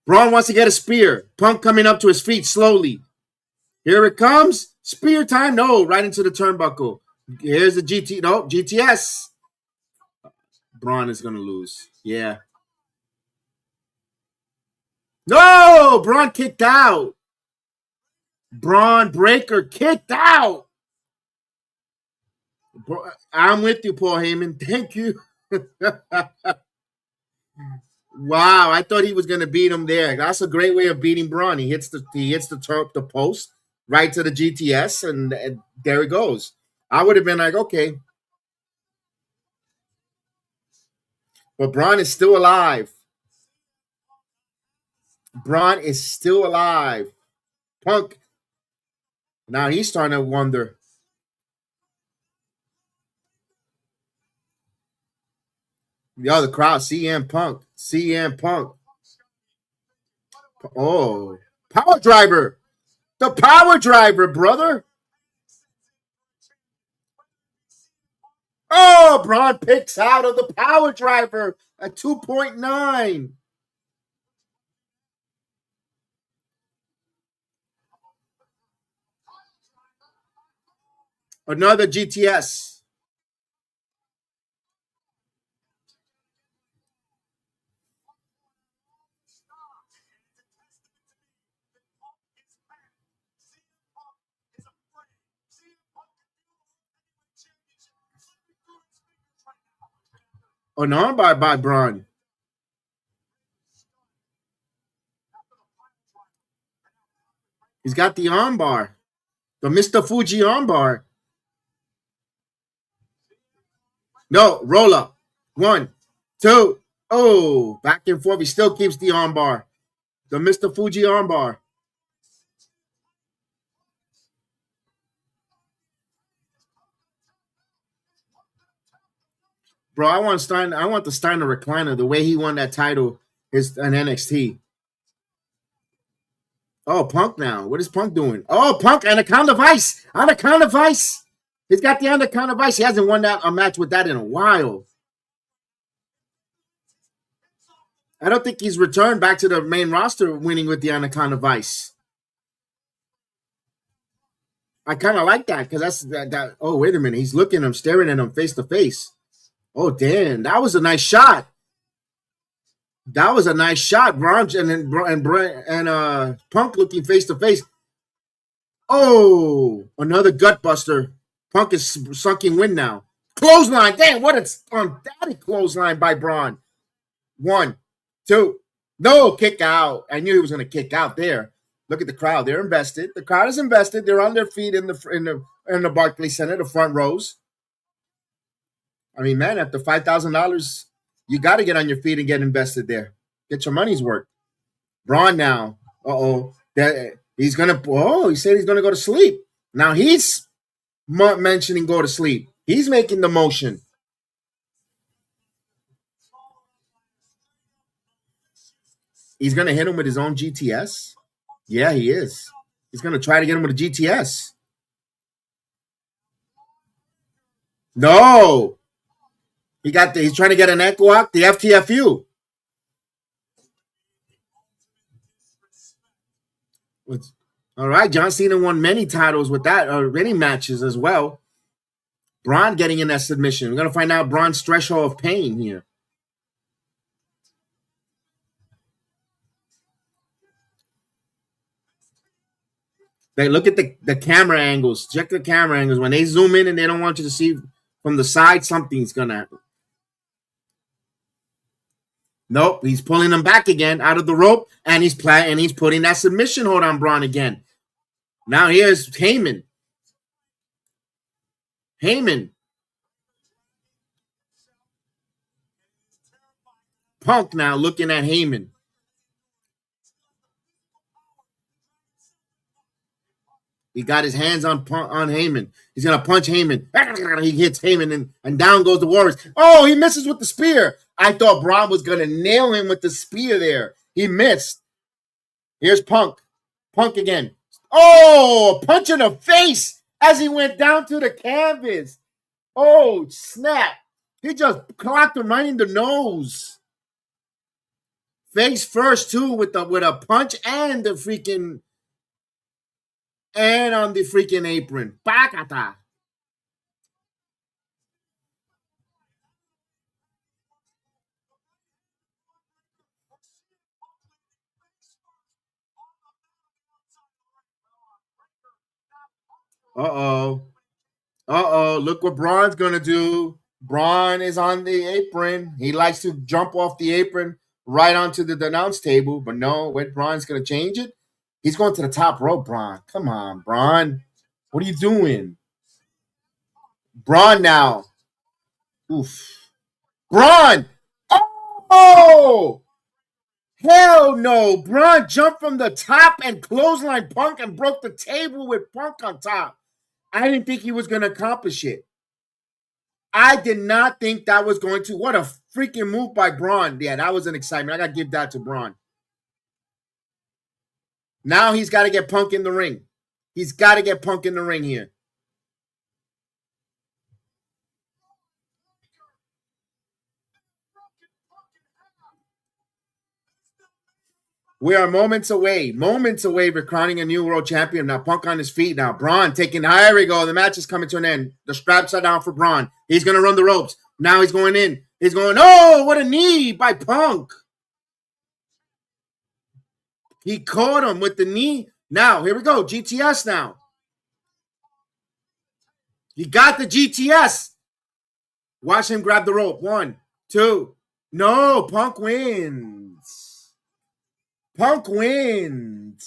Bron wants to get a spear. Punk coming up to his feet slowly. Here it comes. Spear time. No, right into the turnbuckle. Here's the GTS. Bron is going to lose. Yeah. No! Bron kicked out. Bron Breakker kicked out. I'm with you, Paul Heyman. Thank you. Wow, I thought he was going to beat him there. That's a great way of beating Bron. He hits the post right to the GTS, and there it goes. I would have been like, okay. But Bron is still alive. Bron is still alive. Punk. Now he's starting to wonder. Yo, the crowd, CM Punk. CM Punk. Oh, power driver. The power driver, brother. Oh, Bron picks out of the power driver at 2.9. Another GTS. An armbar by Bron. He's got the armbar. The Mr. Fuji armbar. No, roll up. 1, 2. Oh, back and forth. He still keeps the armbar. The Mr. Fuji armbar. Bro, I want the Steiner recliner. The way he won that title is an NXT. Oh, Punk now. What is Punk doing? Oh, Punk, Anaconda Vice. Anaconda Vice. He's got the Anaconda Vice. He hasn't won a match with that in a while. I don't think he's returned back to the main roster winning with the Anaconda Vice. I kind of like that because that's that. Oh, wait a minute. He's looking at him, staring at him face to face. Oh, damn. That was a nice shot. That was a nice shot. Bron and Punk looking face to face. Oh, another gut buster. Punk is sunken wind now. Clothesline. Damn, what a daddy clothesline by Bron. 1, 2. No, kick out. I knew he was going to kick out there. Look at the crowd. They're invested. The crowd is invested. They're on their feet in the Barclays Center, the front rows. I mean, man, after $5,000, you got to get on your feet and get invested there. Get your money's worth. Bron now. He's going to, he said he's going to go to sleep. Now he's mentioning go to sleep. He's making the motion. He's going to hit him with his own GTS? Yeah, he is. He's going to try to get him with a GTS. No. He's trying to get an echo walk, the FTFU. All right, John Cena won many titles with that, or many matches as well. Bron getting in that submission. We're going to find out Bron's threshold of pain here. They look at the camera angles. Check the camera angles. When they zoom in and they don't want you to see from the side, something's going to happen. Nope, he's pulling him back again out of the rope, and he's putting that submission hold on Bron again. Now here's Heyman. Punk now looking at Heyman. He got his hands on Heyman. He's going to punch Heyman. He hits Heyman, and down goes the Warriors. Oh, he misses with the spear. I thought Bron was going to nail him with the spear there. He missed. Here's Punk. Punk again. Oh, a punch in the face as he went down to the canvas. Oh, snap. He just clocked him right in the nose. Face first, too, with a punch and the freaking... And on the freaking apron. Bakata. Uh-oh. Look what Bron's going to do. Bron is on the apron. He likes to jump off the apron right onto the announce table. But no, wait, Bron's going to change it. He's going to the top rope, Bron. Come on, Bron. What are you doing? Bron now. Oof. Bron! Oh! Hell no. Bron jumped from the top and clotheslined Punk and broke the table with Punk on top. I didn't think he was going to accomplish it. I did not think that was going to. What a freaking move by Bron. Yeah, that was an excitement. I got to give that to Bron. Now he's got to get Punk in the ring. He's got to get Punk in the ring here. We are moments away from crowning a new world champion. Now Punk on his feet now. Bron taking, here we go. The match is coming to an end. The straps are down for Bron. He's going to run the ropes. Now he's going in. He's going, oh, what a knee by Punk. He caught him with the knee. Now, here we go. GTS now. He got the GTS. Watch him grab the rope. 1, 2. No, Punk wins. Punk wins.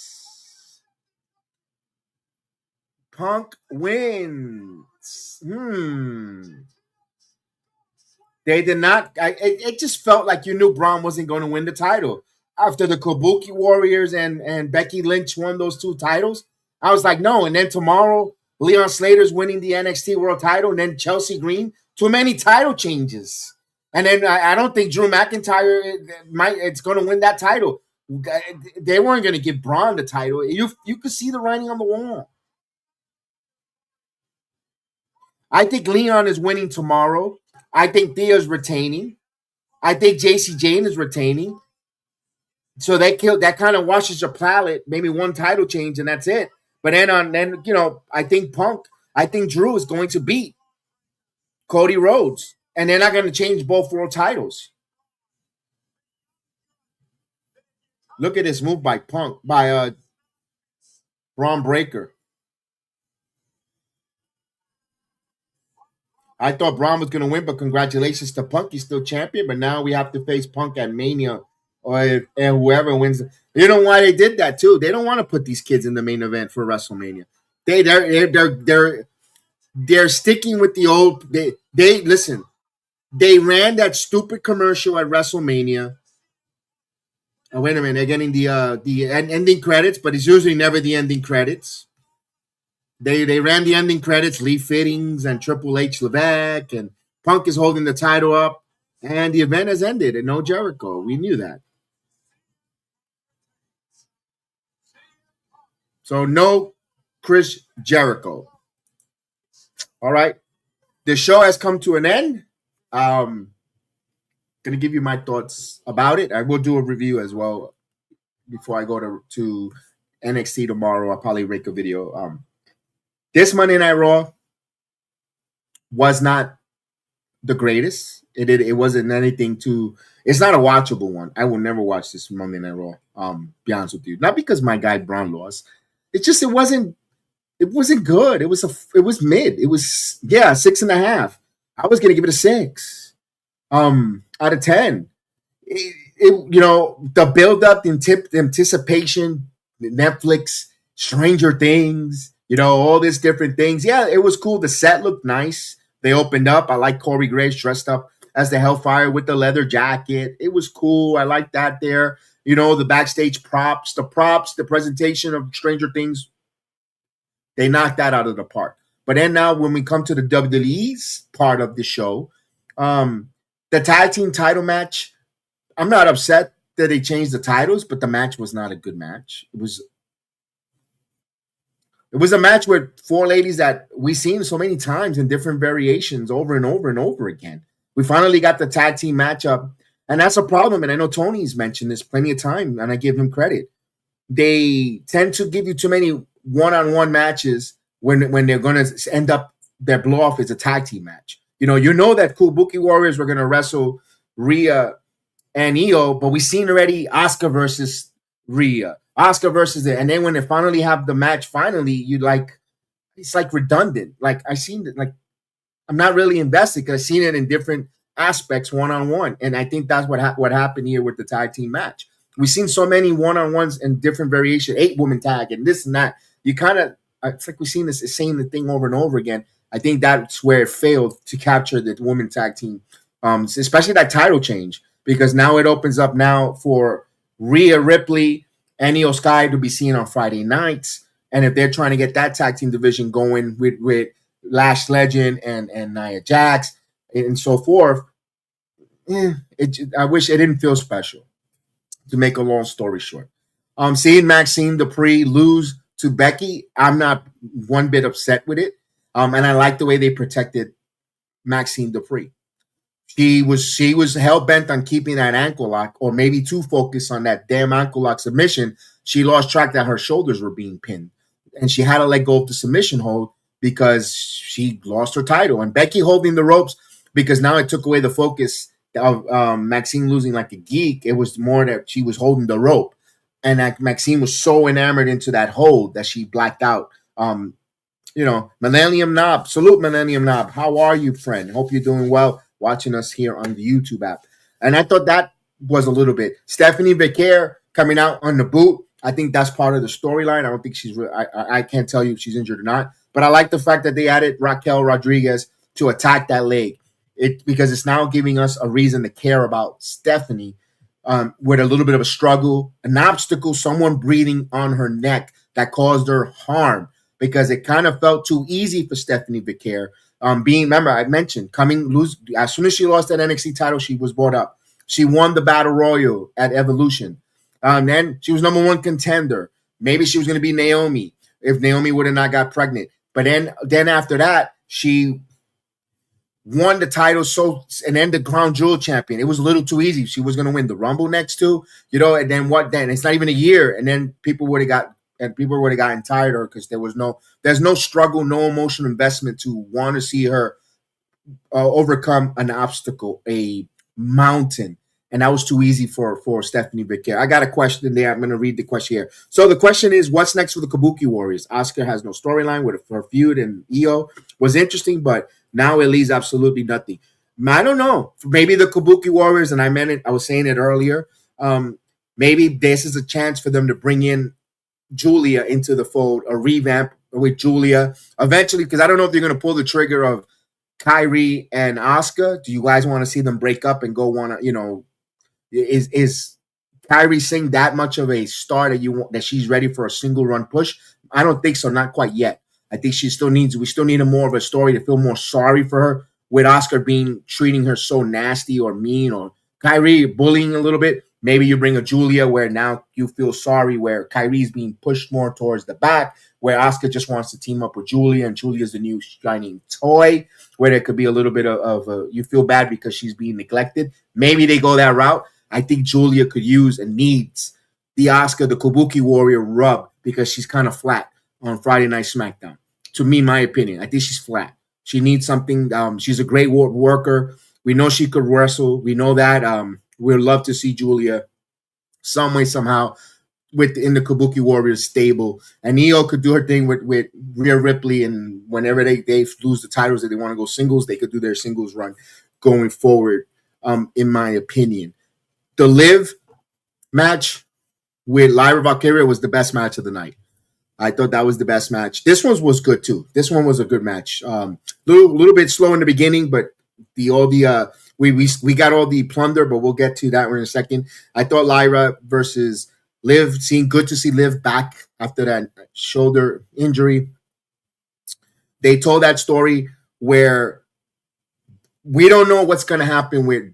They did not. It just felt like you knew Bron wasn't going to win the title. After the Kabuki Warriors and Becky Lynch won those 2 titles, I was like, no. And then tomorrow, Leon Slater's winning the NXT World title, and then Chelsea Green. Too many title changes. And then I don't think Drew McIntyre it's going to win that title. They weren't going to give Bron the title. You could see the writing on the wall. I think Leon is winning tomorrow. I think Thea's retaining. I think JC Jane is retaining. So that kind of washes your palate. Maybe 1 title change and that's it. But then I think Drew is going to beat Cody Rhodes, and they're not going to change both world titles. Look at this move by Bron Breakker. I thought Bron was going to win, but congratulations to Punk. He's still champion, but now we have to face Punk at Mania, and whoever wins. You know why they did that too? They don't want to put these kids in the main event for WrestleMania. They're sticking with the old. They listen. They ran that stupid commercial at WrestleMania. Oh, wait a minute, they're getting the ending credits, but it's usually never the ending credits. They ran the ending credits, Lee Fittings and Triple H Levesque, and Punk is holding the title up, and the event has ended, and no Jericho. We knew that. So no Chris Jericho. All right. The show has come to an end. Going to give you my thoughts about it. I will do a review as well before I go to NXT tomorrow. I'll probably make a video. This Monday Night Raw was not the greatest. It wasn't anything to. It's not a watchable one. I will never watch this Monday Night Raw. Be honest with you, not because my guy Bron lost. It's just it wasn't good. It was mid. It was 6.5. I was gonna give it a 6 out of 10. The build up, the anticipation, Netflix, Stranger Things, all these different things. Yeah, it was cool. The set looked nice. They opened up. I like Corey Graves dressed up as the Hellfire with the leather jacket. It was cool. I like that there. The backstage props, the presentation of Stranger Things. They knocked that out of the park. But then now when we come to the WWE's part of the show, the tag team title match, I'm not upset that they changed the titles, but the match was not a good match. It was a match with 4 ladies that we've seen so many times in different variations over and over and over again. We finally got the tag team matchup, and that's a problem. And I know Tony's mentioned this plenty of time, and I give him credit. They tend to give you too many one-on-one matches when they're going to end up their blow-off is a tag team match. You know that Kabuki Warriors were going to wrestle Rhea and Io, but we've seen already Asuka versus Rhea, Asuka versus it, and then when they finally have the match, it's like redundant. Like I seen it, like I'm not really invested because I've seen it in different aspects one-on-one, and I think that's what happened here with the tag team match. We've seen so many one-on-ones and different variation, 8-woman tag and this and that. You kind of, it's like we've seen this same thing over and over again. I think that's where it failed to capture the women tag team, especially that title change, because now it opens up now for Rhea Ripley and Io Sky to be seen on Friday nights. And if they're trying to get that tag team division going with Lash Legend and Nia Jax and so forth, I wish it didn't feel special. To make a long story short, seeing Maxxine Dupri lose to Becky, I'm not one bit upset with it. And I like the way they protected Maxxine Dupri. She was hell bent on keeping that ankle lock, or maybe too focused on that damn ankle lock submission. She lost track that her shoulders were being pinned, and she had to let go of the submission hold because she lost her title. And Becky holding the ropes because now it took away the focus of Maxxine losing like a geek. It was more that she was holding the rope, and that Maxxine was so enamored into that hold that she blacked out. Millennium Knob, salute Millennium Knob. How are you, friend? Hope you're doing well watching us here on the YouTube app. And I thought that was a little bit. Stephanie Becker coming out on the boot. I think that's part of the storyline. I don't think she's. I can't tell you if she's injured or not. But I like the fact that they added Raquel Rodriguez to attack that leg. Because it's now giving us a reason to care about Stephanie with a little bit of a struggle, an obstacle, someone breathing on her neck that caused her harm, because it kind of felt too easy for Stephanie Becker. Remember, I mentioned as soon as she lost that NXT title, she was brought up. She won the Battle Royal at Evolution. Then she was number 1 contender. Maybe she was going to be Naomi if Naomi would have not got pregnant. But then after that, she won the title, and then the Crown Jewel champion. It was a little too easy. She was going to win the Rumble next to, and then what? Then it's not even a year, and then people would have gotten tired of her because there's no struggle, no emotional investment to want to see her overcome an obstacle, a mountain, and that was too easy for Stephanie Becker. I got a question there. I'm going to read the question here. So the question is, what's next for the Kabuki Warriors? Asuka has no storyline with her feud, and Io was interesting, but Now it leaves absolutely nothing. I don't know. Maybe the Kabuki Warriors, and I was saying it earlier, maybe this is a chance for them to bring in Julia into the fold, a revamp with Julia eventually, because I don't know if they're going to pull the trigger of Kairi and Asuka. Do you guys want to see them break up and go is Kairi Singh that much of a star that she's ready for a single run push? I don't think so, not quite yet. I think we still need a more of a story to feel more sorry for her, with Asuka treating her so nasty or mean, or Kairi bullying a little bit. Maybe you bring a Julia where now you feel sorry, where Kairi's being pushed more towards the back, where Asuka just wants to team up with Julia, and Julia's the new shining toy, where there could be a little bit of you feel bad because she's being neglected. Maybe they go that route. I think Julia could use and needs the Asuka, the Kabuki Warrior rub, because she's kind of flat on Friday Night SmackDown. To me, my opinion, I think she's flat. She needs something. She's a great worker. We know she could wrestle. We know that. We'd love to see Julia some way, somehow, within the Kabuki Warriors stable. And Io could do her thing with Rhea Ripley, and whenever they lose the titles that they want to go singles, they could do their singles run going forward, in my opinion. The Liv match with Lyra Valkyria was the best match of the night. I thought that was the best match. This one was good too. This one was a good match. Little bit slow in the beginning, but we got all the plunder, but we'll get to that in a second. I thought Lyra versus Liv, good to see Liv back after that shoulder injury. They told that story where we don't know what's going to happen with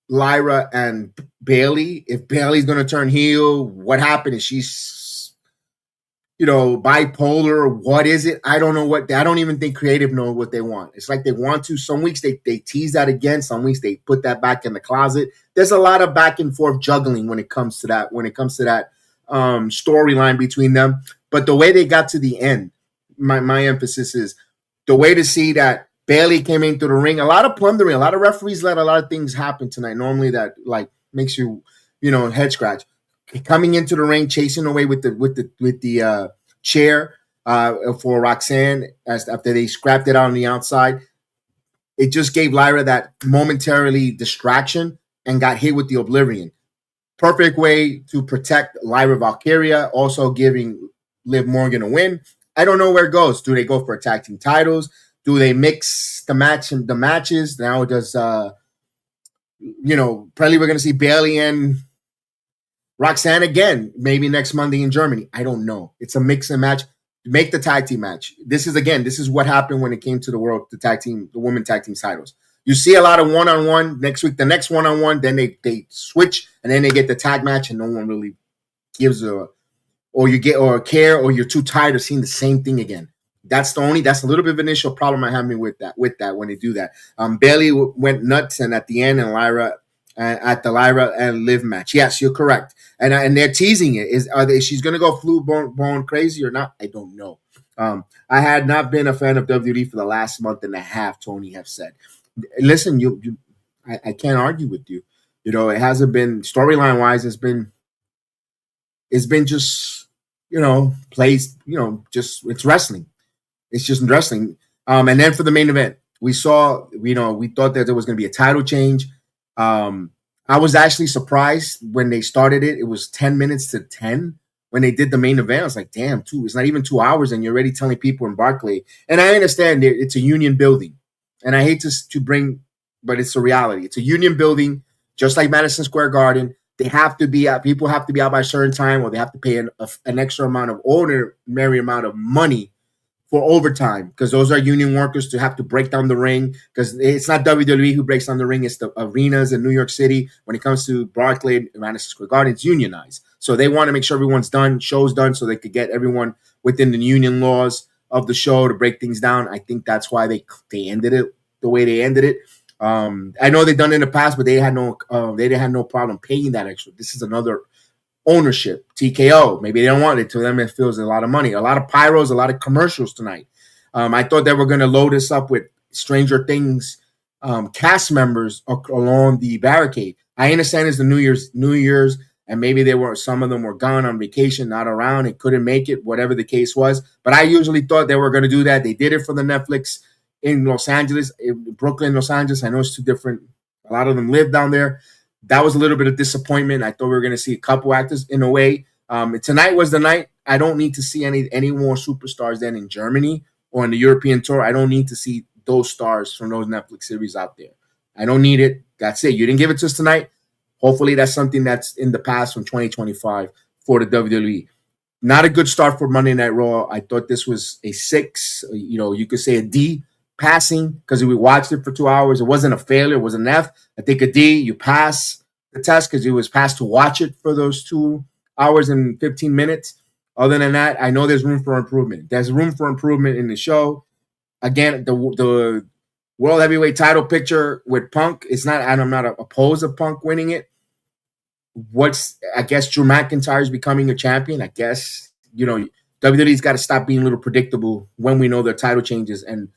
Lyra and Bayley. If Bayley's going to turn heel, what happened? Is she's bipolar? What is it? I don't know I don't even think creative know what they want. It's like they want to. Some weeks they tease that again. Some weeks they put that back in the closet. There's a lot of back and forth juggling when it comes to that storyline between them. But the way they got to the end, my emphasis is the way to see that Bayley came into the ring. A lot of plundering. A lot of referees let a lot of things happen tonight. Normally that makes you head scratch. Coming into the ring, chasing away with the chair for Roxanne after they scrapped it out on the outside. It just gave Lyra that momentarily distraction and got hit with the Oblivion. Perfect way to protect Lyra Valkyria, also giving Liv Morgan a win. I don't know where it goes. Do they go for tag team titles? Do they mix the matches? Now does probably we're going to see Bayley and Roxanne again, maybe next Monday in Germany. I don't know. It's a mix and match. Make the tag team match. This is what happened when it came to the women tag team titles. You see a lot of one-on-one next week. The next one-on-one, then they switch, and then they get the tag match, and no one really gives or care, or you're too tired of seeing the same thing again. That's a little bit of an initial problem I have with that when they do that. Bayley went nuts, and at the end, and Lyra at the Lyra and Liv match. Yes, you're correct. And they're teasing it. She's going to go bone crazy or not? I don't know. I had not been a fan of WWE for the last month and a half, Tony have said. Listen, I can't argue with you. It hasn't been, storyline-wise, it's been just, plays, it's wrestling. It's just wrestling. And then for the main event, we thought that there was going to be a title change. I was actually surprised when they started it. It was 10 minutes to 10 when they did the main event. I was like, damn, it's not even 2 hours and you're already telling people in Barclays. And I understand it's a union building. And I hate to bring, but it's a reality. It's a union building, just like Madison Square Garden. They have to be out. People have to be out by a certain time, or they have to pay an extra ordinary amount of money for overtime, because those are union workers to have to break down the ring, because it's not WWE who breaks down the ring. It's the arenas in New York City. When it comes to Barclays, Madison Square Garden, it's unionized. So they want to make sure everyone's done, show's done, so they could get everyone within the union laws of the show to break things down. I think that's why they ended it the way they ended it. I know they've done it in the past, but they had no problem paying that extra. This is another ownership, TKO. Maybe they don't want it. To them, it feels a lot of money, a lot of pyros, a lot of commercials tonight. I thought they were going to load us up with Stranger Things cast members along the barricade. I understand it's the New Year's, and maybe some of them were gone on vacation, not around, and couldn't make it, whatever the case was. But I usually thought they were going to do that. They did it for the Netflix in Los Angeles, Brooklyn, Los Angeles. I know it's two different. A lot of them live down there. That was a little bit of disappointment. I thought we were going to see a couple actors in a way. Tonight was the night. I don't need to see any more superstars than in Germany or in the European tour. I don't need to see those stars from those Netflix series out there. I don't need it. That's it. You didn't give it to us tonight. Hopefully that's something that's in the past from 2025 for the WWE. Not a good start for Monday Night Raw. I thought this was a 6. You could say a D passing because we watched it for 2 hours. It wasn't a failure. It was an F. I think a D, you pass the test because it was passed to watch it for those 2 hours and 15 minutes. Other than that, I know there's room for improvement. There's room for improvement in the show. Again, the World Heavyweight title picture with Punk, I'm not opposed to Punk winning it. I guess Drew McIntyre is becoming a champion. I guess, WWE's got to stop being a little predictable when we know their title changes and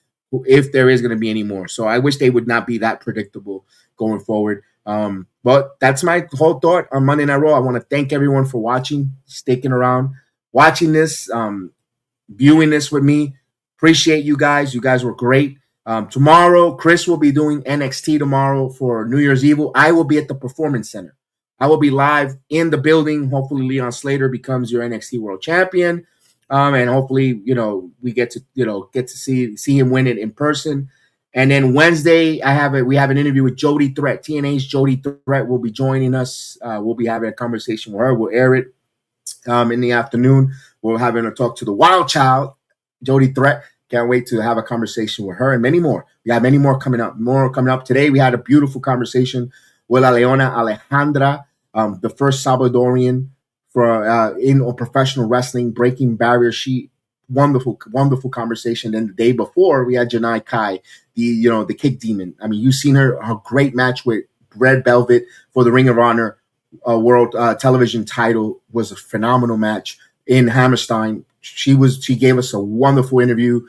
if there is going to be any more. So I wish they would not be that predictable going forward. But that's my whole thought on Monday Night Raw. I want to thank everyone for watching, sticking around, watching this, viewing this with me. Appreciate you guys. You guys were great. Tomorrow, Chris will be doing NXT tomorrow for New Year's Eve. I will be at the Performance Center. I will be live in the building. Hopefully, Leon Slater becomes your NXT World Champion, and hopefully, we get to see him win it in person. And then Wednesday, we have an interview with Jody Threat. TNA's Jody Threat will be joining us. We'll be having a conversation with her. We'll air it in the afternoon. We're having a talk to the Wild Child, Jody Threat. Can't wait to have a conversation with her and many more. We have many more coming up. Today, we had a beautiful conversation with La Leona Alejandra, the first Salvadorian in professional wrestling, breaking barriers. Wonderful, wonderful conversation. And the day before, we had Janai Kai, the kick demon. I mean, you've seen her great match with Red Velvet for the Ring of Honor World Television title. Was a phenomenal match in Hammerstein. She gave us a wonderful interview.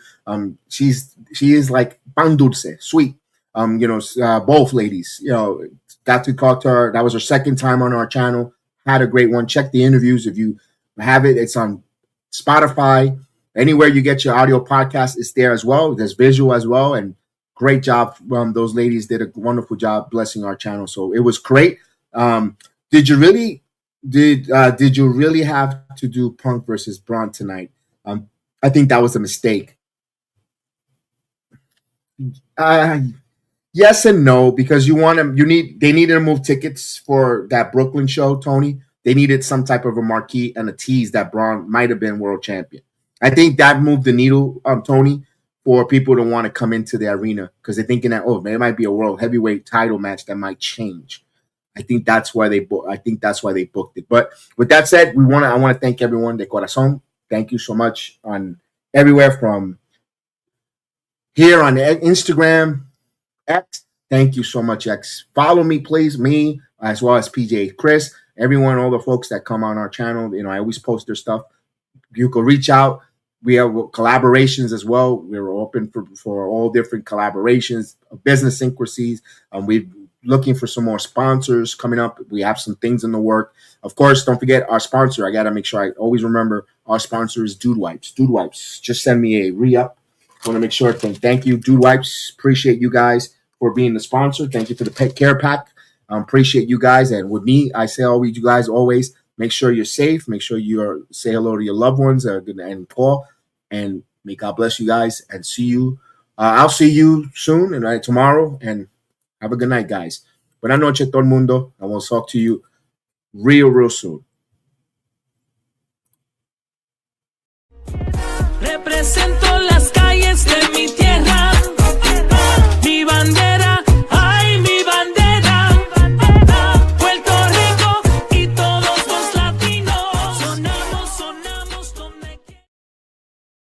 She is like pan dulce, sweet. Both ladies, got to talk to her. That was her second time on our channel. Had a great one. Check the interviews if you have it. It's on Spotify. Anywhere you get your audio podcast, it's there as well. There's visual as well. And great job. Those ladies did a wonderful job blessing our channel. So it was great. Did you really have to do Punk versus Bron tonight? I think that was a mistake. Yes and no, because they needed to move tickets for that Brooklyn show, Tony. They needed some type of a marquee and a tease that Bron might have been world champion. I think that moved the needle, Tony, for people to want to come into the arena because they're thinking that, there might be a world heavyweight title match that might change. I think that's why they booked it. But with that said, I want to thank everyone de corazón. Thank you so much on everywhere from here on Instagram, X. Thank you so much, X. Follow me, please, me as well as PJ, Chris, everyone, all the folks that come on our channel. I always post their stuff. You can reach out. We have collaborations as well. We're open for all different collaborations, business syncrasies. We're looking for some more sponsors coming up. We have some things in the work. Of course, don't forget our sponsor. I got to make sure I always remember our sponsor is Dude Wipes. Dude Wipes. Just send me a re-up. I want to make sure. Thank you, Dude Wipes. Appreciate you guys for being the sponsor. Thank you for the pet care pack. Appreciate you guys. And with me, I say always, you guys always make sure you're safe. Make sure you say hello to your loved ones and call. And may God bless you guys and see you. I'll see you soon and tomorrow. And have a good night, guys. Buenas noches, todo el mundo. I will talk to you real soon. Represento las calles de mi tierra.